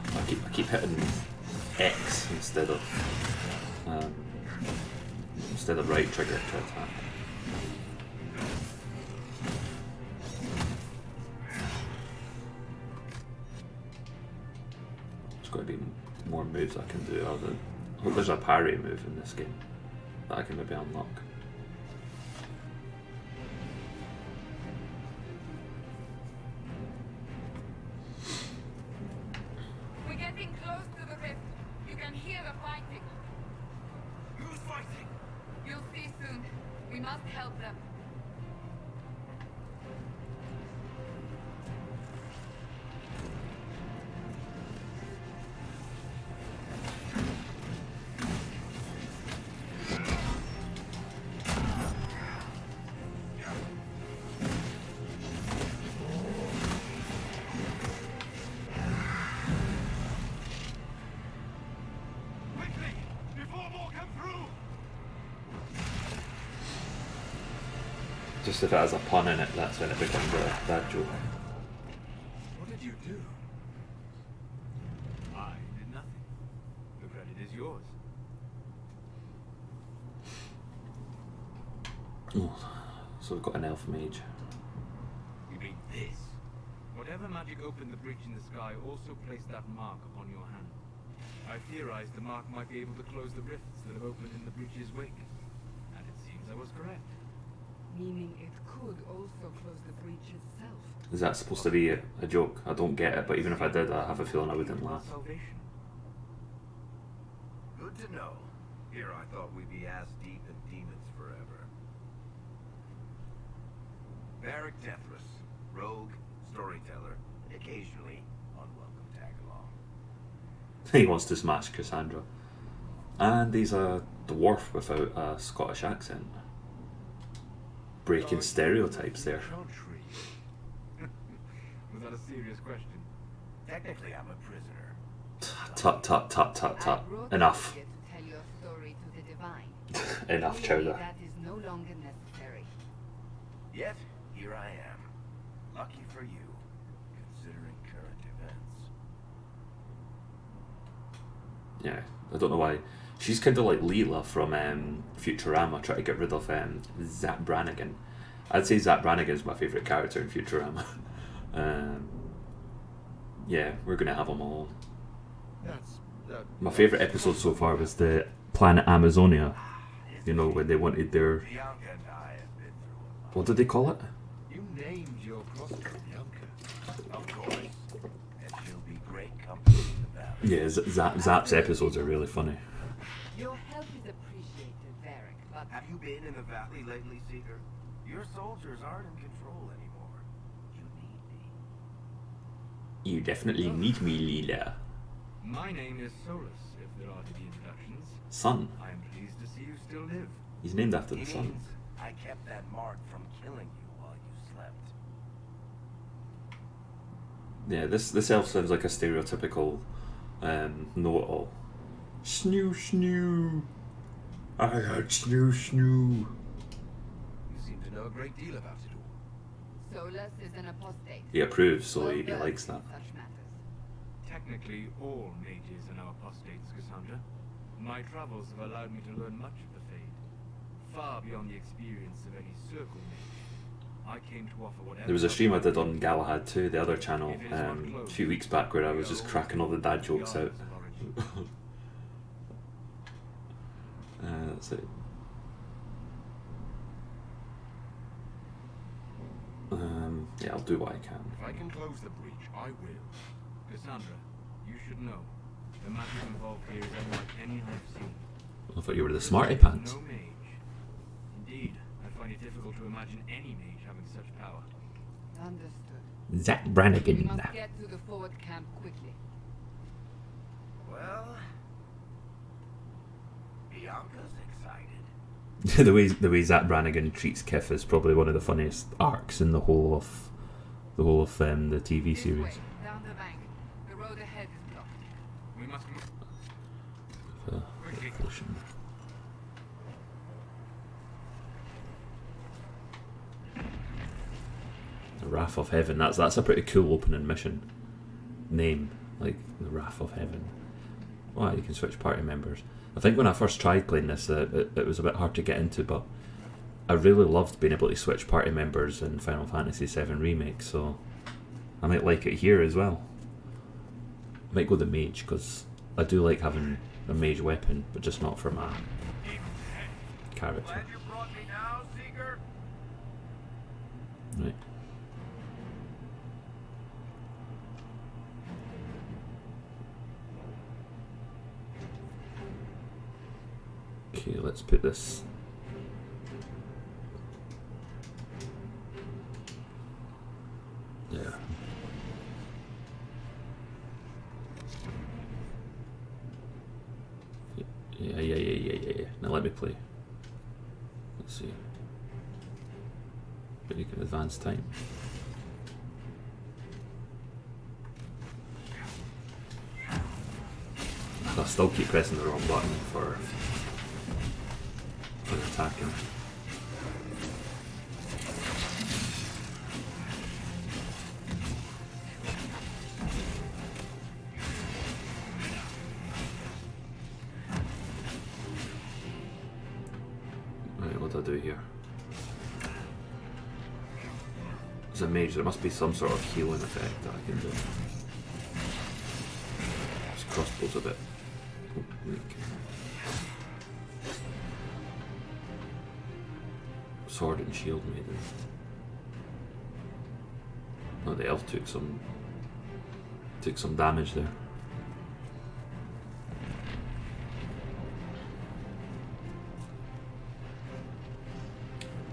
I keep hitting X instead of right trigger to attack. There's got to be more moves I can do. I hope there's a parry move in this game that I can maybe unlock. We're getting close to the rift. You can hear the fighting. Who's fighting? You'll see soon. We must help them. Quickly! Before more come through! Just if it has a pun in it, that's when it becomes a bad joke. What did you do? I did nothing. The credit is yours. Oh, so we've got an elf mage. You mean this? Whatever magic opened the breach in the sky also placed that mark upon your hand. I theorized the mark might be able to close the rifts that have opened in the breach's wake. And it seems I was correct. Meaning it could also close the breach itself. Is that supposed to be a joke? I don't get it, but even if I did, I have a feeling I wouldn't laugh. Salvation. Good to know. Here I thought we'd be ass deep in demons forever. Barrack Deathless, rogue, storyteller, and occasionally unwelcome tag-along. He wants to smash Cassandra. And he's a dwarf without a Scottish accent. Breaking stereotypes there. that a serious question? Technically, I'm a prisoner. Tut tut tut tut I tut. brought Enough. you here to tell your story to the divine. Enough, Clearly, Chowder. that is no longer necessary. Yet, here I am. Lucky for you, considering current events. Yeah, I don't know why. She's kind of like Leela from Futurama, trying to get rid of Zap Brannigan. I'd say Zap Brannigan is my favourite character in Futurama. Yeah, we're going to have them all. My favourite episode so far was the Planet Amazonia. You know, when they wanted their... Bianca and I have been through a lot. What did they call it? You named your prospect Bianca. Of course. And she'll be great company in the valley. Yeah, Zap's episodes are really funny. Your help is appreciated, Varric, but Have you been in the valley lately, Seeker? Your soldiers aren't in control anymore. You need me. You definitely need me, Leela. My name is Solus, if there are to be introductions. Sun. I am pleased to see you still live. He's named after He the sun. means I kept that mark from killing you while you slept. Yeah, this elf sounds like a stereotypical know-it-all. Snoo snoo. I had snoo snoo. You seem to know a great deal about it all. Solus is an apostate. He approves, so Well he versed likes in that. Such matters. Technically, all mages are now apostates, Cassandra. My travels have allowed me to learn much of the Fade, far beyond the experience of any circle mage. I came to offer whatever... There was a stream I did on Galahad 2, the other channel, a few weeks back where I was just cracking all the dad jokes out. That's it. Yeah, I'll do what I can. If I can close the breach, I will. Cassandra, you should know, the magic involved here is unlike any I've seen. I thought you were the smarty pants. No mage. Indeed, I find it difficult to imagine any mage having such power. Understood. Zach We Brannigan. must get to the forward camp quickly. Well, Bianca's excited. the way Zach Brannigan treats Kif is probably one of the funniest arcs in the whole of the TV This series. way, down the bank. The road ahead is blocked. We must move. Quickly. Potion. The Wrath of Heaven. That's a pretty cool opening mission name, like the Wrath of Heaven. Wow, you can switch party members. I think when I first tried playing this, it was a bit hard to get into, but I really loved being able to switch party members in Final Fantasy VII Remake, so I might like it here as well. I might go the mage, because I do like having a mage weapon, but just not for my character. Glad you brought me now, Seeker. Right. Okay, let's put this. Yeah. Yeah. Now let me play. Let's see. But you can advance time. I still keep pressing the wrong button for attacking. Right, what do I do here? As a mage, there must be some sort of healing effect that I can do. Just crossbows a bit. Oh, weak. Sword and shield maiden. Oh, the elf took some damage there.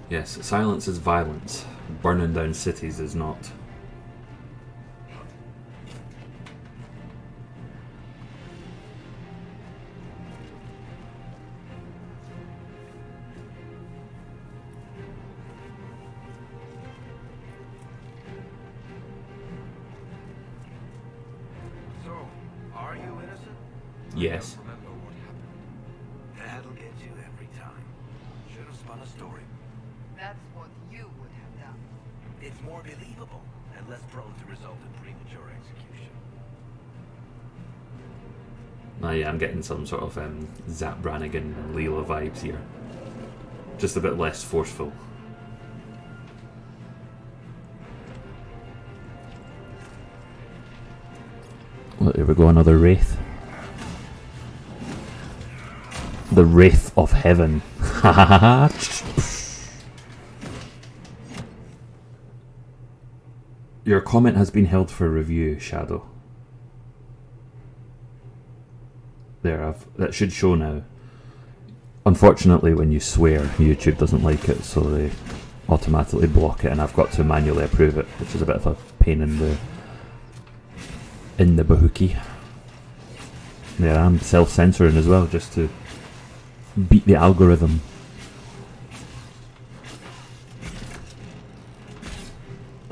Yes, silence is violence. Burning down cities is not. Yes. don't remember what happened. That'll get you every time. Should have spun a story. That's what you would have done. It's more believable and less prone to result in premature execution. Oh yeah, I'm getting some sort of Zap Brannigan and Leela vibes here. Just a bit less forceful. Well, here we go, another Wraith. The Wraith of Heaven. Your comment has been held for review, Shadow. There, that should show now. Unfortunately, when you swear, YouTube doesn't like it, so they automatically block it, and I've got to manually approve it, which is a bit of a pain in the bahookie. There, I'm self-censoring as well, just to beat the algorithm.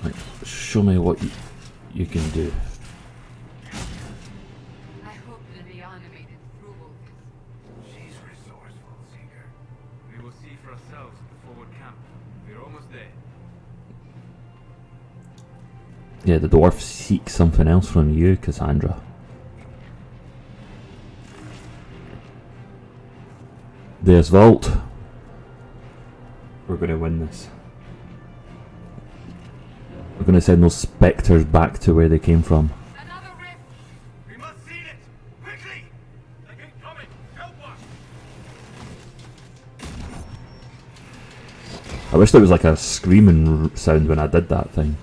Right, show me what you can do. I hope the reanimated through all this. She's resourceful, Seeker. We will see for ourselves at the forward camp. We're almost there. Yeah, the dwarf seeks something else from you, Cassandra. There's Vault. We're going to win this. We're going to send those spectres back to where they came from. Another rift! We must seal it! Quickly! They keep coming! Help us! I wish there was like a screaming sound when I did that thing.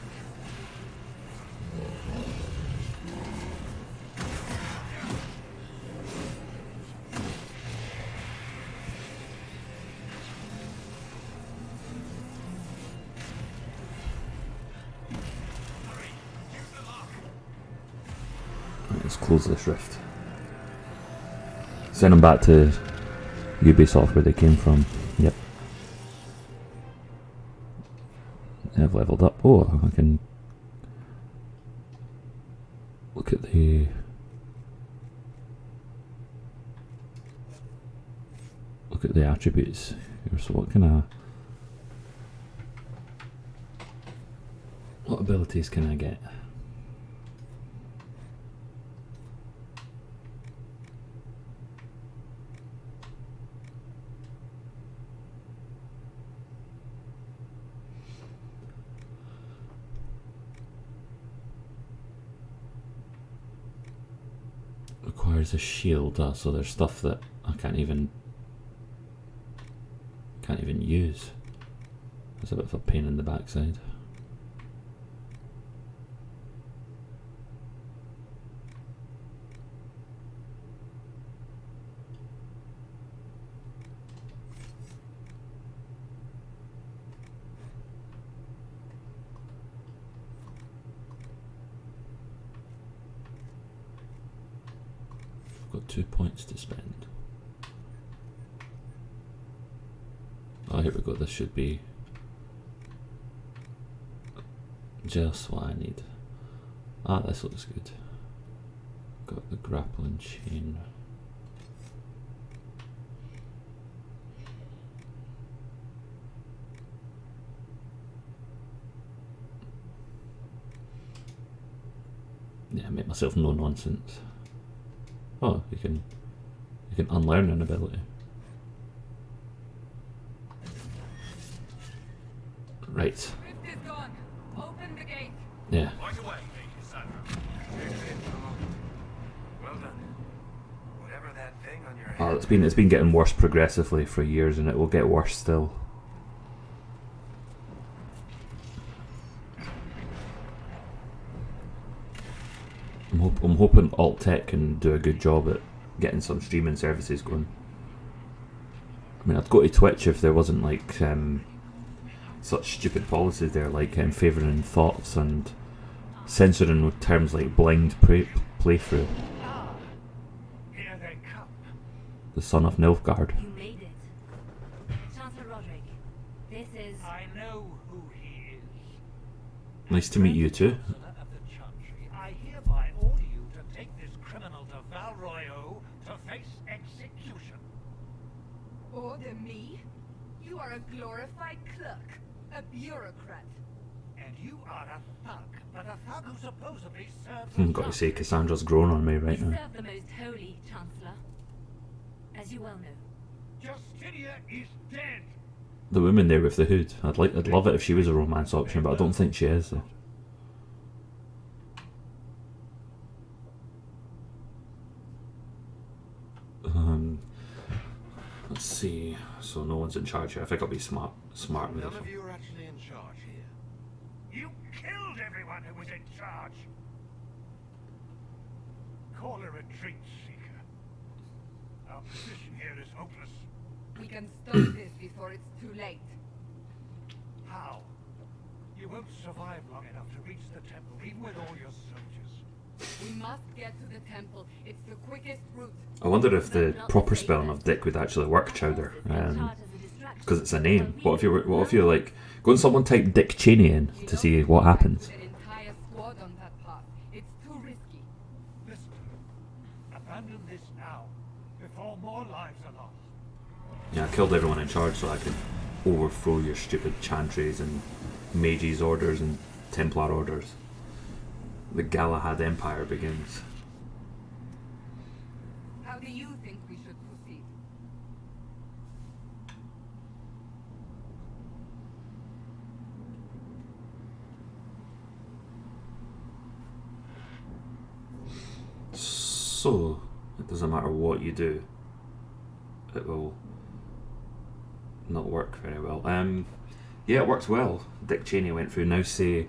Let's close this rift. Send them back to Ubisoft where they came from. Yep. They've leveled up. Oh, I can look at the attributes here. So what abilities can I get? Requires a shield, so there's stuff that I can't even use. It's a bit of a pain in the backside. Got 2 points to spend. Oh, here we go. This should be just what I need. Ah, this looks good. Got the grappling chain. Yeah, make myself no nonsense. Oh, you can unlearn an ability. Right. Rift is gone. Open the gate. Yeah. Right away, Cassandra. Well done. Whatever that thing on your head. Oh, it's been getting worse progressively for years, and it will get worse still. I'm hoping Alt Tech can do a good job at getting some streaming services going. I mean, I'd go to Twitch if there wasn't like such stupid policies there, like favouring thoughts and censoring with terms like blind playthrough. Here they come. The son of Nilfgaard. You made it. Chancellor Roderick, this is... I know who he is. Nice to meet you too. Chancellor of the Chantry, I hereby order you to take this criminal to Val Royeaux to Order me? You are a glorified clerk, a bureaucrat. And you are a thug, but a thug who supposedly serves Got to say, Cassandra's grown on me right We now. serve the most holy, Chancellor. As you well know. Justinia is dead. The woman there with the hood. I'd love it if she was a romance option, but I don't think she is though. Let's see. So no one's in charge here. I think I'll be smart with None this of one. you are actually in charge here. You killed everyone who was in charge. Call a retreat, Seeker. Our position here is hopeless. We can stop this before it's too late. How? You won't survive long enough to reach the temple, even with all your soldiers. We must get to the temple. It's the quickest route. I wonder if the proper spelling of Dick would actually work, Chowder, because it's a name. What if you like go and someone type Dick Cheney in to see what happens? An entire squad on that path. It's too risky. Listen, abandon this now, before more lives are lost. Yeah, I killed everyone in charge so I could overthrow your stupid chantries and mages orders and Templar orders. The Galahad Empire begins. How do you think we should proceed? So, it doesn't matter what you do, it will not work very well. Yeah, it works well. Dick Cheney went through. Now say,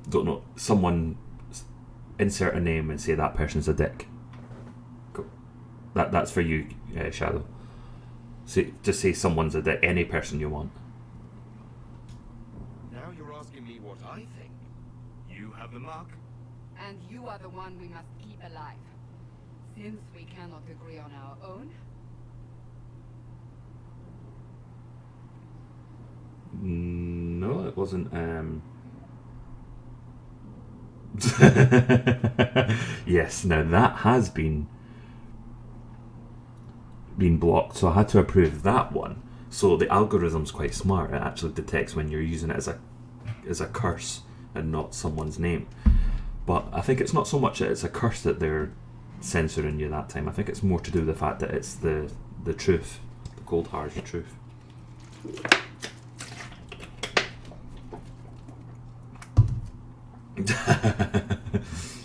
don't know, someone insert a name and say that person's a dick. Cool. That's for you, Shadow. Just say someone's a dick. Any person you want. Now you're asking me what I think. You have the mark? And you are the one we must keep alive. Since we cannot agree on our own. No, it wasn't. Yes, now that has been blocked, so I had to approve that one. So the algorithm's quite smart. It actually detects when you're using it as a curse and not someone's name. But I think it's not so much that it's a curse that they're censoring you that time. I think it's more to do with the fact that it's the truth, the cold hard truth.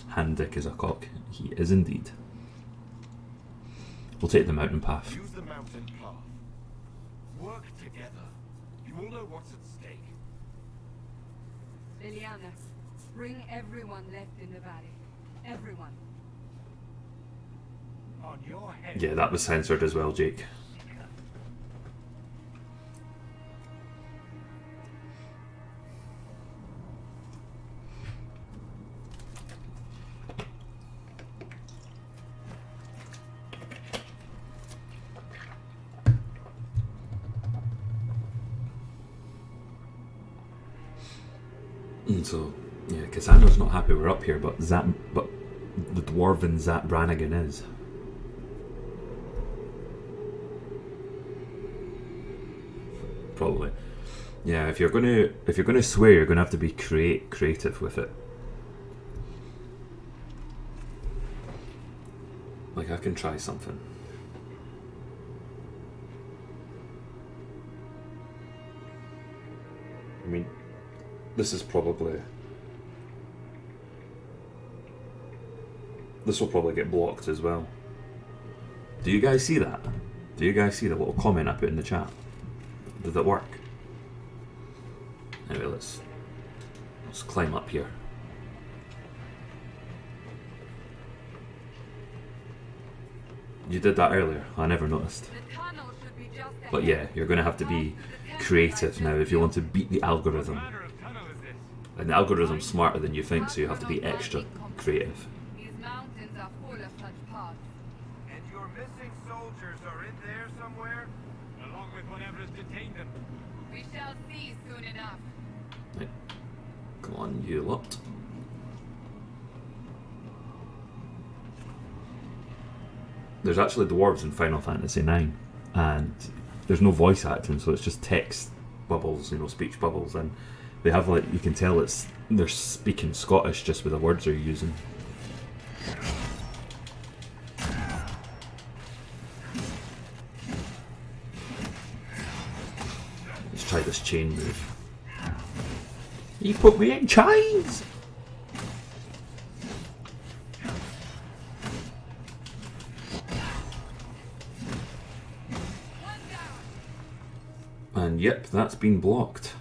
Hand Dick is a cock. He is indeed. We'll take the mountain path. Use the mountain path. Work together. You all know what's at stake. Liliana, bring everyone left in the valley. Everyone. On your head. Yeah, that was censored as well, Jake. So, yeah, Cassandra's not happy we're up here, but the dwarven Zat Brannigan is. Probably. Yeah, if you're gonna swear, you're gonna have to be creative with it. Like, I can try something. I mean, this will probably get blocked as well. Do you guys see that? Do you guys see the little comment I put in the chat? Did that work? Anyway, let's climb up here. You did that earlier. I never noticed. The tunnel should be just ahead. But yeah, you're going to have to be creative now if you want to beat the algorithm. And the algorithm's smarter than you think, so you have to be extra creative. These mountains are full of such paths. And your missing soldiers are in there somewhere? Along with whatever has detained them. We shall see soon enough. Right. Come on, you lot. there's actually dwarves in Final Fantasy IX, and there's no voice acting, so it's just text bubbles, you know, speech bubbles, and they have, like, you can tell they're speaking Scottish just with the words they're using. Let's try this chain move. You put me in chains! And yep, that's been blocked.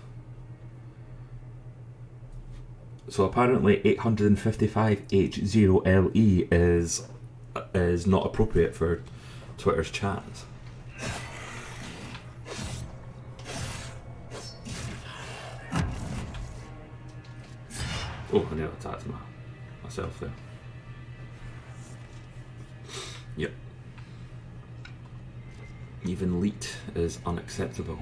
So apparently 855H0LE is not appropriate for Twitter's chats. Oh, I nearly attacked myself there. Yep. Even leet is unacceptable.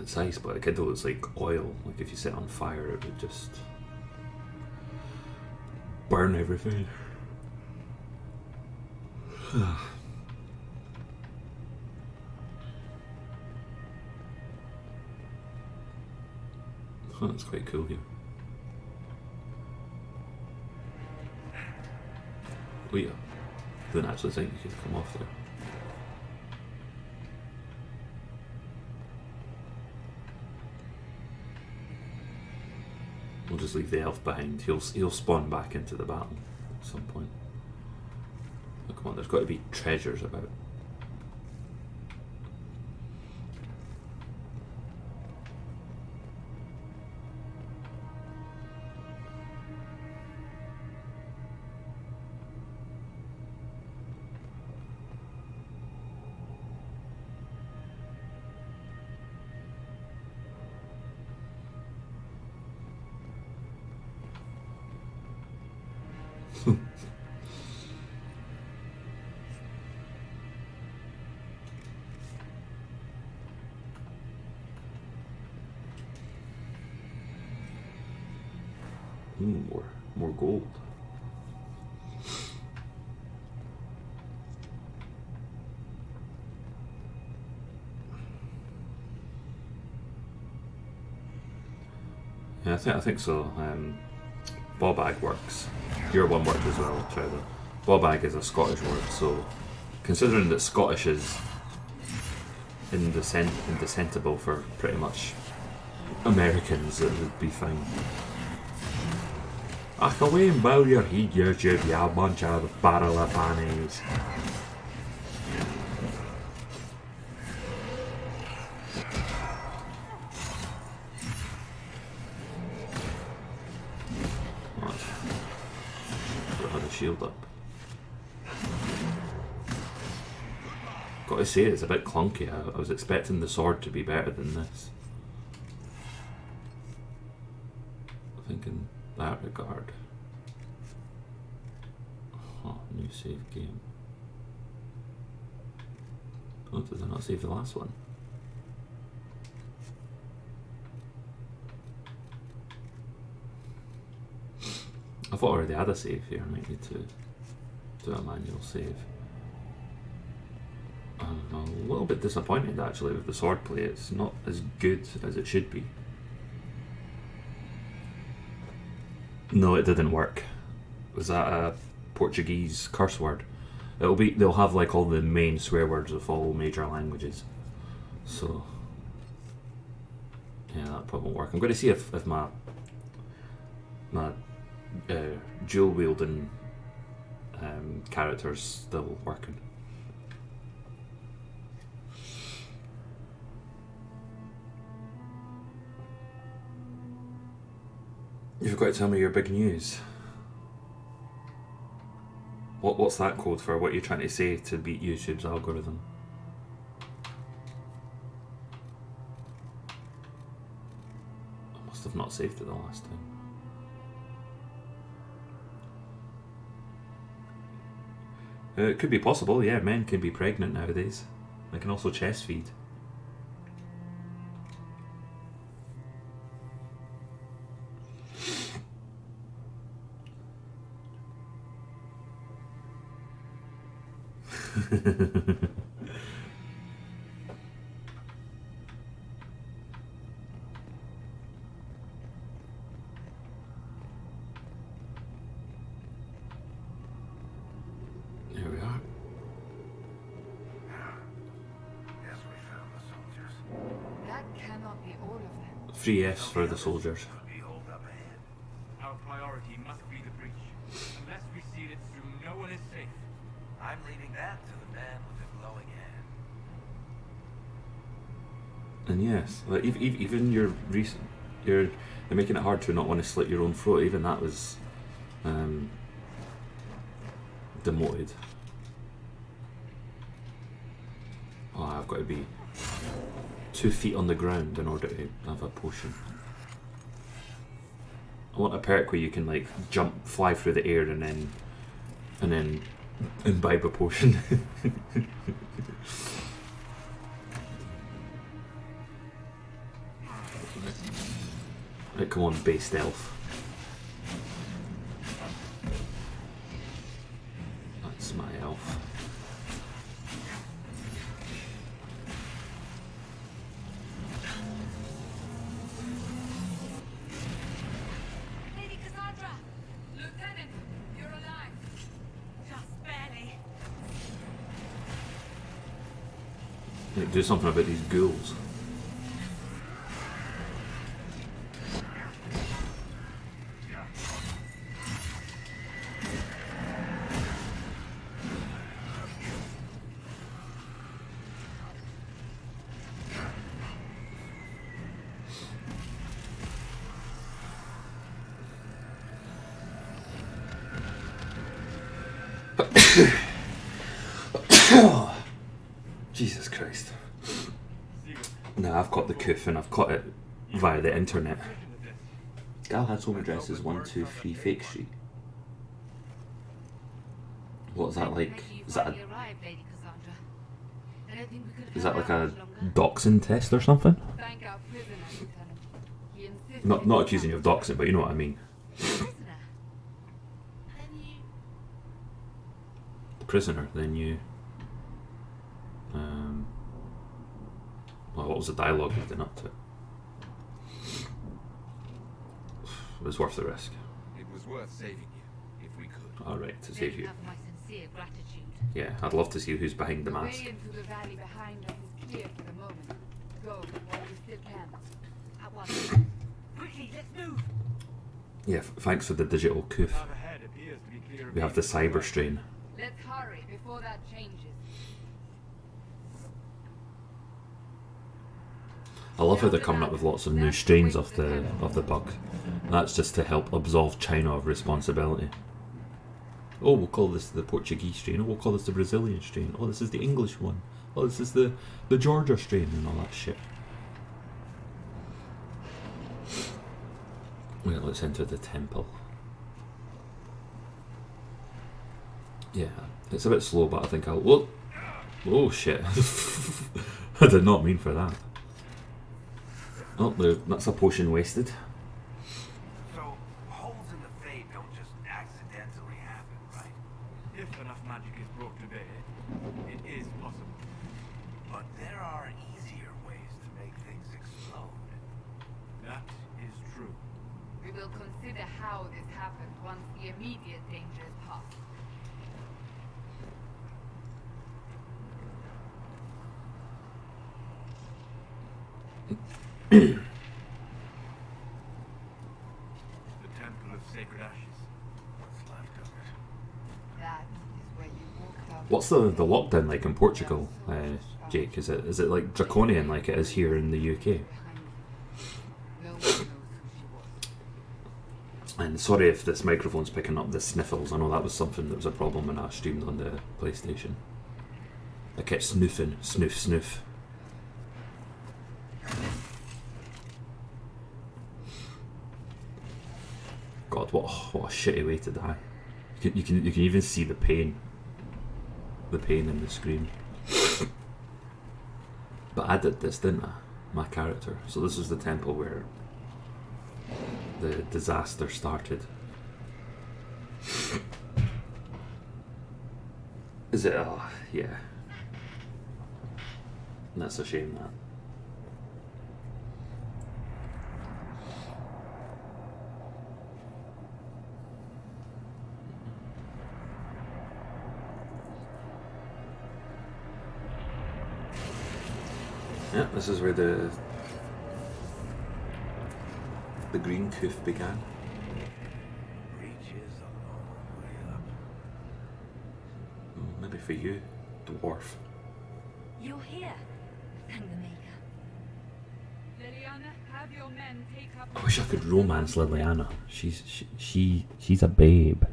It's ice, but it kind of looks like oil. Like if you set it on fire, it would just burn everything. Oh, that's quite cool here. Oh yeah, didn't actually think you could come off there. We'll just leave the elf behind. He'll spawn back into the battle at some point. Oh, come on, there's got to be treasures about. More gold. Yeah, I think so. Bobag works. Your one worked as well, Trevor. Bobag is a Scottish word, so considering that Scottish is indecentible for pretty much Americans, it would be fine. I can wait and bow your head, YouTube, you bunch of barrel of fannies. Had a shield up. Gotta say, it's a bit clunky. I was expecting the sword to be better than this. I think in that regard. Oh, new save game. Oh, did I not save the last one? I thought I already had a save here. I might need to do a manual save. I'm a little bit disappointed actually with the swordplay. It's not as good as it should be. No, it didn't work. Was that a Portuguese curse word? They'll have like all the main swear words of all major languages. So yeah, that probably won't work. I'm going to see if my dual wielding character's still working. You've got to tell me your big news. What's that code for? What you're trying to say to beat YouTube's algorithm? I must have not saved it the last time. It could be possible, yeah. Men can be pregnant nowadays. They can also chest feed. Here we are. Yes, we found the soldiers. That cannot be all of them. 3 Fs for the soldiers. Could be holed up ahead. Our priority must be the breach. Unless we seal it through, no one is safe. I'm leaving that to the man with the glowing hand. And yes, like even your recent, they're making it hard to not want to slit your own throat. Even that was demoted. Oh, I've got to be 2 feet on the ground in order to have a potion. I want a perk where you can like jump, fly through the air, and then imbibe a potion. Right, come on, base stealth. That's my elf. Lady Cassandra! Lieutenant, you're alive. Just barely. Like, do something about these ghouls. Jesus Christ. No, I've caught the coof and I've caught it via the internet. Galahad's home address is 123 Fake Street. What is that like? Is that like a doxing test or something? Thank our prisoner, Lieutenant. He insisted Not accusing you of doxing, but you know what I mean. The prisoner, then you. Well, what was the dialogue leading up to it? It was worth the risk. It was worth saving you, if we could. Alright, to save you. Have my sincere gratitude. Yeah, I'd love to see who's behind the The mask. way into the valley behind us is clear for the moment. Go while we still can. At once. Quickly, let's move. Yeah, thanks for the digital coof. Path ahead appears to be clear of We have the cyber strain. Let's hurry before that changes. I love how they're coming up with lots of new strains of the bug. That's just to help absolve China of responsibility. Oh, we'll call this the Portuguese strain. Oh, we'll call this the Brazilian strain. Oh, this is the English one. Oh, this is the Georgia strain and all that shit. Well, let's enter the temple. Yeah, it's a bit slow, but I think I'll... Whoa! Oh, shit. I did not mean for that. Oh, that's a potion wasted. So, holes in the fate don't just accidentally happen, right? If enough magic is brought to bear, it is possible. But there are easier ways to make things explode. That is true. We will consider how this happened once the immediate danger is past. The Temple of Sacred Ashes. What's left of it? That is where you walked out. What's the lockdown like in Portugal, Jake? Is it like draconian like it is here in the UK? No one knows who she was. And sorry if this microphone's picking up the sniffles. I know that was something that was a problem when I streamed on the PlayStation. I kept snoofing, snoof, snoof. God, what a shitty way to die. You can even see the pain in the screen. But I did this, didn't I? My character. So this is the temple where the disaster started. Is it? Oh, yeah. That's a shame, that. Yeah, this is where the green coof began. Reaches a long way up. Maybe for you, dwarf. You're here. Thank the Maker. Liliana, have your men take up. I wish I could romance Liliana. She's a babe.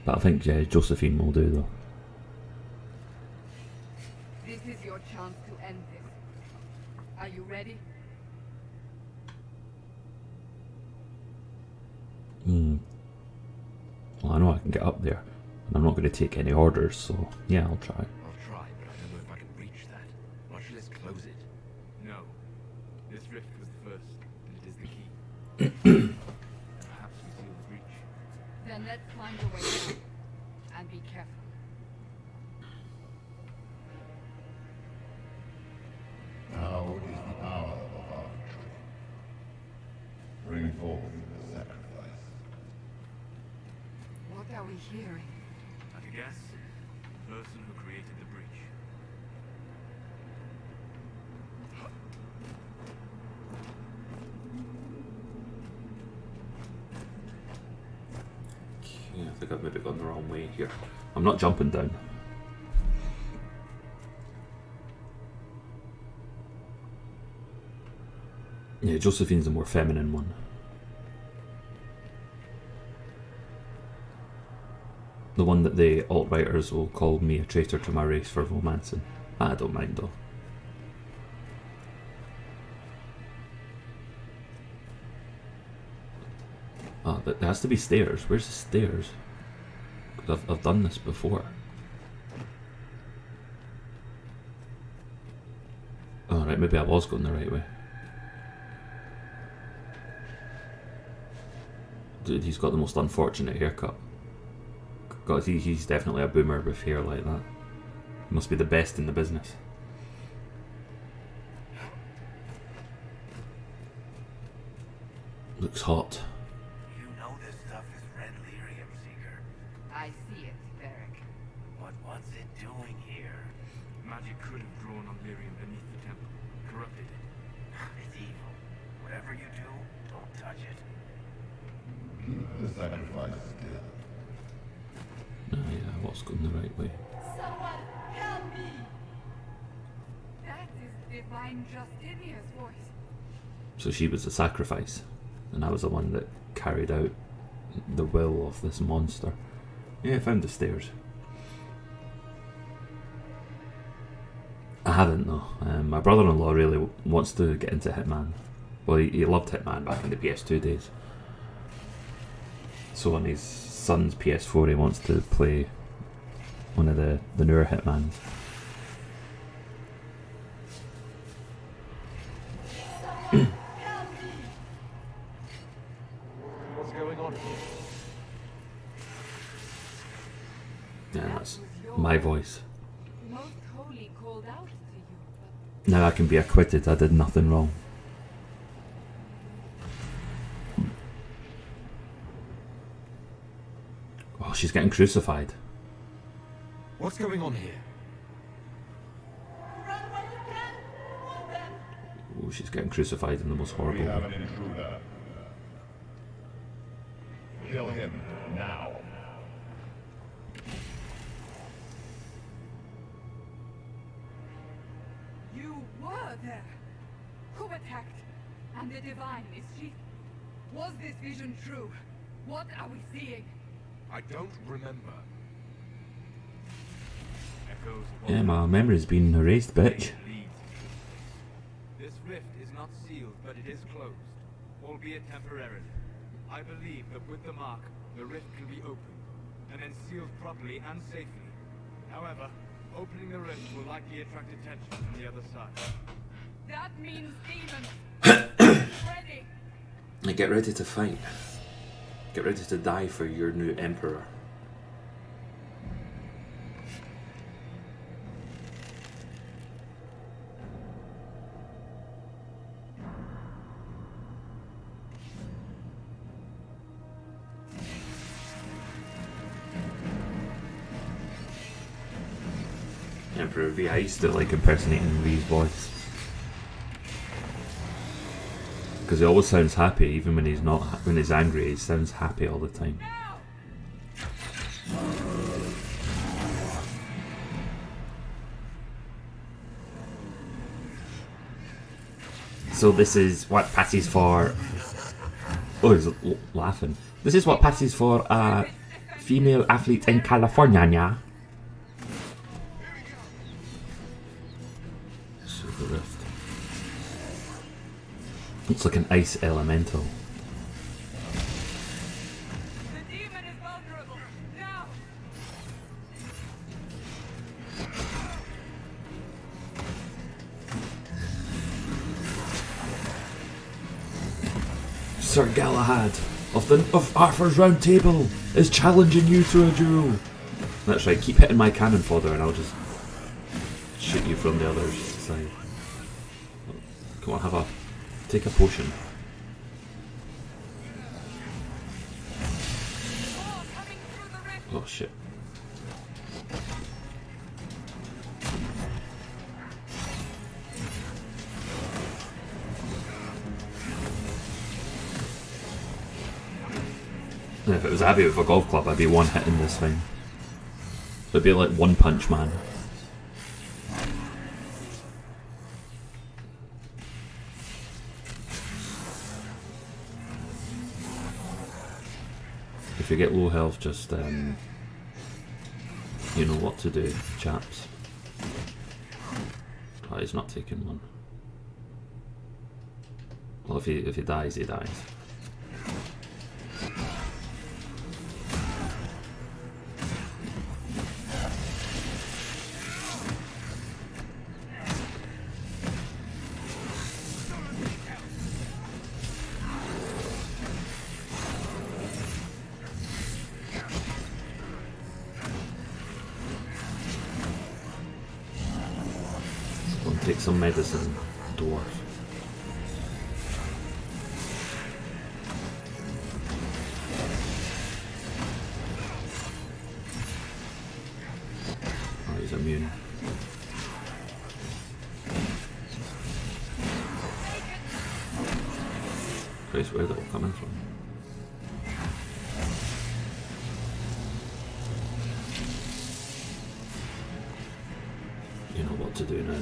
But I think Josephine will do though. This is your chance to end this. Are you ready? Well, I know I can get up there, and I'm not going to take any orders, so yeah, I'll try. I'll try, but I don't know if I can reach that. Why should let's close it? No. This rift was the first, and it is the key. Perhaps we seal the breach. Then let's find a way out. And be careful. Now is the hour of our victory. Bring forth the sacrifice. What are we hearing? I could guess. The person who created the breach. Yeah, I think I've maybe gone the wrong way here. I'm not jumping down. Yeah, Josephine's the more feminine one. The one that the alt-writers will call me a traitor to my race for romancing. I don't mind though. Oh, there has to be stairs. Where's the stairs? 'Cause I've done this before. Oh, right, maybe I was going the right way. Dude, he's got the most unfortunate haircut. God, he's definitely a boomer with hair like that. He must be the best in the business. Looks hot. You know this stuff is red lyrium, Seeker. I see it, Derek. But what's it doing here? Magic could have drawn on lyrium beneath the temple, corrupted it. It's evil. Whatever you do, don't touch it. Keep the sacrifice still. Yeah, I was going the right way. Someone help me! That is divine Justinia's voice. So she was the sacrifice, and I was the one that carried out the will of this monster. Yeah, I found the stairs. I haven't though. My brother-in-law really wants to get into Hitman. Well, he loved Hitman back in the PS2 days. So on his son's PS4 he wants to play one of the newer Hitmans. What's going on here? Yeah, that's my voice. Most holy called out to you, but Now I can be acquitted, I did nothing wrong. Oh, she's getting crucified. What's going on here? Oh, she's getting crucified in the most horrible We have way. an intruder. Kill him now. you were there. Who attacked? And the divine, is she? Was this vision true? What are we seeing? I don't remember. Echoes of Yeah, my memory's been erased, bitch. leads. This rift is not sealed, but it is closed, albeit temporarily. I believe that with the mark, the rift can be opened, and then sealed properly and safely. However, opening the rift will likely attract attention from the other side. That means demons. Ready. Get ready to fight. Get ready to die for your new emperor. Emperor V. I used to like impersonating V's voice. Because he always sounds happy, even when he's not. When he's angry, he sounds happy all the time. So this is what passes for. Oh, he's laughing. This is what passes for a female athlete in California, yeah. So the rift. It's like an ice elemental. The demon is vulnerable. Now. Sir Galahad of Arthur's Round Table is challenging you to a duel. That's right, keep hitting my cannon fodder and I'll just shoot you from the other side. Come on, take a potion. Oh shit. If it was Abby with a golf club, I'd be one hitting this thing. It'd be like One Punch Man. If you get low health, just you know what to do, chaps. Oh, he's not taking one. Well, if he dies, he dies. Take some medicine, dwarf. Oh, he's immune. Christ, where's it all coming from? You know what to do now.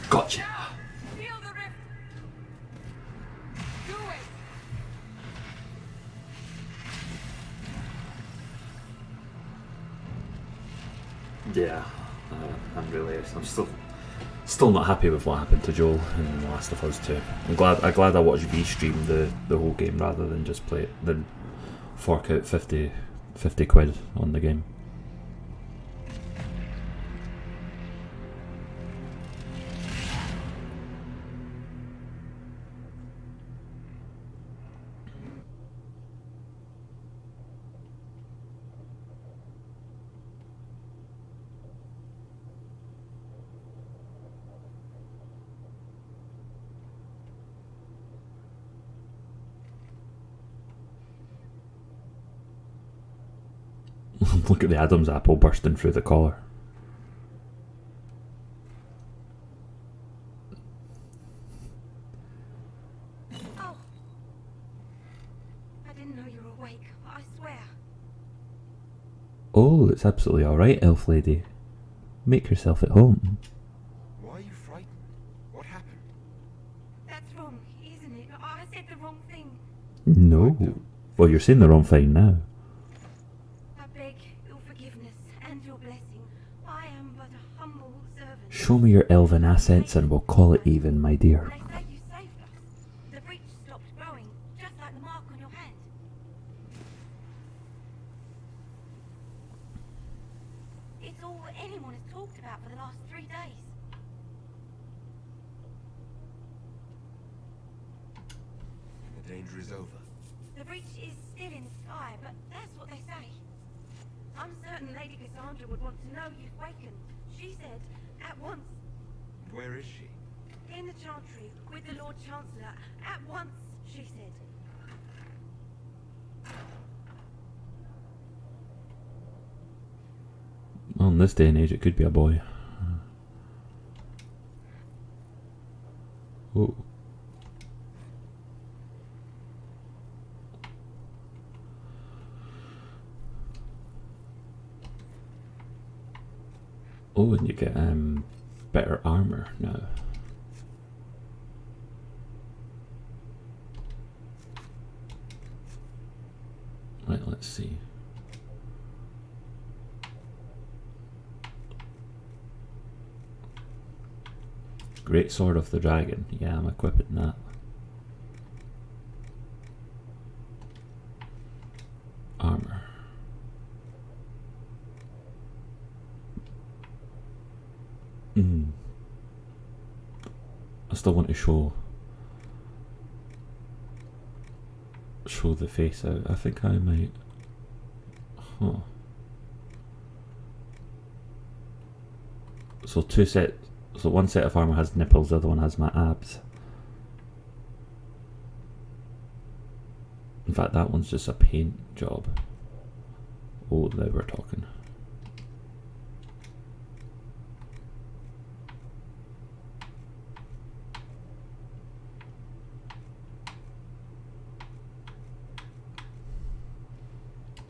Gotcha. Feel the rift. Do it. Yeah, I'm still not happy with what happened to Joel in The Last of Us 2. I'm glad I watched V stream the whole game rather than just play it, than fork out 50 quid on the game. Look at the Adam's apple bursting through the collar. Oh. I didn't know you were awake, I swear. Oh, it's absolutely alright, elf lady. Make yourself at home. Why are you frightened? What happened? That's wrong, isn't it? I said the wrong thing. No. Well, you're saying the wrong thing now. I beg your forgiveness and your blessing. I am but a humble servant. Show me your elven assets and we'll call it even, my dear. They say you saved us. The breach stopped growing, just like the mark on your hand. It's all anyone has talked about for the last 3 days. danger is over. The breach is still in sky, but that's what they say. I'm certain Lady Cassandra would want to know you've wakened. She said, at once. Where is she? In the Chantry, with the Lord Chancellor. At once, she said. Well, in this day and age, it could be a boy. Oh. Oh, and you get better armor now. Right, let's see. Great Sword of the Dragon. Yeah, I'm equipping that. Armor. I still want to show the face out. I think I might. Huh. So so one set of armor has nipples, the other one has my abs. In fact, that one's just a paint job. Oh, now we're talking.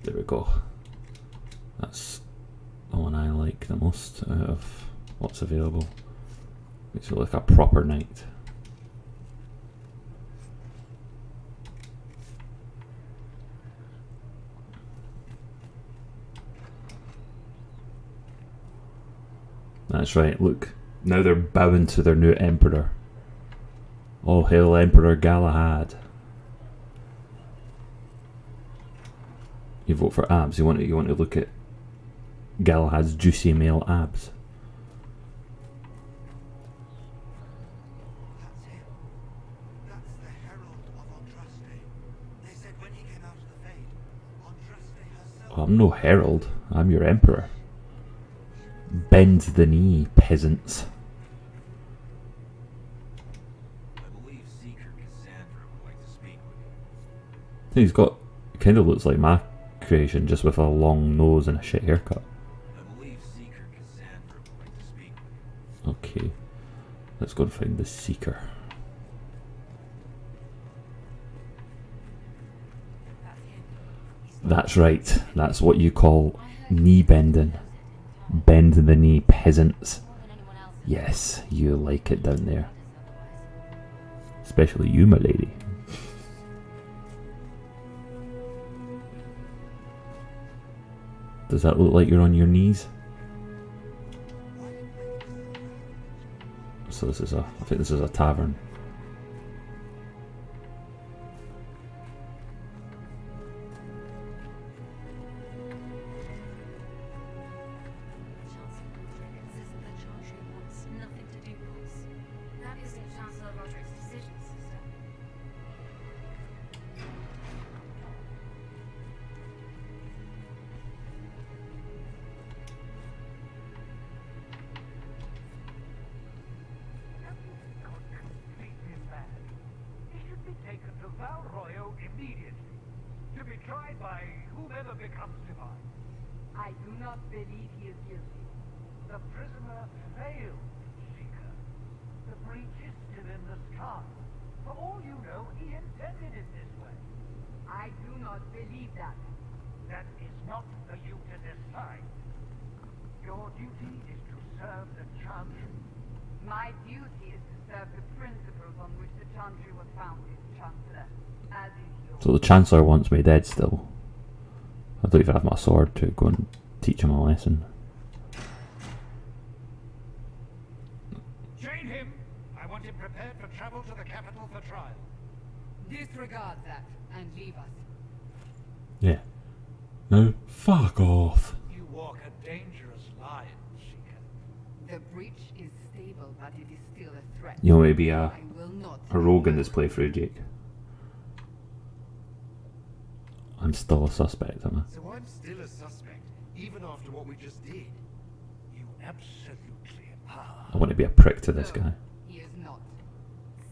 There we go. That's the one I like the most out of what's available. Makes it look like a proper knight. That's right, look. Now they're bowing to their new emperor. Oh, hail Emperor Galahad. You vote for abs. You want to look at Galahad's juicy male abs. That's him. That's the Herald of Andraste. They said when he came out of the Fade, Andraste herself... I'm no herald. I'm your emperor. Bend the knee, peasants. I believe Seeker Cassandra would like to speak with you. He's got, kind of looks like my creation, just with a long nose and a shit haircut. I believe Seeker Cassandra would like to speak with you. Okay, let's go and find the Seeker. That's right, that's what you call knee bending. Bend the knee, peasants. Yes, you like it down there. Especially you, my lady. Does that look like you're on your knees? So this is I think this is a tavern. I do not believe he is guilty. The prisoner failed, Seeker. The breach is still in the sky. For all you know, he intended it this way. I do not believe that. That is not for you to decide. Your duty is to serve the Chantry. My duty is to serve the principles on which the Chantry was founded, Chancellor. As is yours. So the Chancellor wants me dead still. I don't even have my sword to go and teach him a lesson. Chain him! I want him prepared for travel to the capital for trial. Disregard that and leave us. Yeah. No, fuck off. You walk a dangerous line, Seeker. The breach is stable, but it is still a threat. You want me to be I will not a rogue in this playthrough, Jake? I'm still a suspect, am I? So I'm still a suspect, even after what we just did. You absolutely are. I want to be a prick to this guy. He is not.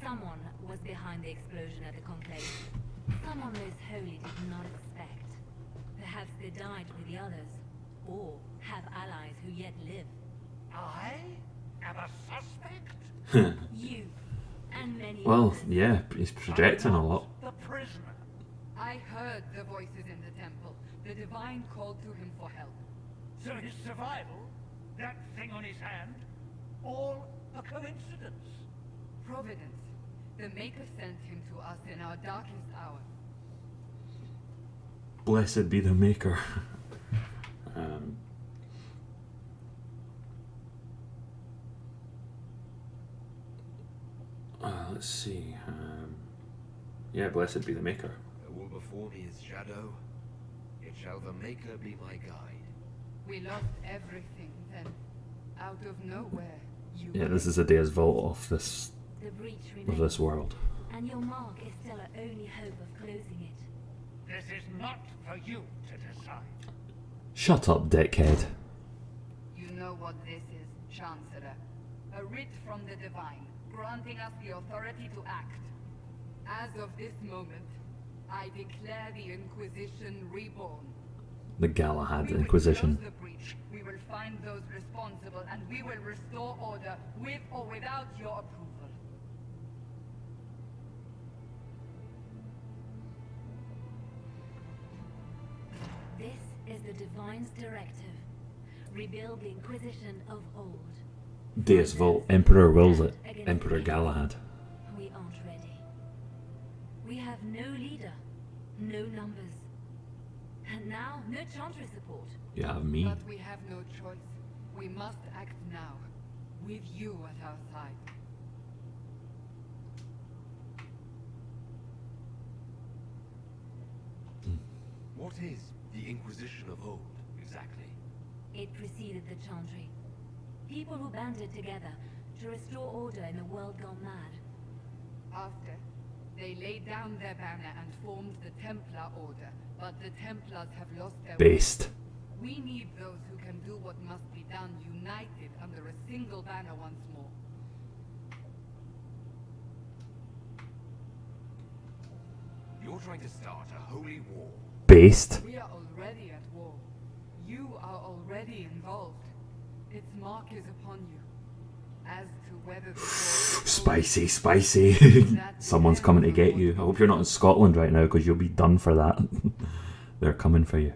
Someone was behind the explosion at the conclave. Someone Most Holy did not expect. Perhaps they died with the others, or have allies who yet live. I am a suspect? You, and many Well, others. yeah, he's projecting a lot. The prisoner. I heard the voices in the temple. The divine called to him for help. So his survival, that thing on his hand, all a coincidence. Providence. The Maker sent him to us in our darkest hour. Blessed be the Maker. Let's see. Yeah, blessed be the Maker. All before me is shadow. Yet shall the Maker be my guide. We lost everything then. Out of nowhere, you... Yeah, this is a Deus Vault of this The breach of remains, this world. and your mark is still our only hope of closing it. This is not for you to decide. Shut up, dickhead. You know what this is, Chancellor. A writ from the divine, granting us the authority to act. As of this moment, I declare the Inquisition reborn. The Galahad We will Inquisition. close the breach. We will find those responsible, and we will restore order with or without your approval. This is the Divine's directive. Rebuild the Inquisition of old. Deus Vault. Emperor wills it. Emperor Galahad. We aren't ready. We have no leader, no numbers, and now no Chantry support. You have me. But we have no choice. We must act now, with you at our side. What is the Inquisition of old, exactly? It preceded the Chantry. People who banded together to restore order in a world gone mad. After, they laid down their banner and formed the Templar Order, but the Templars have lost their way. Based. We need those who can do what must be done, united under a single banner once more. You're trying to start a holy war. Based. We are already at war. You are already involved. Its mark is upon you. As to whether the war is Spicy, spicy. Someone's coming to get you. I hope you're not in Scotland right now, because you'll be done for that. They're coming for you.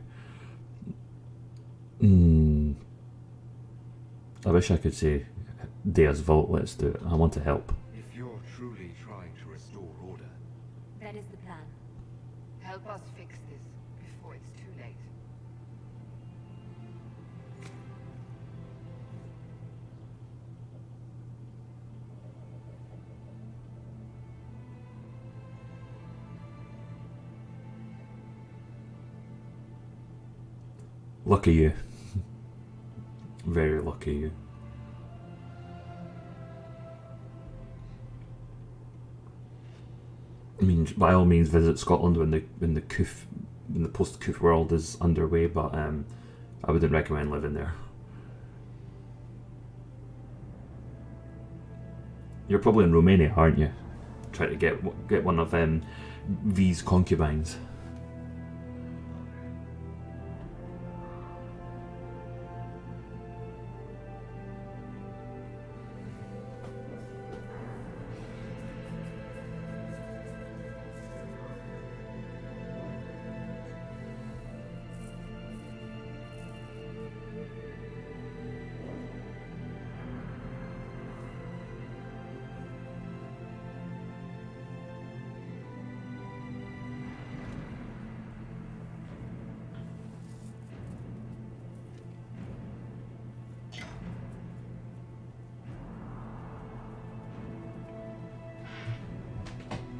I wish I could say, Deus Vault, let's do it. I want to help. If you're truly trying to restore order, That is the plan. help us fix this before it's too late. Lucky you. Very lucky you. I mean, by all means, visit Scotland when the post-Coof world is underway, but I wouldn't recommend living there. You're probably in Romania, aren't you? Trying to get one of V's concubines.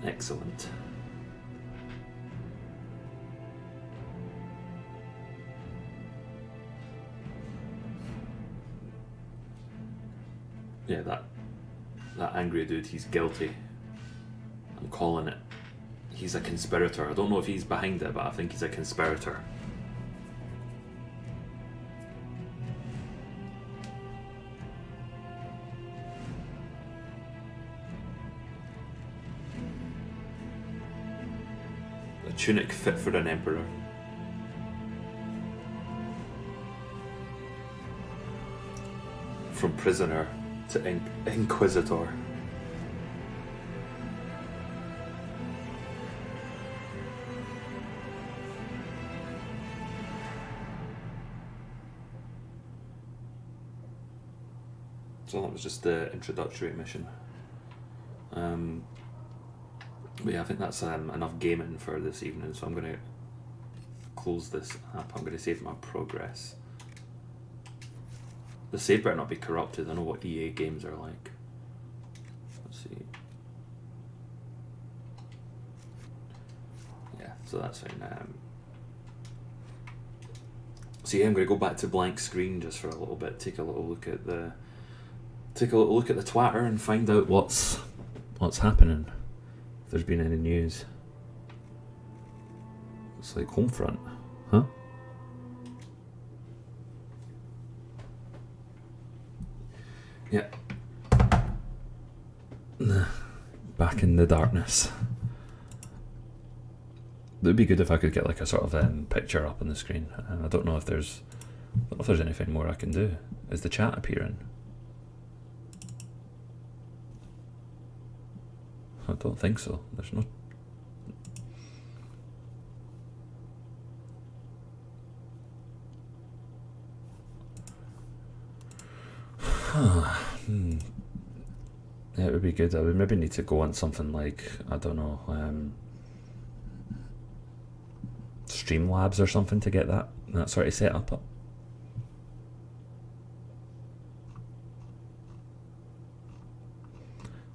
Excellent. Yeah, that angry dude, he's guilty. I'm calling it. he's a conspirator. I don't know if he's behind it, but I think he's a conspirator. A tunic fit for an emperor. From prisoner to inquisitor. So that was just the introductory mission. But yeah, I think that's enough gaming for this evening, so I'm going to close this app. I'm going to save my progress. The save better not be corrupted. I know what EA games are like. Let's see. Yeah, so that's fine. So yeah, I'm going to go back to blank screen just for a little bit. Take a little look at the Twitter and find out what's happening. If there's been any news. It's like Homefront, huh? Yeah. Back in the darkness. It would be good if I could get like a sort of picture up on the screen. I don't know if there's anything more I can do. Is the chat appearing? I don't think so. There's no. Yeah, it would be good. I would maybe need to go on something like, I don't know, Streamlabs or something to get that sort of set up.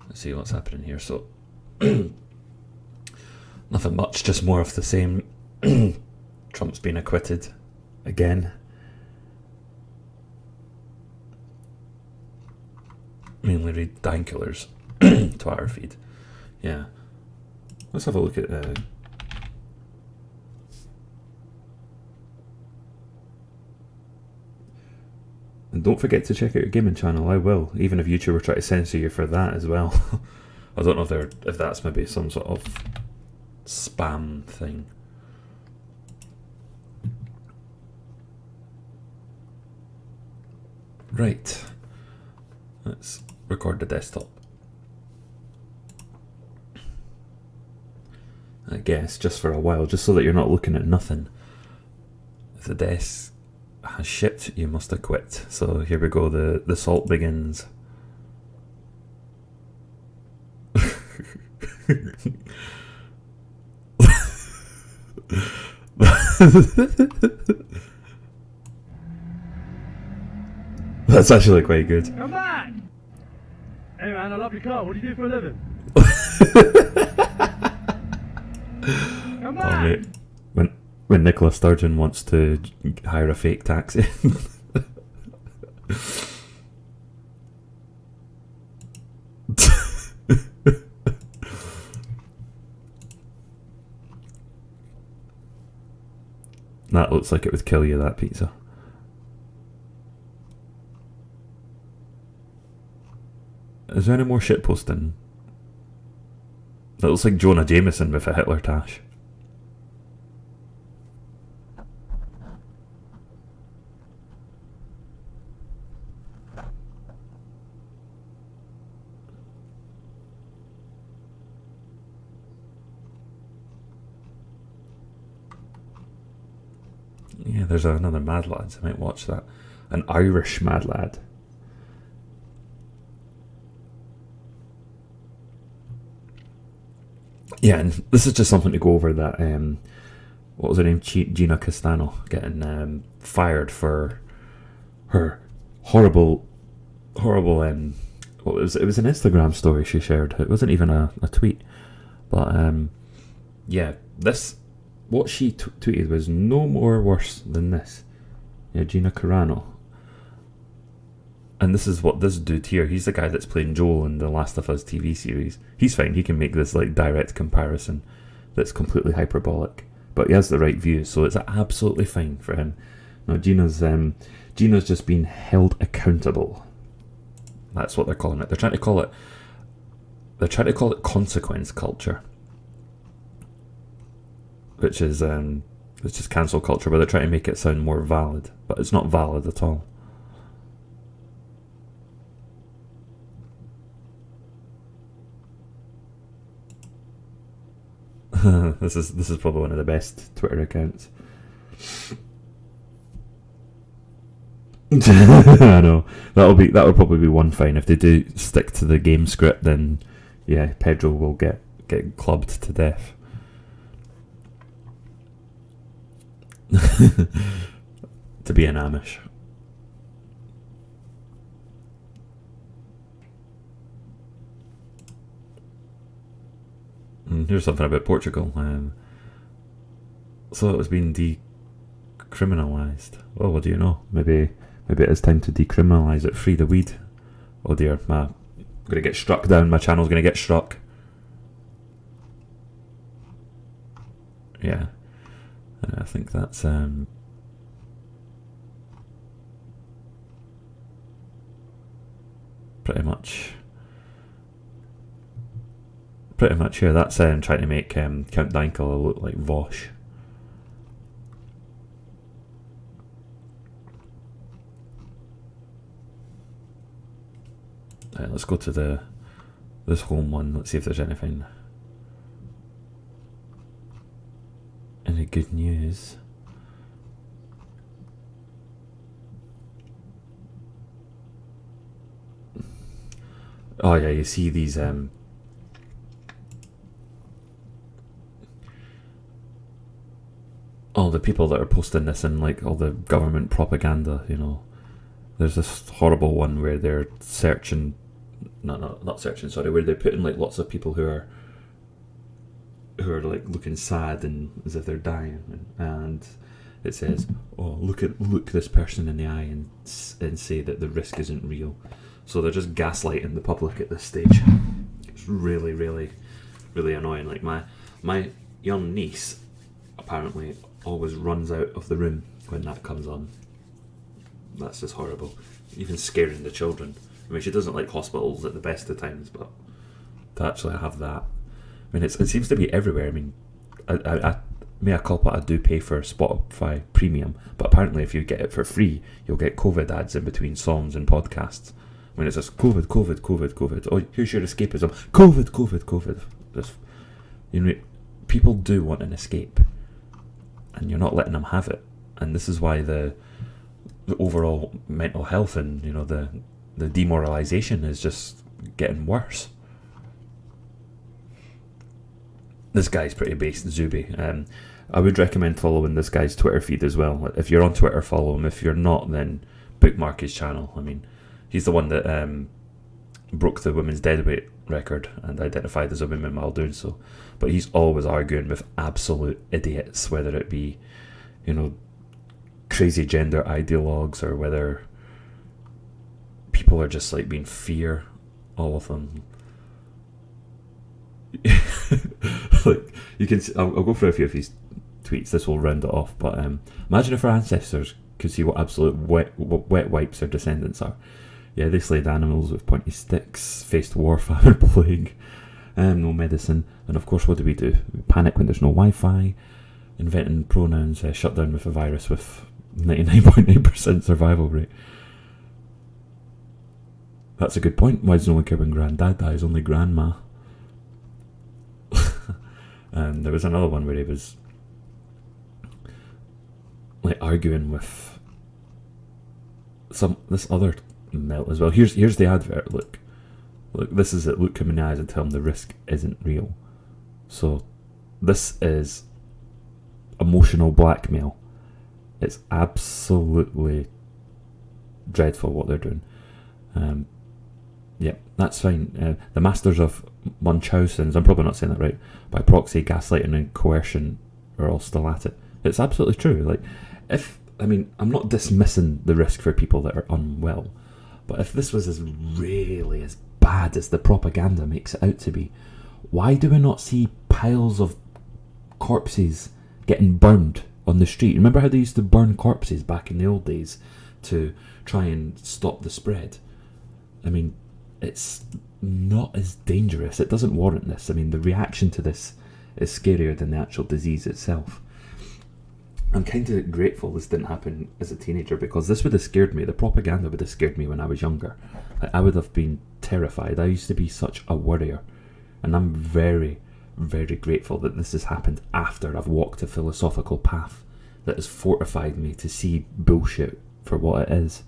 Let's see what's happening here. So nothing much, just more of the same. Trump's been acquitted again. Mainly read Dankular's Twitter feed. Yeah. Let's have a look at and don't forget to check out your gaming channel. I will, even if YouTube were trying to censor you for that as well. I don't know if that's maybe some sort of spam thing. Right. Let's record the desktop. I guess just for a while, just so that you're not looking at nothing. If the desk has shipped, you must have quit. So here we go, the assault begins. That's actually quite good. Come back! Hey man, I love your car. What do you do for a living? Come back! Oh, mate. When Nicola Sturgeon wants to hire a fake taxi. That looks like it would kill you, that pizza. Is there any more shitposting? That looks like Jonah Jameson with a Hitler tash. Yeah, there's another Mad Lads. I might watch that. An Irish Mad Lad. Yeah, and this is just something to go over that, what was her name? Gina Castano getting fired for her horrible, it was an Instagram story she shared. It wasn't even a tweet. But, yeah, what she tweeted was no more worse than this. Yeah, Gina Carano. And this is what this dude here, he's the guy that's playing Joel in the Last of Us TV series. He's fine, he can make this like direct comparison. that's completely hyperbolic, but he has the right views, so it's absolutely fine for him. Now Gina's just being held accountable. That's what they're calling it. They're trying to call it consequence culture, which is cancel culture, but they're trying to make it sound more valid, but it's not valid at all. This is probably one of the best Twitter accounts. I know that would probably be one fine if they do stick to the game script. Then yeah, Pedro will get clubbed to death. To be an Amish. Here's something about Portugal. So it was being decriminalised. Well, what do you know? Maybe it is time to decriminalise it. Free the weed. Oh dear, I'm gonna get struck down. My channel's gonna get struck. Yeah, I think that's pretty much here. That's trying to make Count Dankula look like Vosh. Right, let's go to this home one. Let's see if there's anything. Any good news? Oh yeah, you see these all the people that are posting this and like all the government propaganda, you know. There's this horrible one where they're searching, not searching, sorry, where they're putting like lots of people who are like looking sad and as if they're dying, and it says, oh, look this person in the eye and say that the risk isn't real. So they're just gaslighting the public at this stage. It's really, really, really annoying. Like my young niece apparently always runs out of the room when that comes on. That's just horrible. Even scaring the children. I mean, she doesn't like hospitals at the best of times, but to actually have that, I mean, it seems to be everywhere. I mean, I mea culpa, I do pay for Spotify Premium, but apparently if you get it for free, you'll get COVID ads in between songs and podcasts. When it's just COVID, COVID, COVID, COVID. Oh, here's your escapism. COVID, COVID, COVID. Just, you know, people do want an escape, and you're not letting them have it. And this is why the overall mental health and, you know, the demoralization is just getting worse. This guy's pretty based, Zuby. I would recommend following this guy's Twitter feed as well. If you're on Twitter, follow him. If you're not, then bookmark his channel. I mean, he's the one that broke the women's deadweight record and identified as a woman while doing so. But he's always arguing with absolute idiots, whether it be, you know, crazy gender ideologues or whether people are just like being fear. All of them. Like, you can see, I'll go through a few of his tweets. This will round it off. But imagine if our ancestors could see what absolute wet wipes their descendants are. Yeah, they slayed animals with pointy sticks, faced war, famine, plague, no medicine, and of course, what do? We panic when there's no Wi-Fi, inventing pronouns, shut down with a virus with 99.9% survival rate. That's a good point. Why does no one care when granddad dies? Only grandma. And there was another one where he was like arguing with this other melt as well. Here's the advert. Look, this is it. Look him in the eyes and tell him the risk isn't real. So this is emotional blackmail. It's absolutely dreadful what they're doing. Yeah, that's fine. The masters of Munchausen's, I'm probably not saying that right, by proxy, gaslighting and coercion are all still at it. It's absolutely true. Like, I'm not dismissing the risk for people that are unwell, but if this was as bad as the propaganda makes it out to be, why do we not see piles of corpses getting burned on the street. Remember how they used to burn corpses back in the old days to try and stop the spread? I mean, it's not as dangerous. It doesn't warrant this. I mean, the reaction to this is scarier than the actual disease itself. I'm kind of grateful this didn't happen as a teenager, because this would have scared me. The propaganda would have scared me when I was younger. I would have been terrified. I used to be such a worrier, and I'm very, very grateful that this has happened after I've walked a philosophical path that has fortified me to see bullshit for what it is.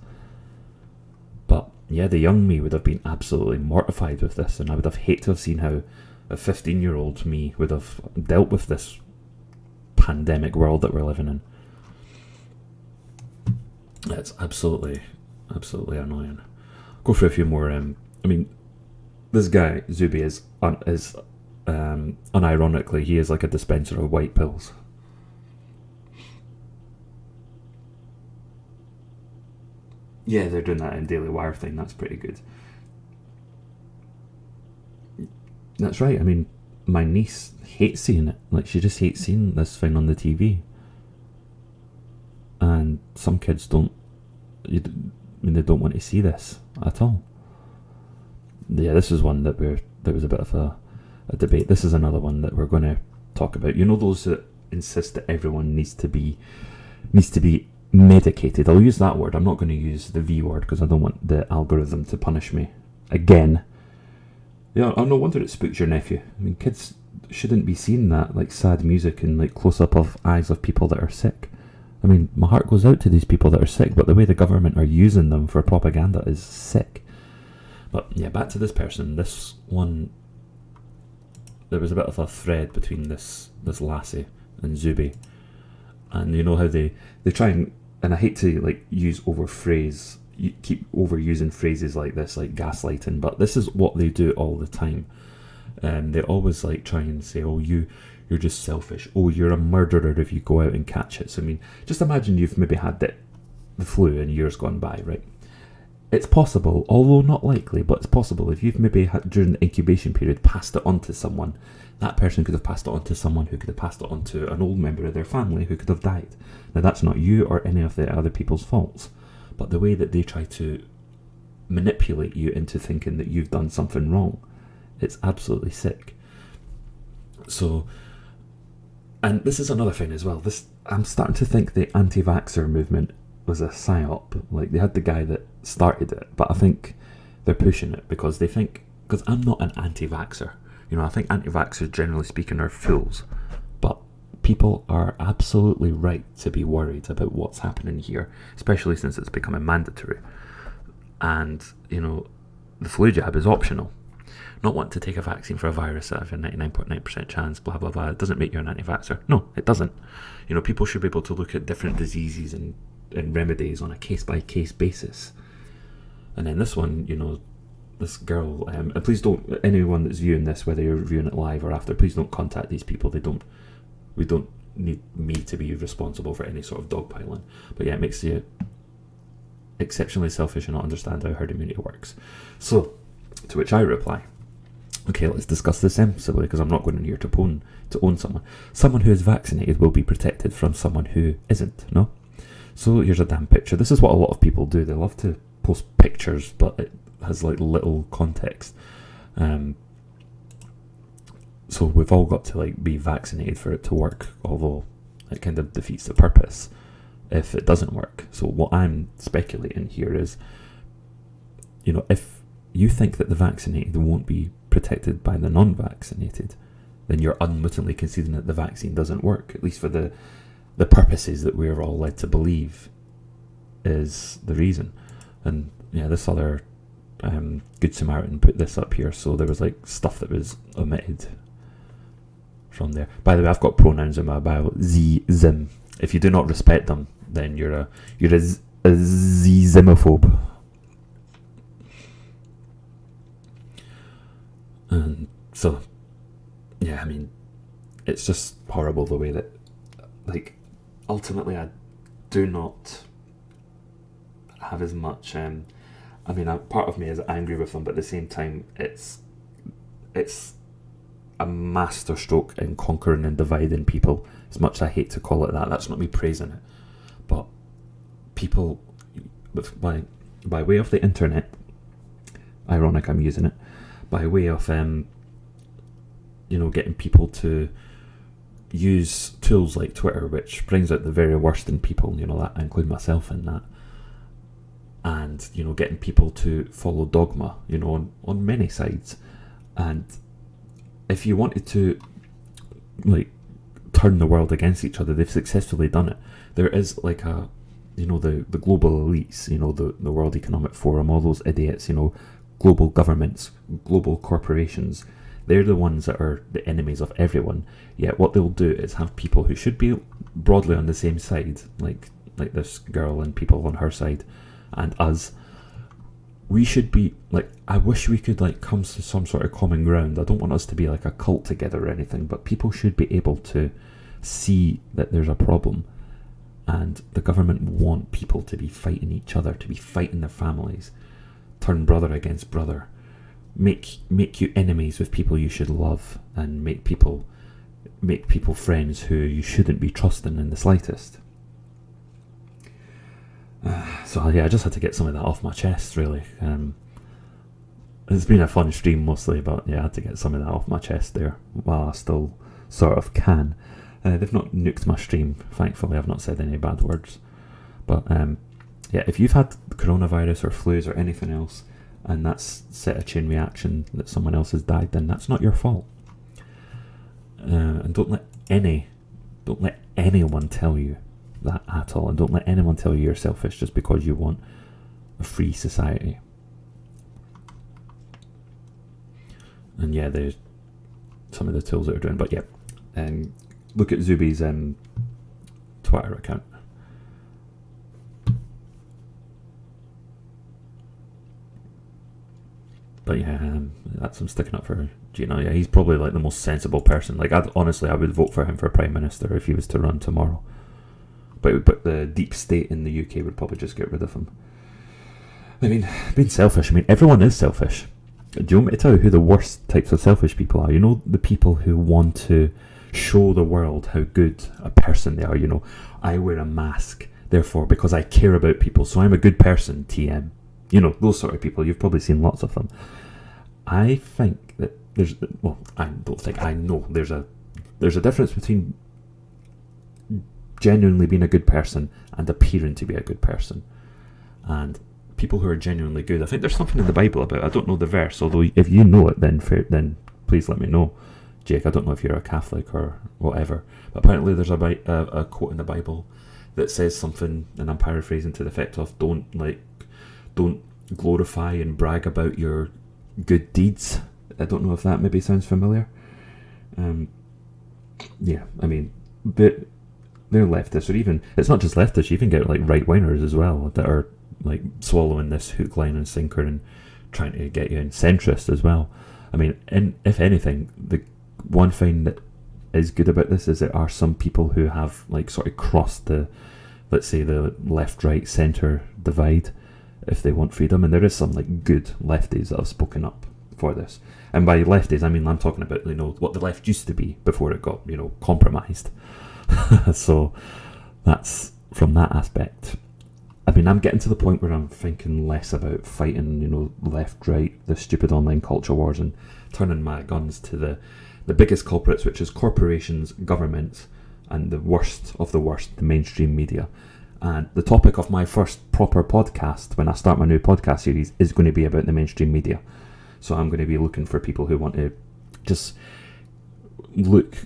But yeah, the young me would have been absolutely mortified with this, and I would have hated to have seen how a 15-year-old me would have dealt with this pandemic world that we're living in. It's absolutely annoying. Go for a few more. I mean, this guy Zuby is unironically, he is like a dispenser of white pills. Yeah, they're doing that in Daily Wire thing. That's pretty good. That's right. I mean, my niece hates seeing it. Like, she just hates seeing this thing on the TV. And some kids don't. They don't want to see this at all. Yeah, this is one that there was a bit of a debate. This is another one that we're going to talk about. You know, those that insist that everyone needs to be medicated. I'll use that word. I'm not going to use the V word because I don't want the algorithm to punish me again. Yeah, no wonder it spooks your nephew. I mean, kids shouldn't be seeing that, like, sad music and like close-up of eyes of people that are sick. I mean, my heart goes out to these people that are sick, but the way the government are using them for propaganda is sick. But yeah, back to this person. This one, there was a bit of a thread between this lassie and Zuby, and you know how they try and I hate to like keep overusing phrases like this, like gaslighting, but this is what they do all the time. They always like try and say, oh, you're just selfish. Oh, you're a murderer if you go out and catch it. So I mean, just imagine you've maybe had the flu in years gone by, right? It's possible, although not likely, but it's possible if you've maybe had, during the incubation period, passed it on to someone. That person could have passed it on to someone who could have passed it on to an old member of their family who could have died. Now, that's not you or any of the other people's faults, but the way that they try to manipulate you into thinking that you've done something wrong, it's absolutely sick. So, and this is another thing as well. I'm starting to think the anti-vaxxer movement was a psyop. Like, they had the guy that started it, but I think they're pushing it because they think, because I'm not an anti-vaxxer. You know, I think anti-vaxxers, generally speaking, are fools. But people are absolutely right to be worried about what's happening here, especially since it's becoming mandatory. And, you know, the flu jab is optional. Not wanting to take a vaccine for a virus that have a 99.9% chance, blah, blah, blah. It doesn't make you an anti-vaxxer. No, it doesn't. You know, people should be able to look at different diseases and remedies on a case-by-case basis. And then this one, you know, this girl, and please don't, anyone that's viewing this, whether you're viewing it live or after, please don't contact these people. We don't need me to be responsible for any sort of dogpiling. But yeah, it makes you exceptionally selfish and not understand how herd immunity works. So, to which I reply, okay, let's discuss this sensibly, because I'm not going in here to own someone. Someone who is vaccinated will be protected from someone who isn't, no? So here's a damn picture. This is what a lot of people do. They love to post pictures, but it has like little context. So we've all got to like be vaccinated for it to work, although it kind of defeats the purpose if it doesn't work. So what I'm speculating here is, you know, if you think that the vaccinated won't be protected by the non-vaccinated, then you're unwittingly conceding that the vaccine doesn't work, at least for the purposes that we're all led to believe is the reason. And yeah, this other Good Samaritan put this up here, so there was like stuff that was omitted from there. By the way, I've got pronouns in my bio, Z, Zim. If you do not respect them, then you're a Z-Zimophobe. And so, yeah, I mean, it's just horrible the way that, like, ultimately I do not have as much, I mean, part of me is angry with them, but at the same time, a masterstroke in conquering and dividing people. As much as I hate to call it that, that's not me praising it. But people, by way of the internet, ironic I'm using it, by way of getting people to use tools like Twitter, which brings out the very worst in people, that I include myself in that, and getting people to follow dogma, on many sides. And if you wanted to turn the world against each other, they've successfully done it. There is the global elites, the World Economic Forum, all those idiots, global governments, global corporations. They're the ones that are the enemies of everyone. Yet what they'll do is have people who should be broadly on the same side, like this girl and people on her side, and us. We should be I wish we could come to some sort of common ground. I don't want us to be like a cult together or anything, but people should be able to see that there's a problem, and the government want people to be fighting each other, to be fighting their families, turn brother against brother, make you enemies with people you should love, and make people friends who you shouldn't be trusting in the slightest. So yeah, I just had to get some of that off my chest, really. It's been a fun stream mostly, but yeah, I had to get some of that off my chest there while I still sort of can. They've not nuked my stream, thankfully. I've not said any bad words. But yeah, if you've had coronavirus or flus or anything else, and that's set a chain reaction that someone else has died, then that's not your fault. And don't let anyone tell you that at all, and don't let anyone tell you you're selfish just because you want a free society. And yeah, there's some of the tools that are doing, but yeah, look at Zuby's Twitter account. But yeah, that's him sticking up for Gina. Yeah, he's probably the most sensible person. Honestly, I would vote for him for Prime Minister if he was to run tomorrow. But the deep state in the UK would probably just get rid of him. I mean, being selfish, everyone is selfish. Do you want me to tell you who the worst types of selfish people are? The people who want to show the world how good a person they are. I wear a mask, therefore, because I care about people, so I'm a good person, TM. Those sort of people. You've probably seen lots of them. I think that I know there's a difference between genuinely being a good person and appearing to be a good person. And people who are genuinely good, I think there's something in the Bible about, I don't know the verse, although if you know it, then please let me know, Jake. I don't know if you're a Catholic or whatever, but apparently there's a quote in the Bible that says something, and I'm paraphrasing, to the effect of don't glorify and brag about your good deeds. I don't know if that maybe sounds familiar. Yeah, but they're leftists, or even, it's not just leftists, you even get right-wingers as well that are swallowing this hook, line and sinker and trying to get you in, centrist as well. If anything, the one thing that is good about this is there are some people who have sort of crossed the, let's say, the left-right centre divide if they want freedom, and there is some good lefties that have spoken up for this. And by lefties, I'm talking about what the left used to be before it got compromised. So that's from that aspect. I'm getting to the point where I'm thinking less about fighting, left, right, the stupid online culture wars, and turning my guns to the biggest culprits, which is corporations, governments, and the worst of the worst, the mainstream media. And the topic of my first proper podcast, when I start my new podcast series, is going to be about the mainstream media. So I'm going to be looking for people who want to just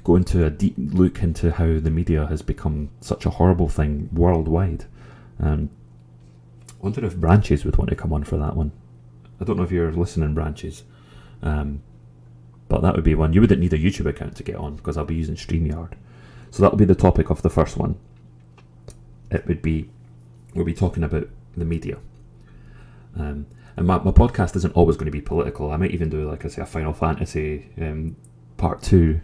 go into a deep look into how the media has become such a horrible thing worldwide. I wonder if Branches would want to come on for that one. I don't know if you're listening, Branches, but that would be one. You wouldn't need a YouTube account to get on, because I'll be using StreamYard. So that'll be the topic of the first one. We'll be talking about the media. And my podcast isn't always going to be political. I might even do, a Final Fantasy Part 2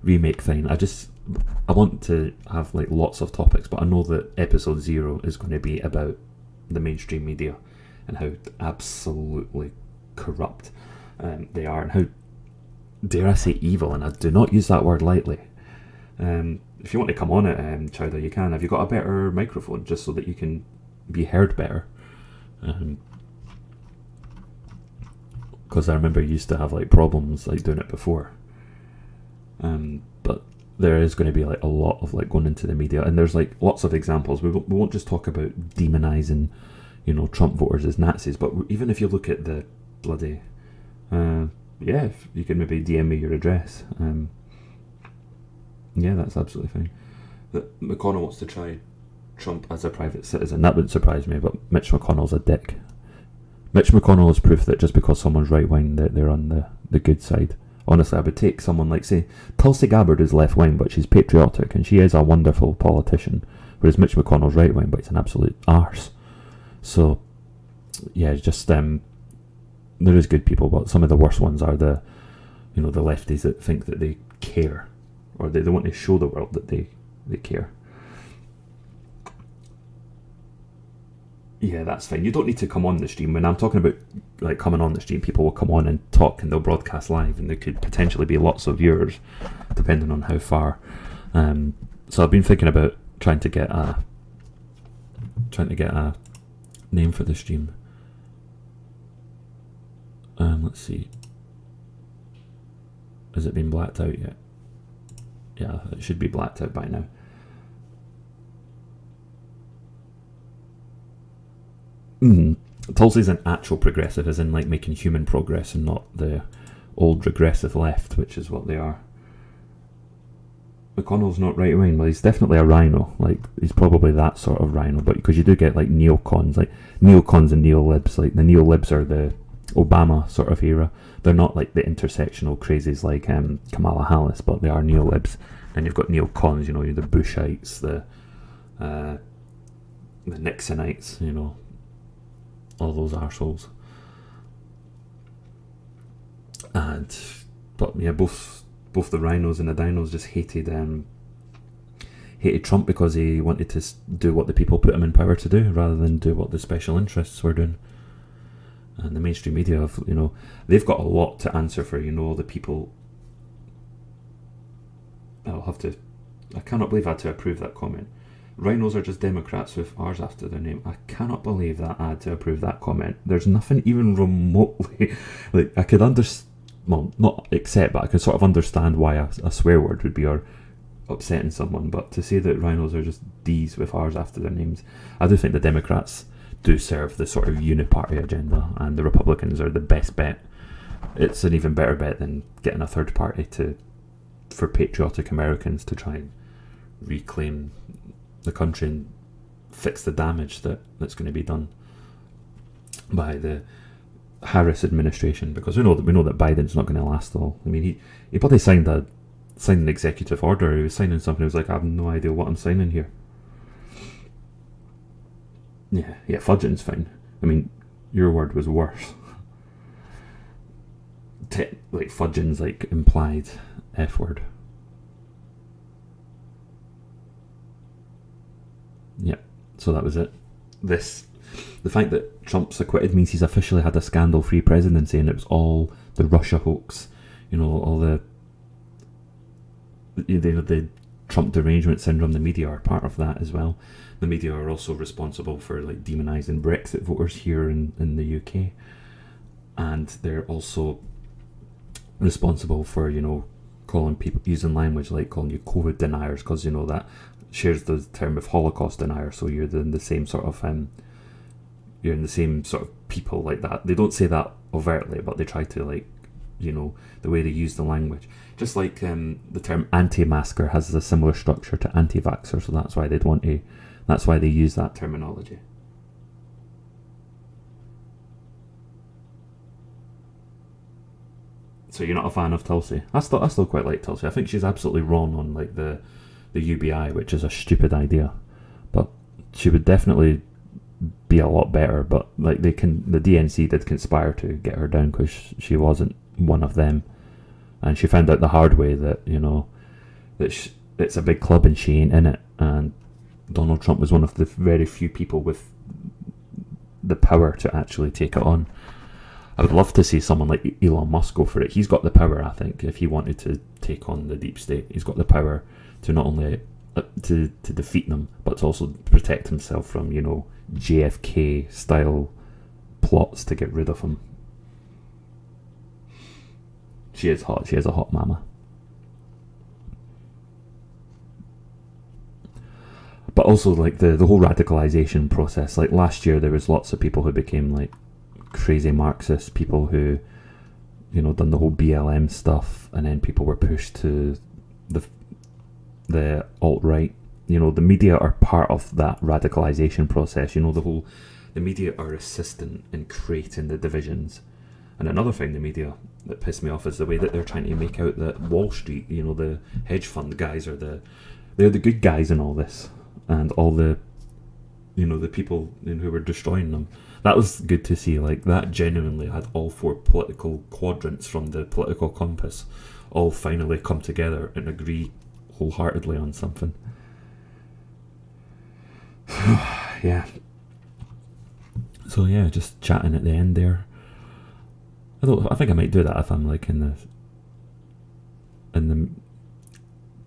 remake thing. I want to have lots of topics, but I know that episode 0 is going to be about the mainstream media and how absolutely corrupt they are, and how dare I say, evil, and I do not use that word lightly. If you want to come on it, Chowder, you can. Have you got a better microphone just so that you can be heard better? Because I remember you used to have like problems like doing it before. But there is going to be like a lot of like going into the media, and there's like lots of examples. We won't just talk about demonizing, Trump voters as Nazis, but even if you look at the bloody, if you can maybe DM me your address. Yeah, that's absolutely fine. That McConnell wants to try Trump as a private citizen. That wouldn't surprise me, but Mitch McConnell's a dick. Mitch McConnell is proof that just because someone's right-wing, that they're on the good side. Honestly, I would take someone like, say, Tulsi Gabbard is left-wing, but she's patriotic, and she is a wonderful politician, whereas Mitch McConnell's right-wing, but he's an absolute arse. So, yeah, just, there is good people, but some of the worst ones are the lefties that think that they care, or they want to show the world that they care. Yeah, that's fine. You don't need to come on the stream. When I'm talking about like coming on the stream, people will come on and talk, and they'll broadcast live, and there could potentially be lots of viewers, depending on how far. So I've been thinking about trying to get a name for the stream. Let's see. Has it been blacked out yet? Yeah, it should be blacked out by now. Tulsi's an actual progressive, as in like making human progress and not the old regressive left, which is what they are. McConnell's not right wing. Well, he's definitely a rhino. Like, he's probably that sort of rhino, but because you do get like neocons and neolibs. Like the neolibs are the Obama sort of era. They're not like the intersectional crazies like Kamala Harris, but they are neolibs. Then you've got neocons, the Bushites, the Nixonites, all those arseholes. But yeah, both the rhinos and the dinos just hated Trump because he wanted to do what the people put him in power to do, rather than do what the special interests were doing. And the mainstream media have, they've got a lot to answer for. The people. I cannot believe I had to approve that comment. Rhinos are just Democrats with R's after their name. I cannot believe that I had to approve that comment. There's nothing even remotely like I could not accept, but I could sort of understand why a swear word would be upsetting someone. But to say that rhinos are just D's with R's after their names, I do think the Democrats do serve the sort of uniparty agenda, and the Republicans are the best bet. It's an even better bet than getting a third party for patriotic Americans to try and reclaim the country and fix the damage that's going to be done by the Harris administration, because we know that Biden's not going to last all. I mean, he probably signed an executive order. He was signing something. He was like, I have no idea what I'm signing here. Yeah, fudging's fine. I mean, your word was worse. Like fudging's like implied F word. Yeah, so that was it. The fact that Trump's acquitted means he's officially had a scandal-free presidency, and it was all the Russia hoax, all the Trump derangement syndrome. The media are part of that as well. The media are also responsible for like demonising Brexit voters here in the UK, and they're also responsible for calling people, using language like calling you COVID deniers, because that shares the term of Holocaust denier. So you're in the same sort of you're in the same sort of people like that. They don't say that overtly, but they try to the way they use the language. Just like the term anti-masker has a similar structure to anti-vaxxer, so that's why that's why they use that terminology. So you're not a fan of Tulsi? I still quite like Tulsi. I think she's absolutely wrong on like the UBI, which is a stupid idea, but she would definitely be a lot better. But like the DNC did conspire to get her down because she wasn't one of them, and she found out the hard way that that it's a big club and she ain't in it. And Donald Trump was one of the very few people with the power to actually take it on. I would love to see someone like Elon Musk go for it. He's got the power, I think, if he wanted to take on the deep state. He's got the power to not only to defeat them, but to also protect himself from, you know, JFK style plots to get rid of him. She is hot. She is a hot mama. But also, like, the whole radicalization process. Like, last year there was lots of people who became, like, crazy Marxist, people who, you know, done the whole BLM stuff, and then people were pushed to the alt-right. You know, the media are part of that radicalization process. You know, the media are assistant in creating the divisions. And another thing, the media that pissed me off is the way that they're trying to make out that Wall Street, you know, the hedge fund guys they're the good guys in all this, and all the, you know, the people who were destroying them. That was good to see. Like, that genuinely had all four political quadrants from the political compass all finally come together and agree wholeheartedly on something. Yeah. So yeah, just chatting at the end there. I think I might do that if I'm like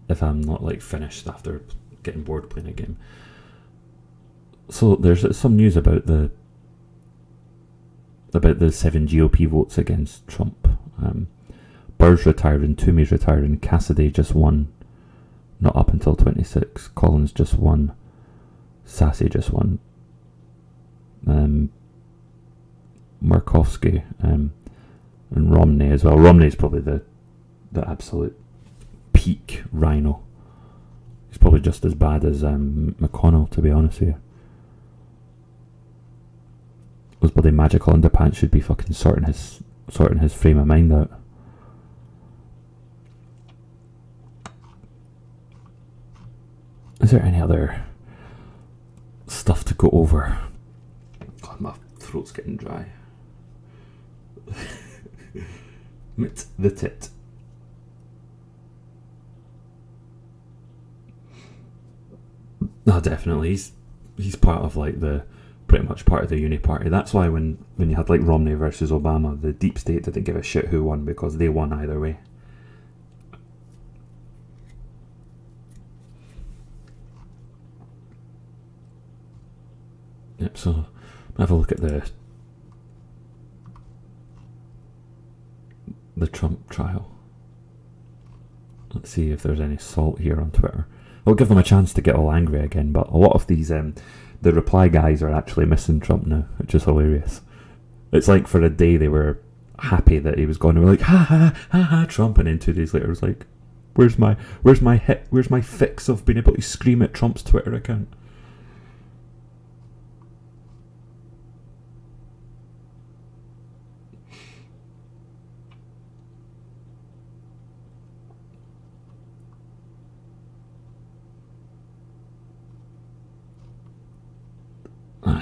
if I'm not like finished after getting bored playing a game. So there's some news about the 7 GOP votes against Trump. Burr's retiring, Toomey's retiring, Cassidy just won, not up until 26. Collins just won, Sassy just won, Murkowski, and Romney as well. Romney's probably the absolute peak rhino. He's probably just as bad as McConnell, to be honest with you. Those bloody magical underpants should be fucking sorting his frame of mind out. Is there any other stuff to go over? God, my throat's getting dry. Mitt the tit. No, definitely. He's part of like pretty much part of the uni party. That's why when you had like Romney versus Obama, the deep state didn't give a shit who won, because they won either way. Yep, so have a look at the Trump trial. Let's see if there's any salt here on Twitter. I'll give them a chance to get all angry again, but a lot of these the reply guys are actually missing Trump now, which is hilarious. It's like for a day they were happy that he was gone. They were like, ha ha ha ha, Trump, and then 2 days later it was like, where's my fix of being able to scream at Trump's Twitter account?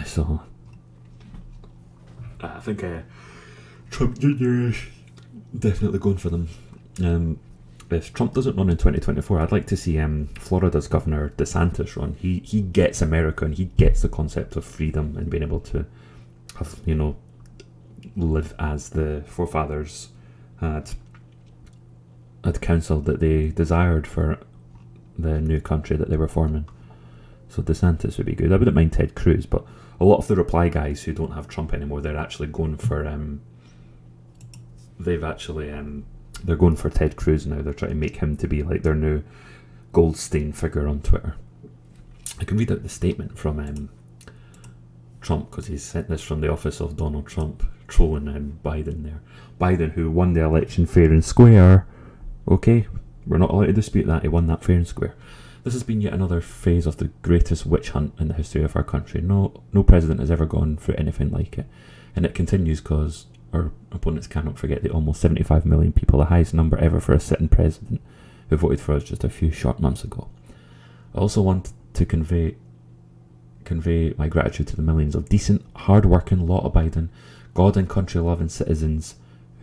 So I think Trump Jr. is definitely going for them. If Trump doesn't run in 2024, I'd like to see Florida's Governor DeSantis run. He gets America, and he gets the concept of freedom and being able to have, you know, live as the forefathers had counselled that they desired for the new country that they were forming. So DeSantis would be good. I wouldn't mind Ted Cruz, but a lot of the reply guys who don't have Trump anymore, they're actually going for they're going for Ted Cruz now. They're trying to make him to be like their new Goldstein figure on Twitter. I can read out the statement from Trump, because he's sent this from the office of Donald Trump, trolling Biden there. Biden, who won the election fair and square. Okay, we're not allowed to dispute that. He won that fair and square. This has been yet another phase of the greatest witch hunt in the history of our country. No president has ever gone through anything like it. And it continues because our opponents cannot forget the almost 75 million people, the highest number ever for a sitting president, who voted for us just a few short months ago. I also want to convey my gratitude to the millions of decent, hard-working, law-abiding, God and country-loving citizens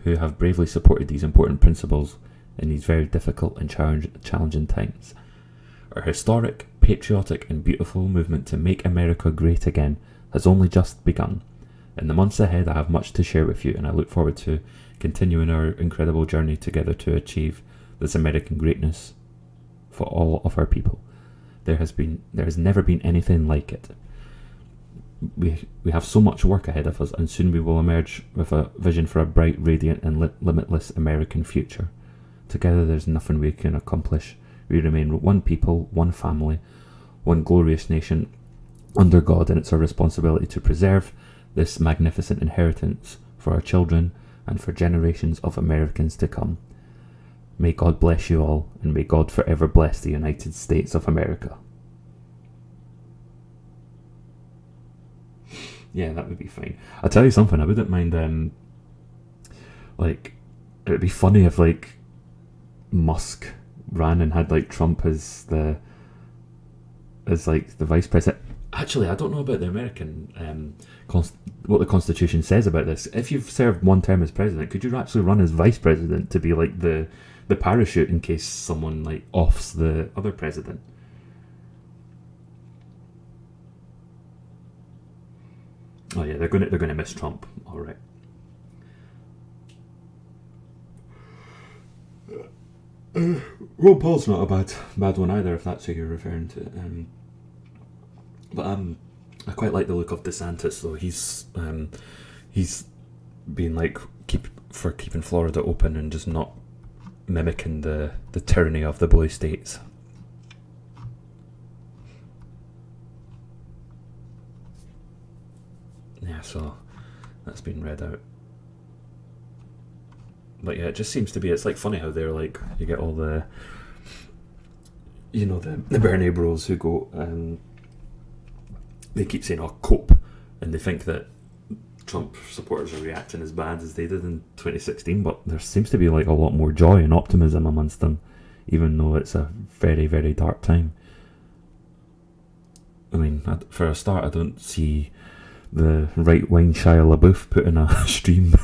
who have bravely supported these important principles in these very difficult and challenging times. Our historic, patriotic and beautiful movement to make America great again has only just begun. In the months ahead, I have much to share with you, and I look forward to continuing our incredible journey together to achieve this American greatness for all of our people. There has never been anything like it. We have so much work ahead of us, and soon we will emerge with a vision for a bright, radiant, and limitless American future. Together, there's nothing we can accomplish. We remain one people, one family, one glorious nation under God, and it's our responsibility to preserve this magnificent inheritance for our children and for generations of Americans to come. May God bless you all, and may God forever bless the United States of America. Yeah, that would be fine. I'll tell you something, I wouldn't mind, it would be funny if, Musk ran and had, Trump as the vice president. Actually, I don't know about the American, what the Constitution says about this. If you've served one term as president, could you actually run as vice president to be, the parachute in case someone, offs the other president? Oh yeah, they're gonna miss Trump. All right. Ron Paul's not a bad one either, if that's who you're referring to. But I quite like the look of DeSantis, though. He's been keeping Florida open and just not mimicking the tyranny of the blue states. Yeah, so that's been read out. But yeah, it just seems to be, it's funny how they're you get all the, the Bernie bros who go, they keep saying, cope, and they think that Trump supporters are reacting as bad as they did in 2016, but there seems to be a lot more joy and optimism amongst them, even though it's a very, very dark time. I mean, for a start, I don't see the right-wing Shia LaBeouf putting a stream,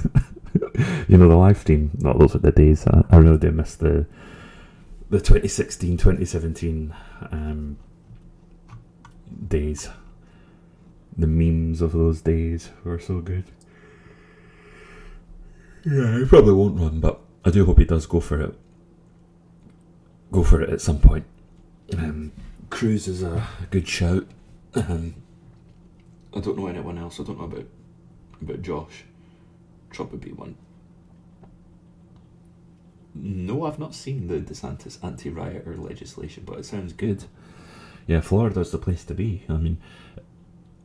the live stream. Not those are the days. I really do miss the 2016, 2017 days. The memes of those days were so good. Yeah, he probably won't run, but I do hope he does go for it. Go for it at some point. Cruz is a good shout. I don't know anyone else. I don't know about Josh. Trump would be one. No, I've not seen the DeSantis anti-rioter legislation, but it sounds good. Yeah, Florida's the place to be. I mean,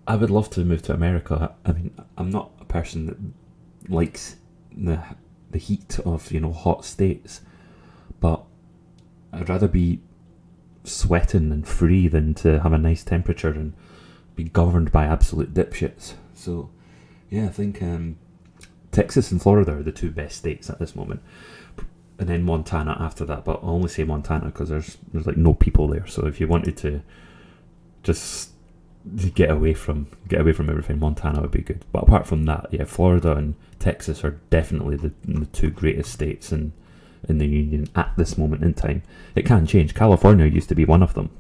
I would love to move to America. I mean, I'm not a person that likes the heat of, hot states, but I'd rather be sweating and free than to have a nice temperature and be governed by absolute dipshits. So, yeah, I think Texas and Florida are the two best states at this moment, and then Montana after that. But I'll only say Montana because there's no people there. So if you wanted to just get away from everything, Montana would be good. But apart from that, yeah, Florida and Texas are definitely the two greatest states in the union at this moment in time. It can change. California used to be one of them.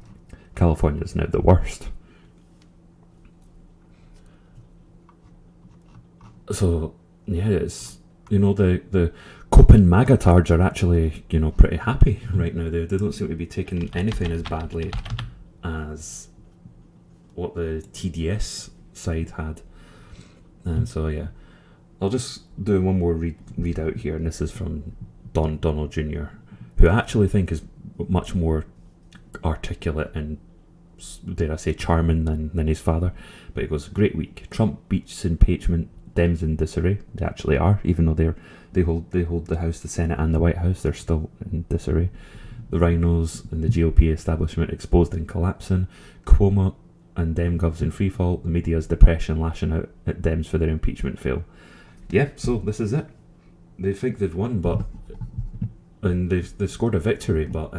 California is now the worst. So yeah, it's the Copen magatards are actually pretty happy right now. They don't seem to be taking anything as badly as what the TDS side had. And so yeah, I'll just do one more read out here, and this is from Donald Jr., who I actually think is much more articulate and, dare I say, charming than his father. But he goes, "Great week. Trump beats impeachment. Dems in disarray." They actually are, even though they hold the House, the Senate, and the White House. They're still in disarray. The rhinos and the GOP establishment exposed and collapsing. Cuomo and Dem govs in freefall. The media's depression lashing out at Dems for their impeachment fail. Yeah, so this is it. They think they've won, and they've scored a victory, but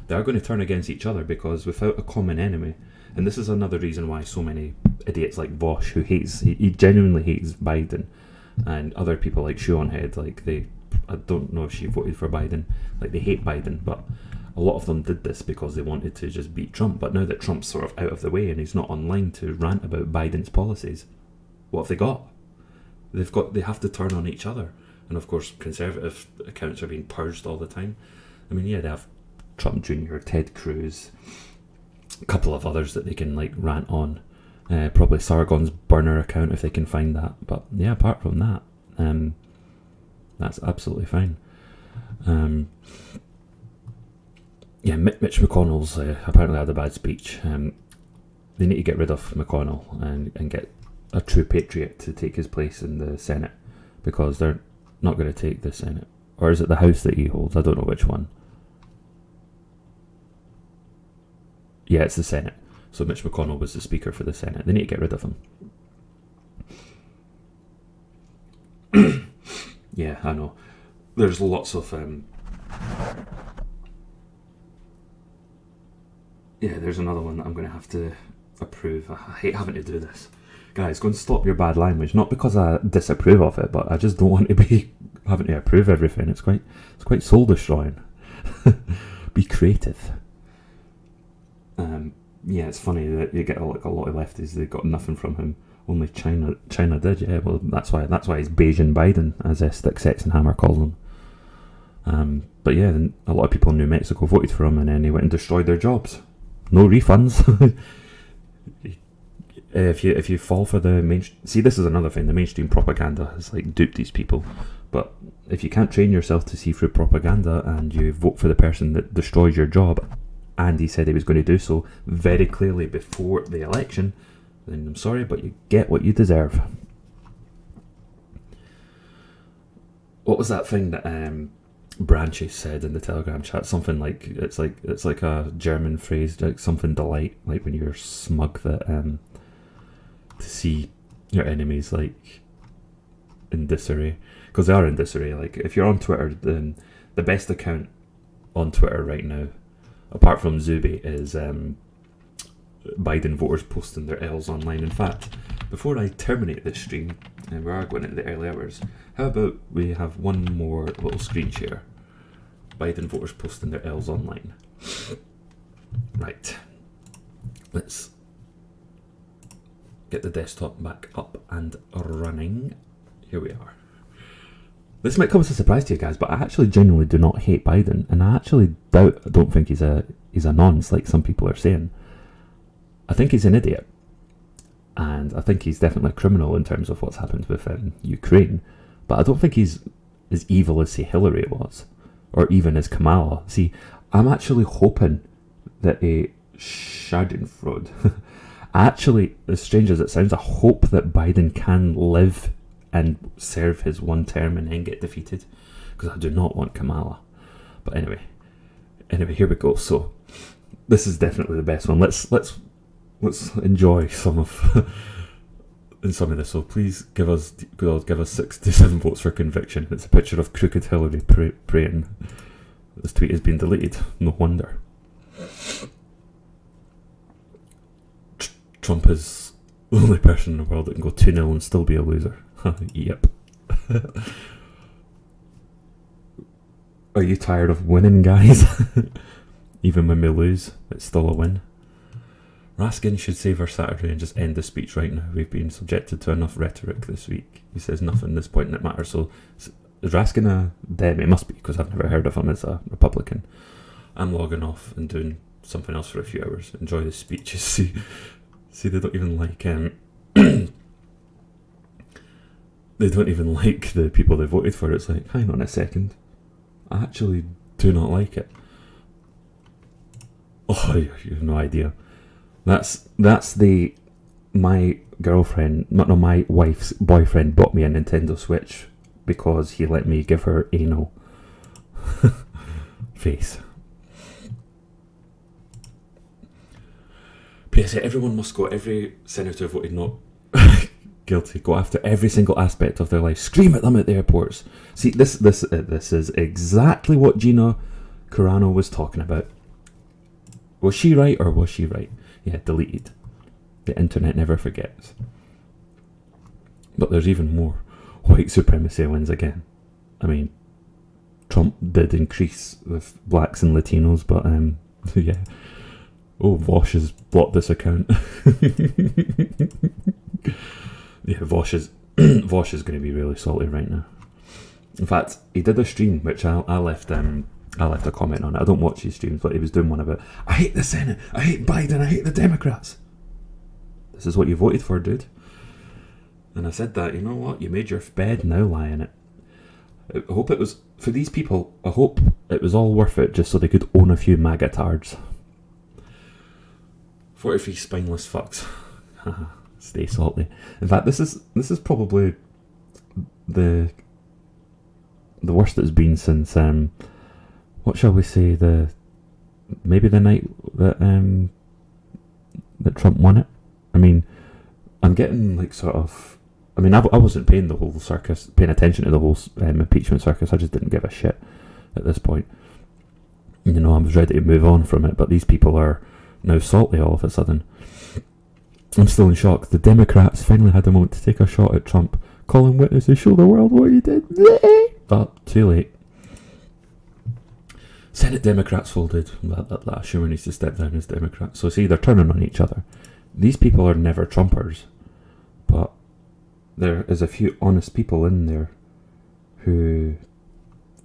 they are going to turn against each other because without a common enemy. And this is another reason why so many idiots like Vosh, who he genuinely hates Biden, and other people like Shoeonhead, I don't know if she voted for Biden, they hate Biden, but a lot of them did this because they wanted to just beat Trump. But now that Trump's sort of out of the way and he's not online to rant about Biden's policies, what have they got? They have to turn on each other. And of course, Conservative accounts are being purged all the time. I mean, yeah, they have Trump Jr., Ted Cruz, a couple of others that they can like rant on. Probably Sargon's burner account if they can find that. But yeah, apart from that, that's absolutely fine. Yeah, Mitch McConnell's apparently had a bad speech. They need to get rid of McConnell and get a true patriot to take his place in the Senate, because they're not going to take the Senate. Or is it the House that he holds? I don't know which one. Yeah, it's the Senate. So Mitch McConnell was the Speaker for the Senate. They need to get rid of him. Yeah, I know. There's lots of... yeah, there's another one that I'm going to have to approve. I hate having to do this. Guys, go and stop your bad language. Not because I disapprove of it, but I just don't want to be having to approve everything. It's quite soul destroying. Be creative. Yeah, it's funny that you get like a lot of lefties. They got nothing from him. Only China did. Yeah, well, that's why he's Beijing Biden, as Stick Sex and Hammer calls him. But yeah, a lot of people in New Mexico voted for him, and then he went and destroyed their jobs. No refunds. If you fall for the see, this is another thing. The mainstream propaganda has like duped these people. But if you can't train yourself to see through propaganda, and you vote for the person that destroys your job, and he said he was going to do so very clearly before the election, then I'm sorry, but you get what you deserve. What was that thing that Branches said in the Telegram chat? Something like it's like a German phrase, like something delight, like when you're smug that to see your enemies like in disarray, because they are in disarray. Like if you're on Twitter, then the best account on Twitter right now, apart from Zuby, is Biden voters posting their L's online. In fact, before I terminate this stream, and we are going into the early hours, how about we have one more little screen share? Biden voters posting their L's online. Right. Let's get the desktop back up and running. Here we are. This might come as a surprise to you guys, but I actually genuinely do not hate Biden, and I actually don't think he's a nonce like some people are saying. I think he's an idiot, and I think he's definitely a criminal in terms of what's happened with Ukraine, but I don't think he's as evil as, say, Hillary was, or even as Kamala. See, I'm actually hoping that a Schadenfreude, actually, as strange as it sounds, I hope that Biden can live and serve his one term and then get defeated, because I do not want Kamala. But anyway, here we go. So this is definitely the best one. Let's enjoy some of this. So please give us 67 votes for conviction. It's a picture of crooked Hillary praying. This tweet has been deleted. No wonder. Trump is the only person in the world that can go 2-0 and still be a loser. Yep. Are you tired of winning, guys? Even when we lose, it's still a win. Raskin should save our Saturday and just end the speech right now. We've been subjected to enough rhetoric this week. He says nothing at this point that matters. So is Raskin a dem? It must be, because I've never heard of him as a Republican. I'm logging off and doing something else for a few hours. Enjoy the speeches. See, they don't even like they don't even like the people they voted for. It's like, hang on a second, I actually do not like it. Oh, you have no idea. That's my girlfriend, not my wife's boyfriend bought me a Nintendo Switch because he let me give her anal. Face. PSA, everyone must go. Every senator voted not guilty. Go after every single aspect of their life. Scream at them at the airports. See, this is exactly what Gina Carano was talking about. Was she right or was she right? Yeah, deleted. The internet never forgets. But there's even more. White supremacy wins again. I mean, Trump did increase with blacks and Latinos, but yeah. Oh, Vosh has blocked this account. Yeah, Vosh Vosh is going to be really salty right now. In fact, he did a stream which I left a comment on it. I don't watch his streams, but he was doing one about, I hate the Senate, I hate Biden, I hate the Democrats. This is what you voted for, dude. And I said that, you know what, you made your bed, now lie in it. I hope it was, for these people, I hope it was all worth it just so they could own a few MAGA tards. 43 spineless fucks. Stay salty. In fact, this is probably the worst it's been since what shall we say, maybe the night that Trump won it. I mean, I'm getting like sort of, I mean, I wasn't paying attention to the whole impeachment circus. I just didn't give a shit at this point. You know, I was ready to move on from it, but these people are now salty all of a sudden. I'm still in shock. The Democrats finally had a moment to take a shot at Trump, calling witnesses, show the world what you did. But too late. Senate Democrats folded. That Schumer needs to step down as Democrat. So see, they're turning on each other. These people are never Trumpers, but there is a few honest people in there who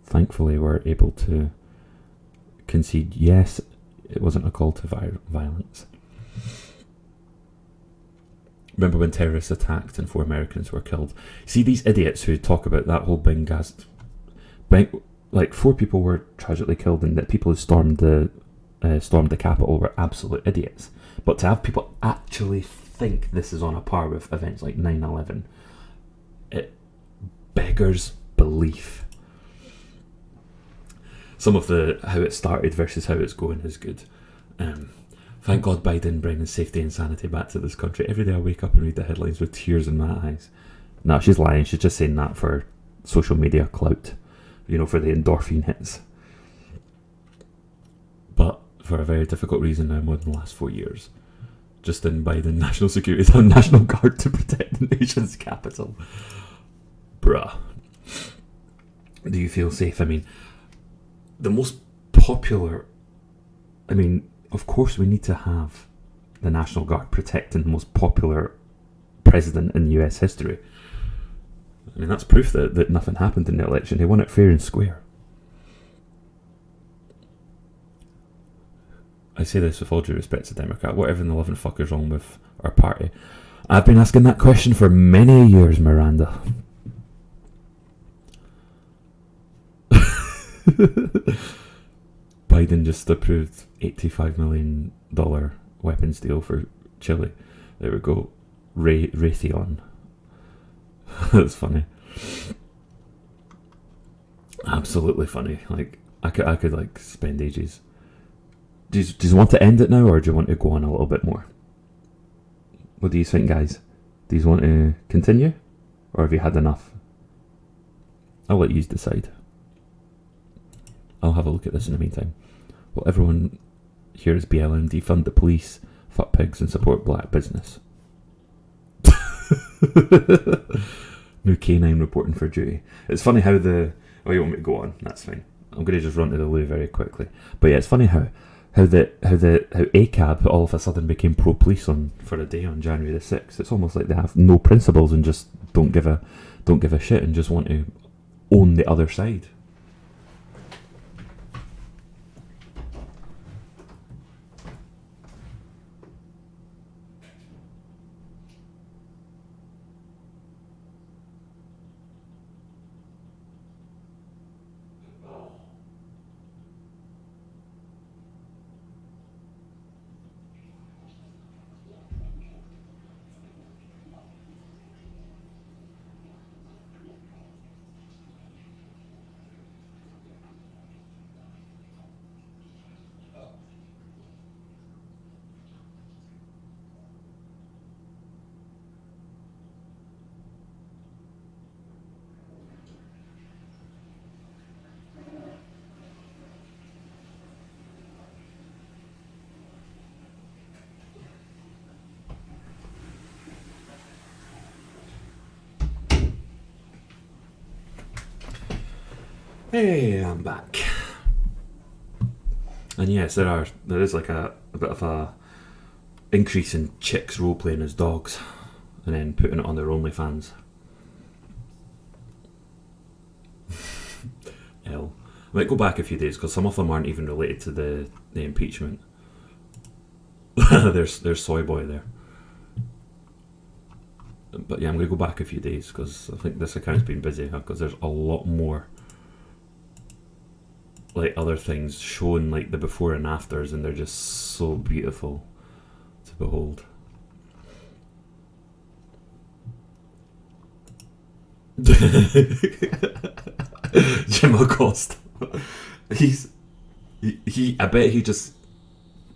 thankfully were able to concede, yes, it wasn't a call to violence. Remember when terrorists attacked and 4 Americans were killed? See, these idiots who talk about that whole like 4 people were tragically killed, and that people who stormed the Capitol were absolute idiots. But to have people actually think this is on a par with events like 9/11, it beggars belief. Some of the how it started versus how it's going is good. Thank God Biden bringing safety and sanity back to this country. Every day I wake up and read the headlines with tears in my eyes. No, she's lying. She's just saying that for social media clout. You know, for the endorphin hits. But for a very difficult reason now, more than the last 4 years. Justin Biden, National Security, the National Guard to protect the nation's capital. Bruh. Do you feel safe? I mean, the most popular... I mean, of course we need to have the National Guard protecting the most popular president in US history. I mean, that's proof that nothing happened in the election. They won it fair and square. I say this with all due respect to Democrat. Whatever in the living fuck is wrong with our party? I've been asking that question for many years, Miranda. Biden just approved $85 million weapons deal for Chile. There we go. Raytheon. That's funny. Absolutely funny. Like, I could like spend ages. Do you want to end it now, or do you want to go on a little bit more? What do you think, guys? Do you want to continue, or have you had enough? I'll let you decide. I'll have a look at this in the meantime. Well, everyone here is BLM, defund the police, fuck pigs, and support black business. New canine reporting for duty. It's funny how the... Oh, you want me to go on? That's fine. I'm going to just run to the loo very quickly. But yeah, it's funny how ACAB all of a sudden became pro-police for a day on January the 6th. It's almost like they have no principles and just don't give a shit and just want to own the other side. Hey, I'm back. And yes, there is like a bit of a increase in chicks role playing as dogs and then putting it on their OnlyFans. L. I might go back a few days because some of them aren't even related to the impeachment. there's Soy Boy there. But yeah, I'm going to go back a few days because I think this account's been busy because there's a lot more like other things showing like the before and afters, and they're just so beautiful to behold. Jim Acosta. I bet he just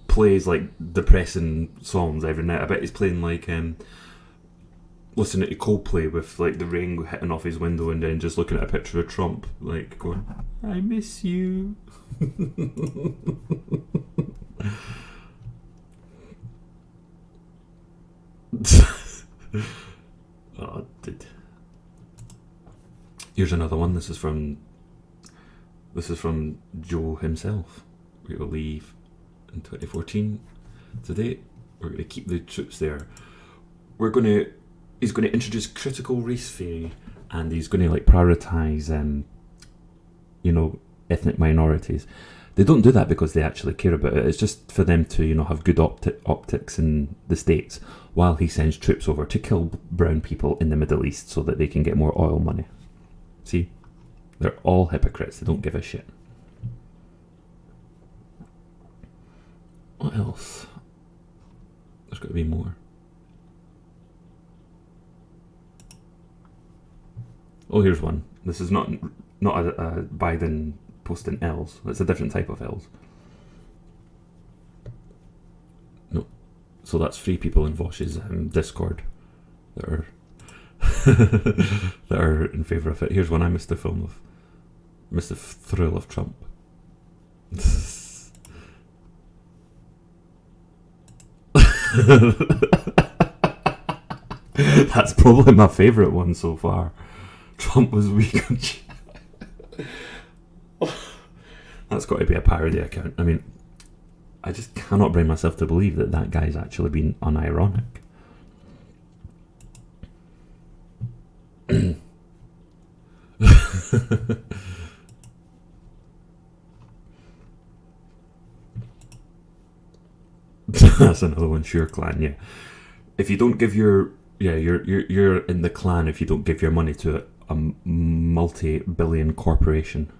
plays like depressing songs every night. I bet he's playing like listening to Coldplay with like the rain hitting off his window and then just looking at a picture of Trump like going, I miss you. Oh, dude. Here's another one. This is from Joe himself. We will leave in 2014. Today, we're going to keep the troops there. He's going to introduce critical race theory, and he's going to like prioritize, ethnic minorities. They don't do that because they actually care about it. It's just for them to, have good optics in the States, while he sends troops over to kill brown people in the Middle East so that they can get more oil money. See? They're all hypocrites. They don't give a shit. What else? There's got to be more. Oh, here's one. This is not a Biden posting L's. It's a different type of L's. No. So that's 3 people in Vosh's Discord that are that are in favour of it. Here's one I missed the film of. Missed the thrill of Trump. That's probably my favourite one so far. Trump was weak on That's got to be a parody account. I mean, I just cannot bring myself to believe that guy's actually been unironic. That's another one, Sure Clan, yeah. If you don't give you're in the clan if you don't give your money to a multi-billion corporation.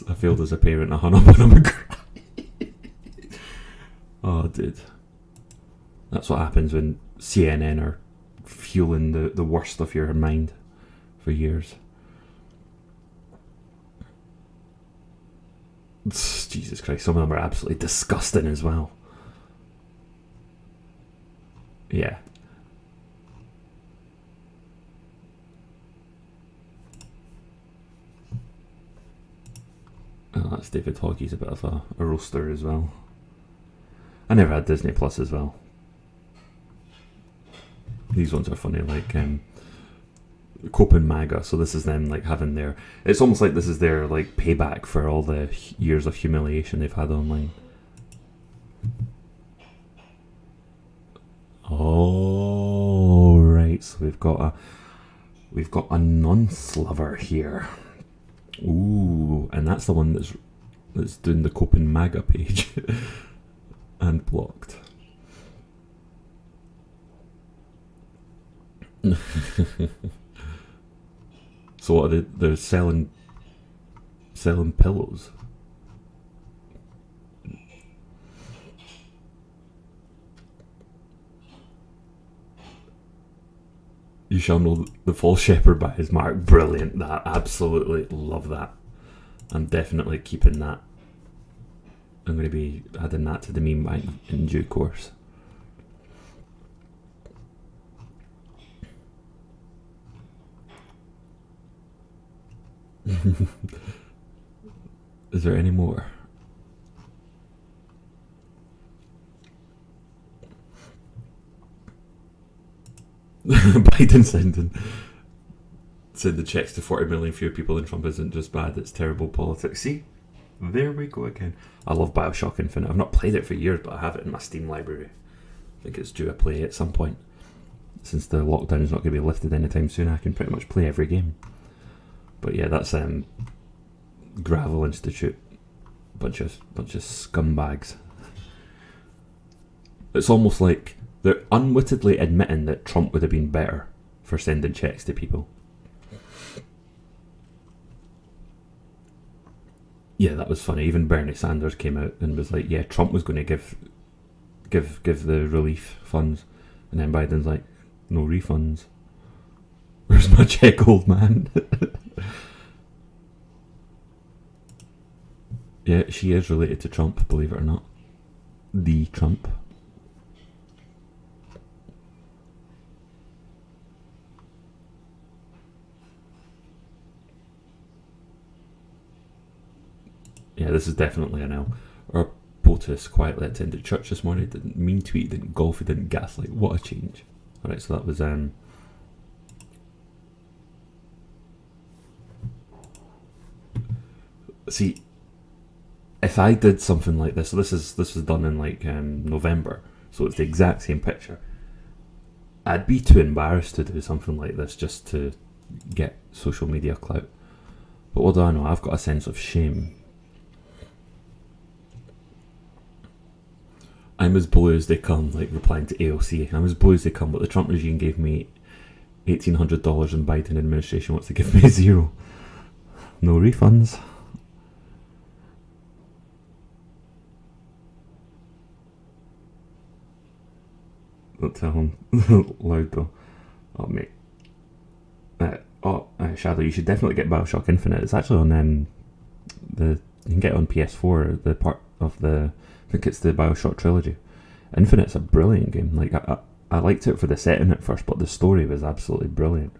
I failed as a parent. I hung up on him. Oh, dude. That's what happens when CNN are fueling the worst of your mind for years. Jesus Christ, some of them are absolutely disgusting as well. Yeah. Oh, that's David Hogg. He's a bit of a roaster as well. I never had Disney Plus as well. These ones are funny, like Copen MAGA. So this is them like having their. It's almost like this is their like payback for all the years of humiliation they've had online. Oh right, so we've got a nonce lover here. Ooh, and that's the one that's doing the Copen MAGA page and blocked. So what are they're selling pillows. You shall know the false shepherd by his mark. Brilliant. That, absolutely love that. I'm definitely keeping that. I'm going to be adding that to the meme bank in due course. Is there any more? Biden said the checks to 40 million fewer people than Trump isn't just bad, it's terrible politics. See? There we go again. I love Bioshock Infinite. I've not played it for years, but I have it in my Steam library. think it's due a play at some point. Since the lockdown is not going to be lifted anytime soon, I can pretty much play every game. But yeah, that's Gravel Institute, bunch of scumbags. It's almost like they're unwittingly admitting that Trump would have been better for sending checks to people. Yeah, that was funny. Even Bernie Sanders came out and was like, yeah, Trump was going to give the relief funds, and then Biden's like, no refunds. Where's my check, old man? Yeah, she is related to Trump, believe it or not. The Trump. Yeah, this is definitely an L. Or POTUS quietly attended church this morning, didn't mean tweet, didn't golf, he didn't gaslight. What a change. Alright, so that was see, if I did something like this, so this was done in like November, so it's the exact same picture. I'd be too embarrassed to do something like this just to get social media clout. But what do I know? I've got a sense of shame. I'm as blue as they come, like replying to AOC. I'm as blue as they come, but the Trump regime gave me $1,800 and Biden administration wants to give me 0. No refunds. Don't tell him loud though. Oh mate. Shadow, you should definitely get Bioshock Infinite. It's actually on you can get it on PS4. The part of I think it's the Bioshock trilogy. Infinite's a brilliant game. Like I liked it for the setting at first, but the story was absolutely brilliant.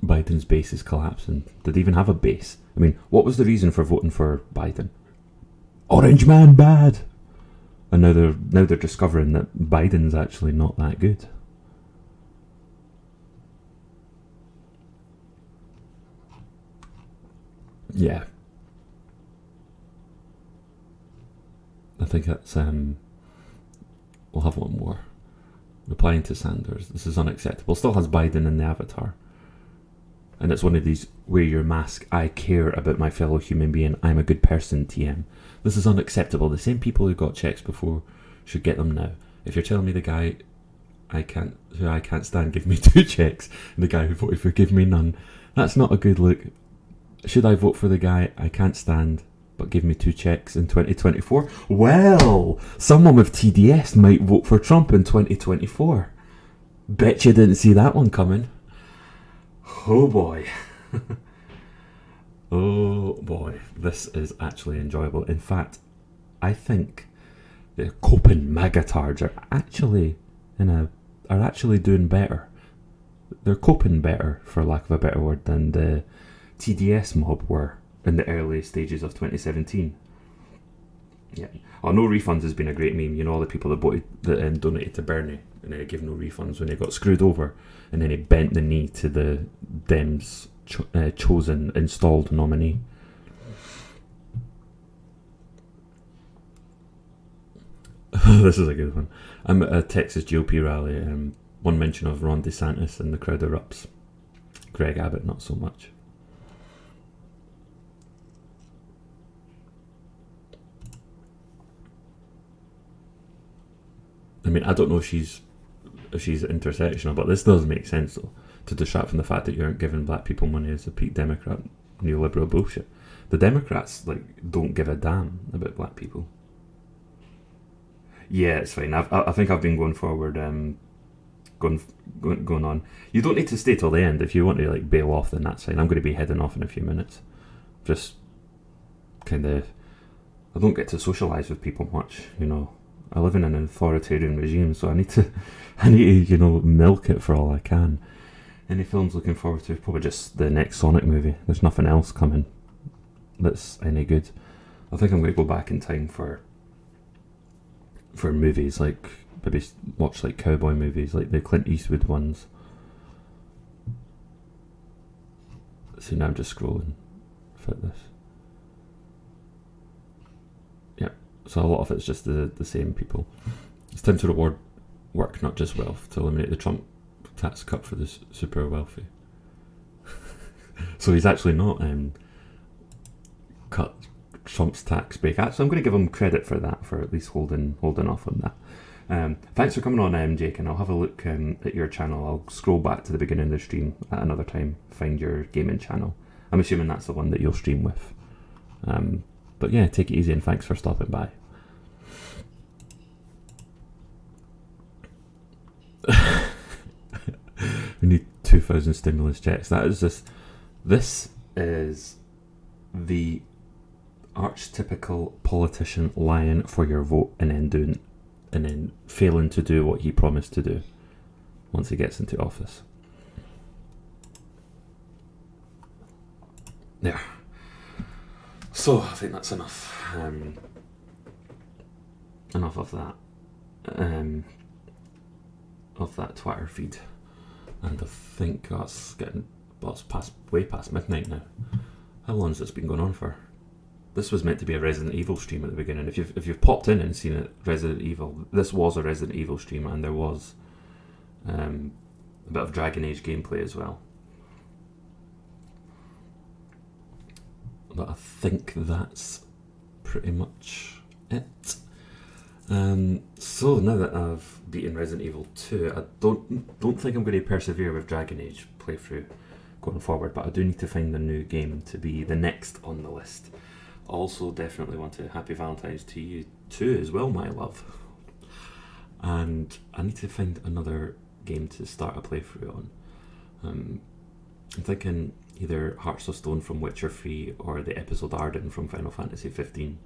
Biden's base is collapsing. Did they even have a base? I mean, what was the reason for voting for Biden? Orange man bad. And now they're discovering that Biden's actually not that good. Yeah. I think that's we'll have one more. Replying to Sanders, this is unacceptable. Still has Biden in the avatar. And it's one of these, wear your mask, I care about my fellow human being, I'm a good person TM. This is unacceptable. The same people who got checks before should get them now. If you're telling me the guy who I can't stand give me 2 checks, and the guy who voted for give me none, that's not a good look. Should I vote for the guy I can't stand but give me 2 checks in 2024? Well, someone with TDS might vote for Trump in 2024. Bet you didn't see that one coming. Oh boy. Oh boy, this is actually enjoyable. In fact, I think the Copen Magatards are actually doing better. They're coping better, for lack of a better word, than the TDS mob were in the early stages of 2017. Yeah. Oh, no refunds has been a great meme. You know, all the people that donated to Bernie and they gave no refunds when they got screwed over, and then he bent the knee to the Dems' chosen installed nominee. This is a good one. I'm at a Texas GOP rally. One mention of Ron DeSantis and the crowd erupts. Greg Abbott, not so much. I mean, I don't know if she's intersectional, but this does make sense though, to distract from the fact that you aren't giving black people money as a peak Democrat neoliberal bullshit. The Democrats don't give a damn about black people. Yeah, it's fine. I think I've been going forward, going on. You don't need to stay till the end. If you want to bail off, then that's fine. I'm going to be heading off in a few minutes. Just kind of, I don't get to socialise with people much, you know. I live in an authoritarian regime, so I need to milk it for all I can. Any films looking forward to? Probably just the next Sonic movie. There's nothing else coming that's any good. I think I'm going to go back in time for movies, maybe watch cowboy movies, like the Clint Eastwood ones. See, now I'm just scrolling for this. Yeah, So a lot of it's just the same people. It's time to reward work, not just wealth, to eliminate the Trump tax cut for the super wealthy. So he's actually not cut Trump's tax break. Actually, I'm going to give him credit for that, for at least holding off on that. Thanks for coming on, Jake, and I'll have a look at your channel. I'll scroll back to the beginning of the stream at another time, find your gaming channel. I'm assuming that's the one that you'll stream with. But yeah, take it easy and thanks for stopping by. We need 2,000 stimulus checks. This is the archetypical politician lying for your vote and then failing to do what he promised to do once he gets into office. There. So I think that's enough. Enough of that. Of that Twitter feed. And I think that's getting way past midnight now. How long has this been going on for? This was meant to be a Resident Evil stream at the beginning. If you've popped in and seen it, Resident Evil, this was a Resident Evil stream, and there was a bit of Dragon Age gameplay as well. But I think that's pretty much it. So now that I've beaten Resident Evil 2, I don't think I'm going to persevere with Dragon Age playthrough going forward, but I do need to find a new game to be the next on the list. Also, definitely want to happy Valentine's to you too as well, my love. And I need to find another game to start a playthrough on. I'm thinking either Hearts of Stone from Witcher 3 or the episode Arden from Final Fantasy 15,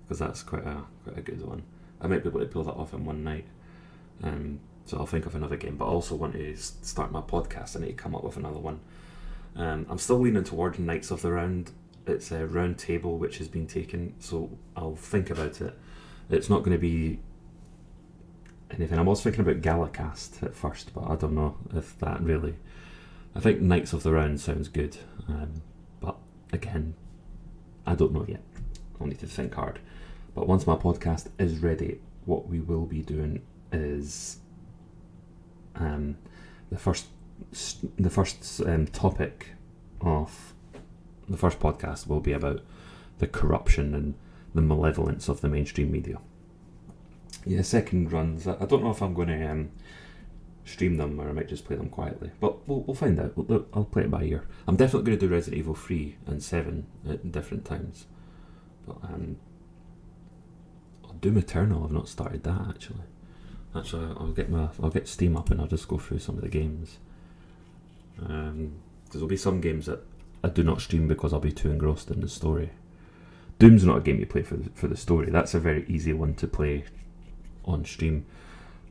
because that's quite a good one. I might be able to pull that off in one night. So I'll think of another game, but I also want to start my podcast. I need to come up with another one. I'm still leaning towards Knights of the Round. It's a round table which has been taken, so I'll think about it. It's not going to be anything. I was thinking about Galacast at first, but I don't know if that really... I think Knights of the Round sounds good, but again, I don't know yet. I'll need to think hard. But once my podcast is ready, what we will be doing is the first topic of the first podcast will be about the corruption and the malevolence of the mainstream media. Yeah, second runs, I don't know if I'm going to stream them or I might just play them quietly, but we'll find out. I'll play it by ear. I'm definitely going to do Resident Evil 3 and 7 at different times, but Doom Eternal, I've not started that actually. I'll get Steam up and I'll just go through some of the games. There'll be some games that I do not stream because I'll be too engrossed in the story. Doom's not a game you play for the story. That's a very easy one to play on stream.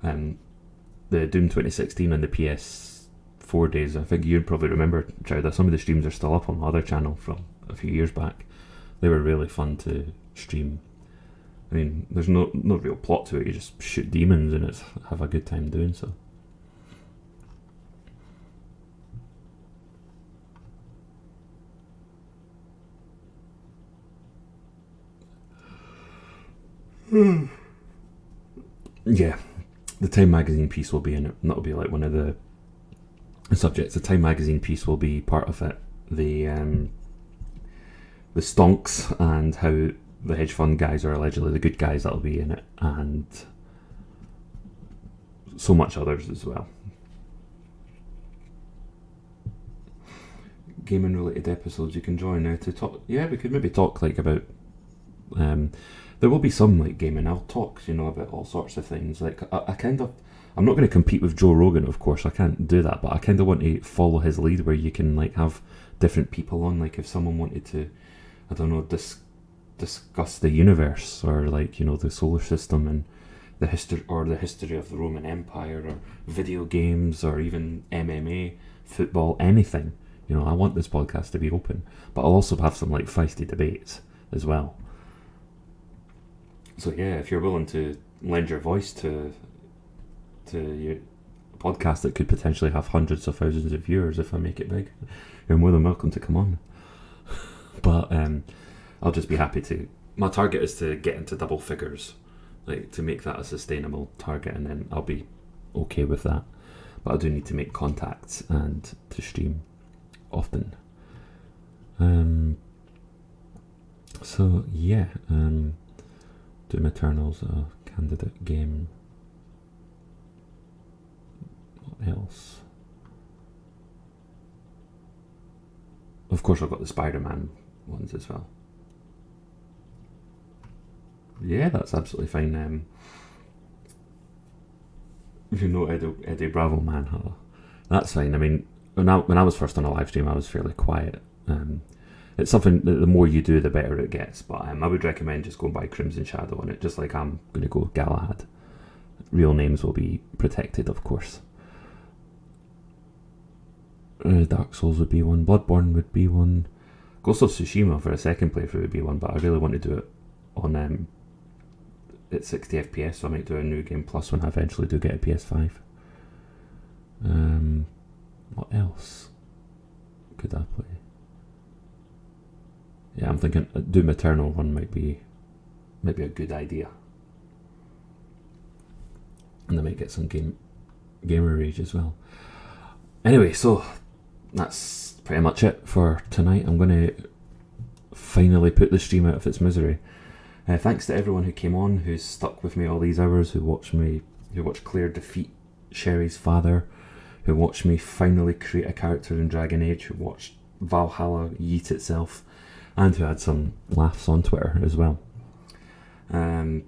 The Doom 2016 and the PS4 days, I think you'd probably remember, Chowder, some of the streams are still up on my other channel from a few years back. They were really fun to stream. I mean, there's no real plot to it, you just shoot demons and have a good time doing so. Yeah, the Time Magazine piece will be in it. That'll be like one of the subjects. The Time Magazine piece will be part of it. The stonks and how the hedge fund guys are allegedly the good guys, that'll be in it, and so much others as well. Gaming related episodes you can join now to talk. Yeah, we could maybe talk like about there will be some like gaming. I'll talk, about all sorts of things. Like I'm not going to compete with Joe Rogan, of course. I can't do that, but I kind of want to follow his lead, where you can like have different people on. Like if someone wanted to, I don't know, discuss the universe or like the solar system and the history of the Roman Empire or video games or even MMA, football, anything. I want this podcast to be open, but I'll also have some like feisty debates as well. So yeah, if you're willing to lend your voice to your podcast that could potentially have hundreds of thousands of viewers if I make it big, you're more than welcome to come on. But I'll just be happy to my target is to get into double figures, like to make that a sustainable target, and then I'll be okay with that. But I do need to make contacts and to stream often. So yeah, Doom Eternal's a candidate game. What else? Of course, I've got the Spider-Man ones as well. Yeah, that's absolutely fine. If you know Eddie Bravo Manhunter, that's fine. I mean, when I was first on a live stream, I was fairly quiet. It's something that the more you do, the better it gets. But I would recommend just going by Crimson Shadow on it, just like I'm going to go Galahad. Real names will be protected, of course. Dark Souls would be one. Bloodborne would be one. Ghost of Tsushima for a second playthrough would be one, but I really want to do it on at 60 FPS, so I might do a New Game Plus when I eventually do get a PS5. What else could I play? Yeah, I'm thinking a Doom Eternal one might be a good idea, and I might get some gamer rage as well. Anyway, so that's pretty much it for tonight. I'm going to finally put the stream out of its misery. Thanks to everyone who came on, who's stuck with me all these hours, who watched Claire defeat Sherry's father, who watched me finally create a character in Dragon Age, who watched Valhalla yeet itself, and who had some laughs on Twitter as well. I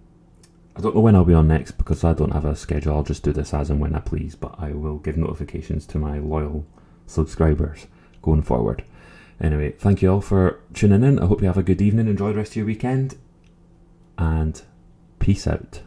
don't know when I'll be on next because I don't have a schedule. I'll just do this as and when I please, but I will give notifications to my loyal subscribers going forward. Anyway, thank you all for tuning in. I hope you have a good evening. Enjoy the rest of your weekend, and peace out.